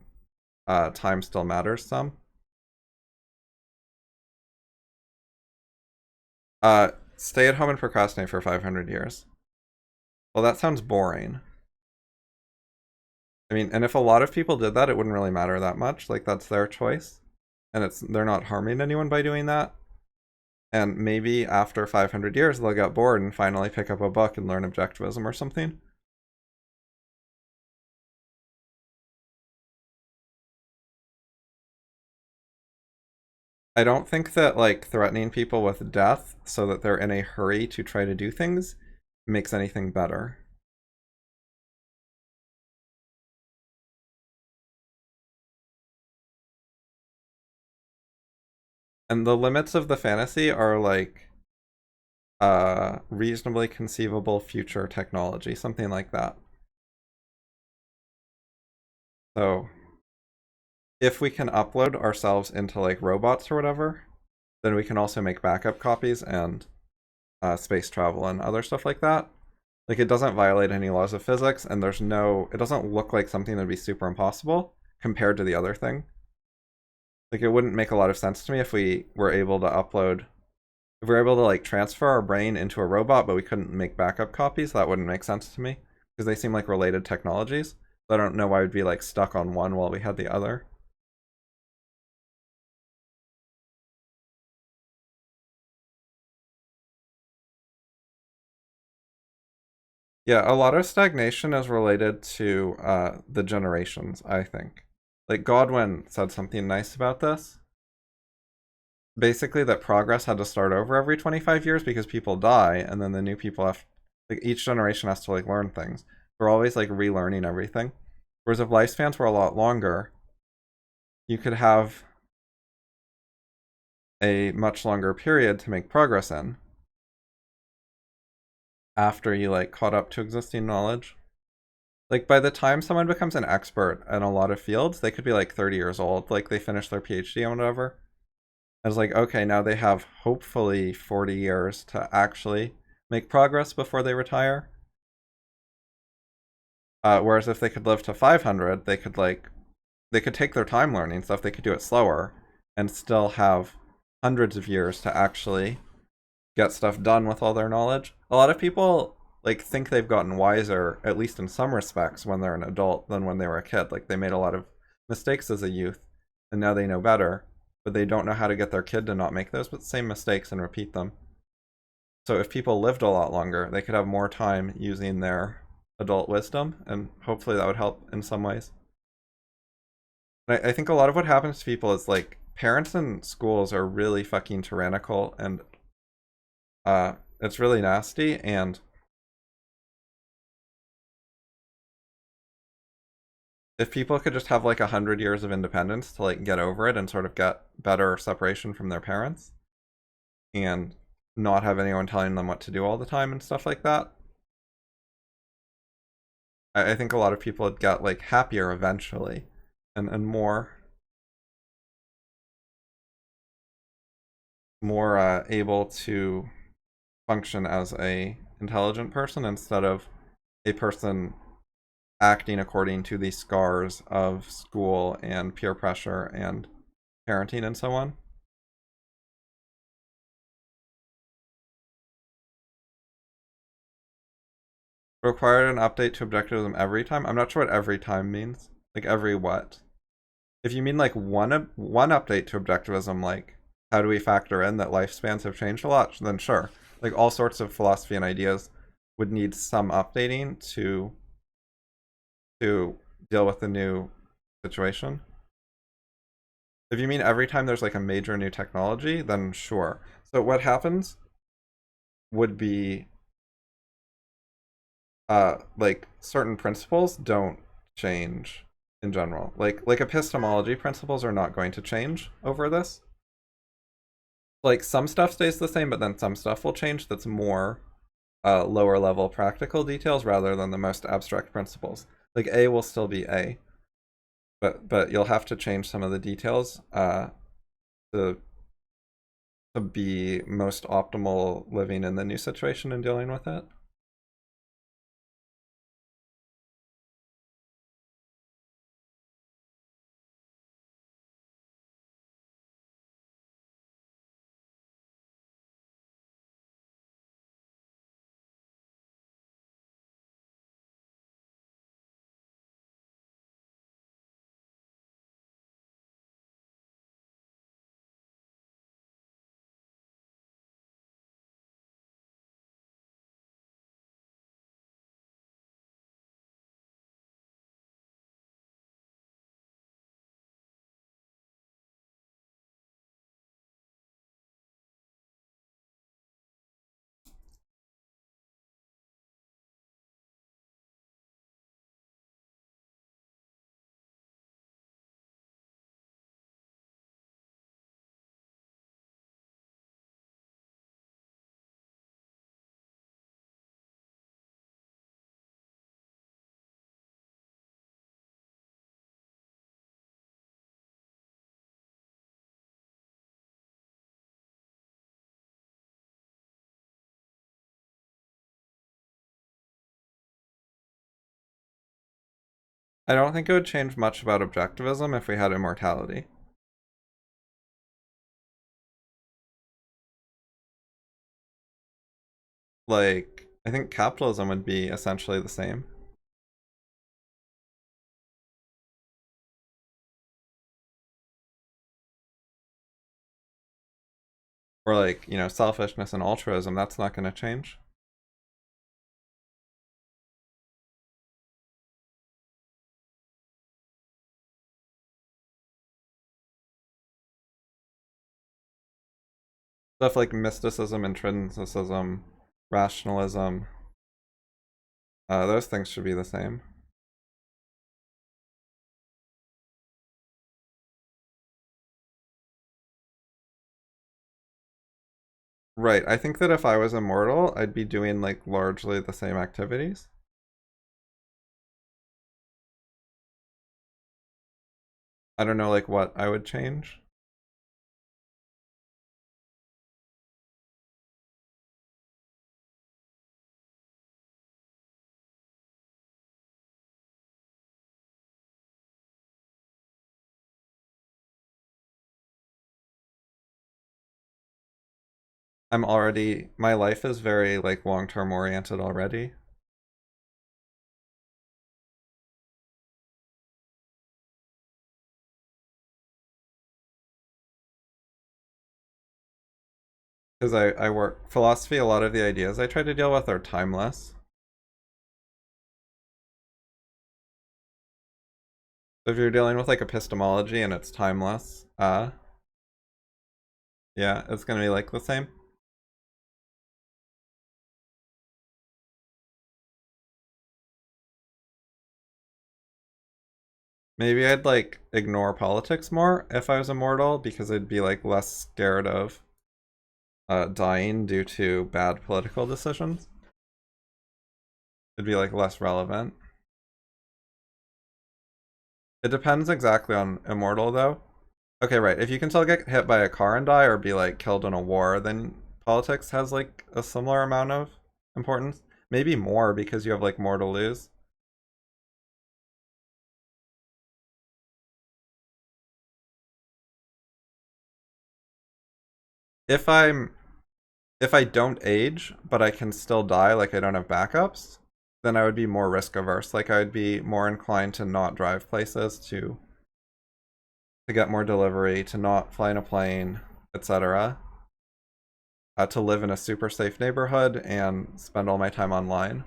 time still matters some. Stay at home and procrastinate for 500 years. Well, that sounds boring. I mean, and if a lot of people did that, it wouldn't really matter that much. Like that's their choice, and they're not harming anyone by doing that. And maybe after 500 years, they'll get bored and finally pick up a book and learn objectivism or something. I don't think that like threatening people with death so that they're in a hurry to try to do things makes anything better. And the limits of the fantasy are like reasonably conceivable future technology, something like that. So if we can upload ourselves into like robots or whatever, then we can also make backup copies and space travel and other stuff like that. Like it doesn't violate any laws of physics, and it doesn't look like something that'd be super impossible compared to the other thing. Like it wouldn't make a lot of sense to me if we were able to like transfer our brain into a robot, but we couldn't make backup copies. That wouldn't make sense to me because they seem like related technologies. So I don't know why we'd be like stuck on one while we had the other. Yeah, a lot of stagnation is related to the generations, I think. Like Godwin said something nice about this. Basically, that progress had to start over every 25 years because people die, and then the new people have, like, each generation has to, like, learn things. We're always, like, relearning everything. Whereas if lifespans were a lot longer, you could have a much longer period to make progress in after you, like, caught up to existing knowledge. Like by the time someone becomes an expert in a lot of fields, they could be like 30 years old, like they finish their PhD or whatever. I was like, okay, now they have hopefully 40 years to actually make progress before they retire. Whereas if they could live to 500, they could take their time learning stuff. They could do it slower and still have hundreds of years to actually get stuff done with all their knowledge. A lot of people like think they've gotten wiser, at least in some respects, when they're an adult than when they were a kid. Like they made a lot of mistakes as a youth, and now they know better, but they don't know how to get their kid to not make those same mistakes and repeat them. So if people lived a lot longer, they could have more time using their adult wisdom, and hopefully that would help in some ways. I think a lot of what happens to people is like parents and schools are really fucking tyrannical, and it's really nasty. And if people could just have like 100 years of independence to like get over it and sort of get better separation from their parents and not have anyone telling them what to do all the time and stuff like that, I think a lot of people would get like happier eventually and more able to function as a intelligent person instead of a person acting according to the scars of school and peer pressure and parenting and so on. Required an update to objectivism every time. I'm not sure what every time means. Like every what? If you mean like one update to objectivism, like how do we factor in that lifespans have changed a lot, then sure. Like all sorts of philosophy and ideas would need some updating to deal with the new situation. If you mean every time there's like a major new technology, then sure. So what happens would be like certain principles don't change in general. Like epistemology principles are not going to change over this. Like some stuff stays the same, but then some stuff will change that's more lower level practical details rather than the most abstract principles. Like A will still be A, but you'll have to change some of the details to to be most optimal living in the new situation and dealing with it. I don't think it would change much about objectivism if we had immortality. Like, I think capitalism would be essentially the same. Or like, selfishness and altruism, that's not going to change. Stuff like mysticism, intrinsicism, rationalism, those things should be the same. Right, I think that if I was immortal, I'd be doing like largely the same activities. I don't know like what I would change. My life is very like long-term oriented already. Because I work philosophy, a lot of the ideas I try to deal with are timeless. So if you're dealing with like epistemology and it's timeless, yeah, it's gonna be like the same. Maybe I'd like ignore politics more if I was immortal because I'd be like less scared of dying due to bad political decisions. It'd be like less relevant. It depends exactly on immortal though. Okay, right. If you can still get hit by a car and die or be like killed in a war, then politics has like a similar amount of importance. Maybe more because you have like more to lose. If I'm if I don't age, but I can still die, like I don't have backups, then I would be more risk averse. Like I would be more inclined to not drive places, to get more delivery, to not fly in a plane, etc. To live in a super safe neighborhood and spend all my time online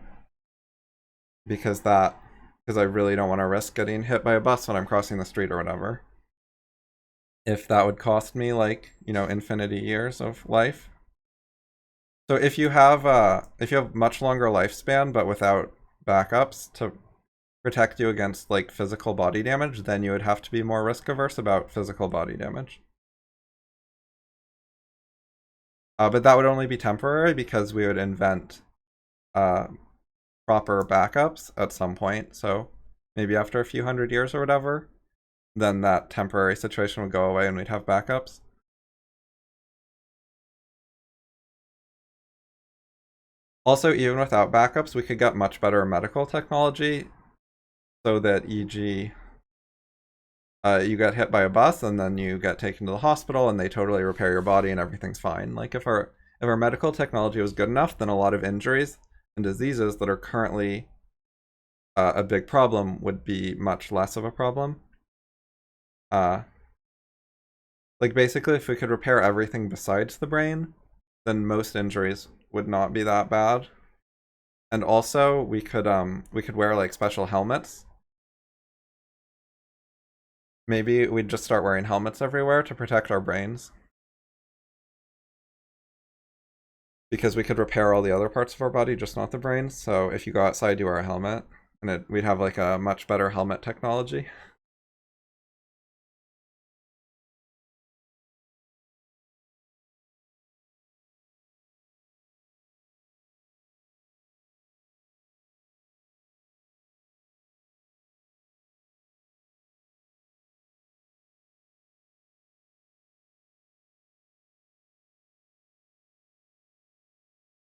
because that because I really don't want to risk getting hit by a bus when I'm crossing the street or whatever. If that would cost me like, infinity years of life. So if you have much longer lifespan but without backups to protect you against like physical body damage, then you would have to be more risk averse about physical body damage. But that would only be temporary because we would invent uh, proper backups at some point. So maybe after a few hundred years or whatever, then that temporary situation would go away and we'd have backups. Also, even without backups, we could get much better medical technology so that, e.g., you get hit by a bus and then you get taken to the hospital and they totally repair your body and everything's fine. Like if our medical technology was good enough, then a lot of injuries and diseases that are currently a big problem would be much less of a problem. Uh, like basically, if we could repair everything besides the brain, then most injuries would not be that bad. And also, we could wear like special helmets. Maybe we'd just start wearing helmets everywhere to protect our brains. Because we could repair all the other parts of our body, just not the brain. So if you go outside, you wear a helmet, and we'd have like a much better helmet technology.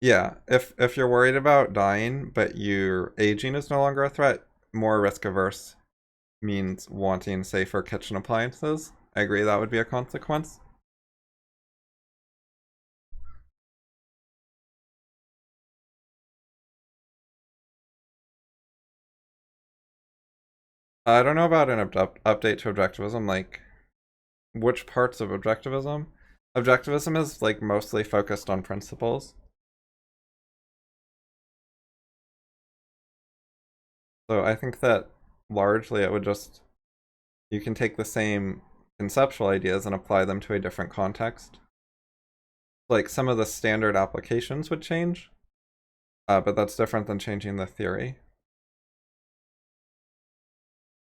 Yeah, if you're worried about dying, but your aging is no longer a threat, more risk averse, means wanting safer kitchen appliances. I agree that would be a consequence. I don't know about an update to objectivism, like which parts of objectivism? Objectivism is like mostly focused on principles. So I think that largely it would just, you can take the same conceptual ideas and apply them to a different context. Like some of the standard applications would change, but that's different than changing the theory.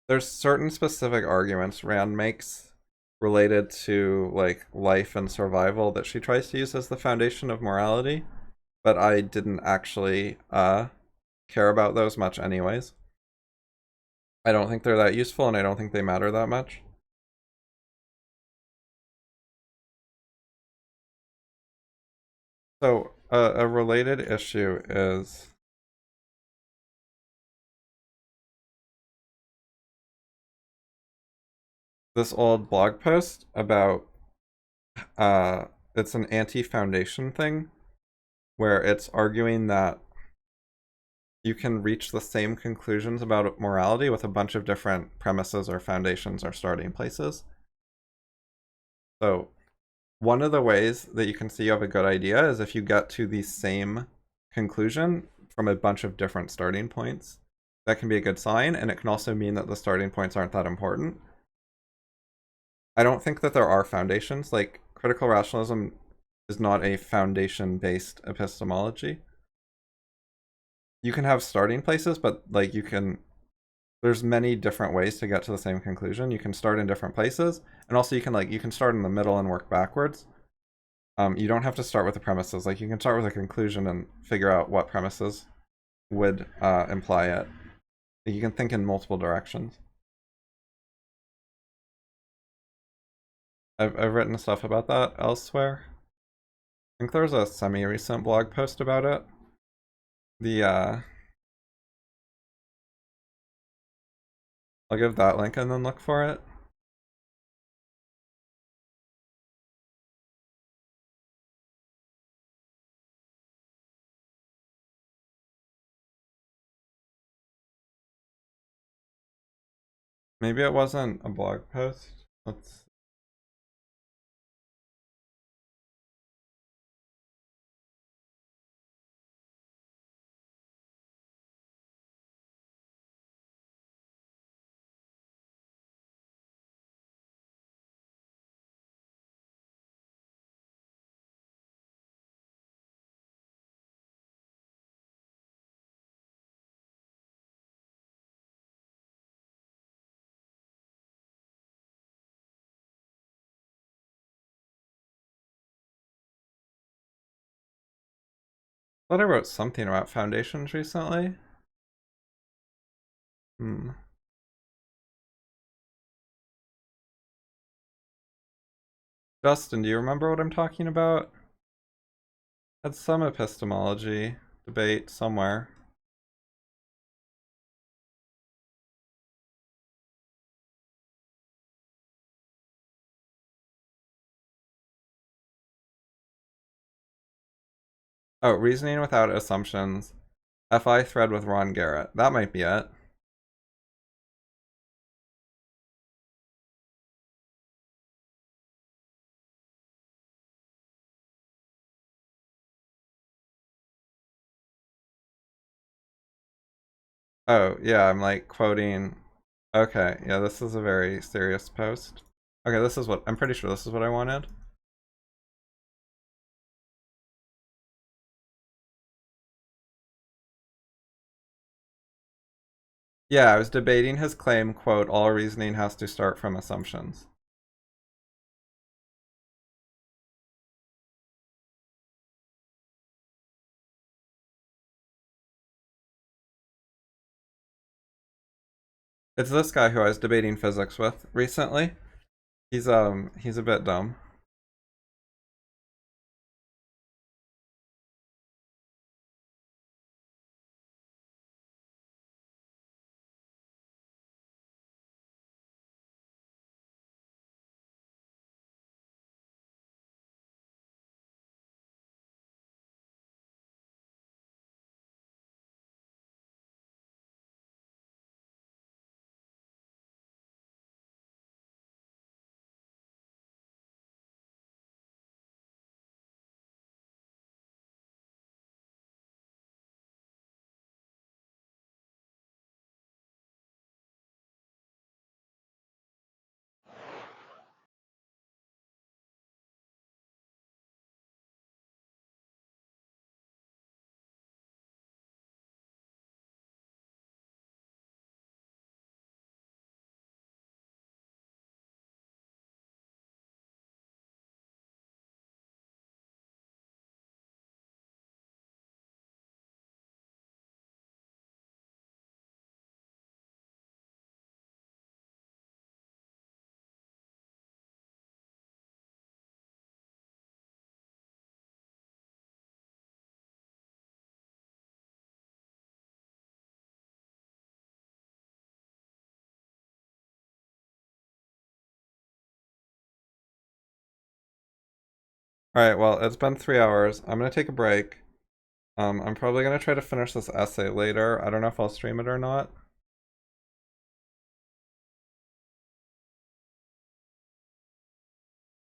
There's certain specific arguments Rand makes related to like life and survival that she tries to use as the foundation of morality, but I didn't actually care about those much anyways. I don't think they're that useful and I don't think they matter that much. So a related issue is this old blog post about it's an anti-foundation thing where it's arguing that you can reach the same conclusions about morality with a bunch of different premises or foundations or starting places. So one of the ways that you can see you have a good idea is if you get to the same conclusion from a bunch of different starting points. That can be a good sign, and it can also mean that the starting points aren't that important. I don't think that there are foundations. Like, critical rationalism is not a foundation-based epistemology. You can have starting places, but like there's many different ways to get to the same conclusion. You can start in different places, and also you can start in the middle and work backwards. You don't have to start with the premises. Like, you can start with a conclusion and figure out what premises would imply it. You can think in multiple directions. I've written stuff about that elsewhere. I think there was a semi-recent blog post about it. The I'll give that link and then look for it. Maybe it wasn't a blog post. Let's. I thought I wrote something about foundations recently. Hmm. Justin, do you remember what I'm talking about? Had some epistemology debate somewhere. Oh, reasoning without assumptions. FI thread with Ron Garrett. That might be it. Oh, yeah, I'm like quoting. Okay, yeah, this is a very serious post. Okay, this is what I'm pretty sure this is what I wanted. Yeah, I was debating his claim, quote, all reasoning has to start from assumptions. It's this guy who I was debating physics with recently. He's a bit dumb. Alright, well, it's been 3 hours. I'm gonna take a break. I'm probably gonna try to finish this essay later. I don't know if I'll stream it or not.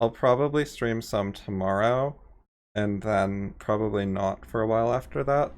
I'll probably stream some tomorrow, and then probably not for a while after that.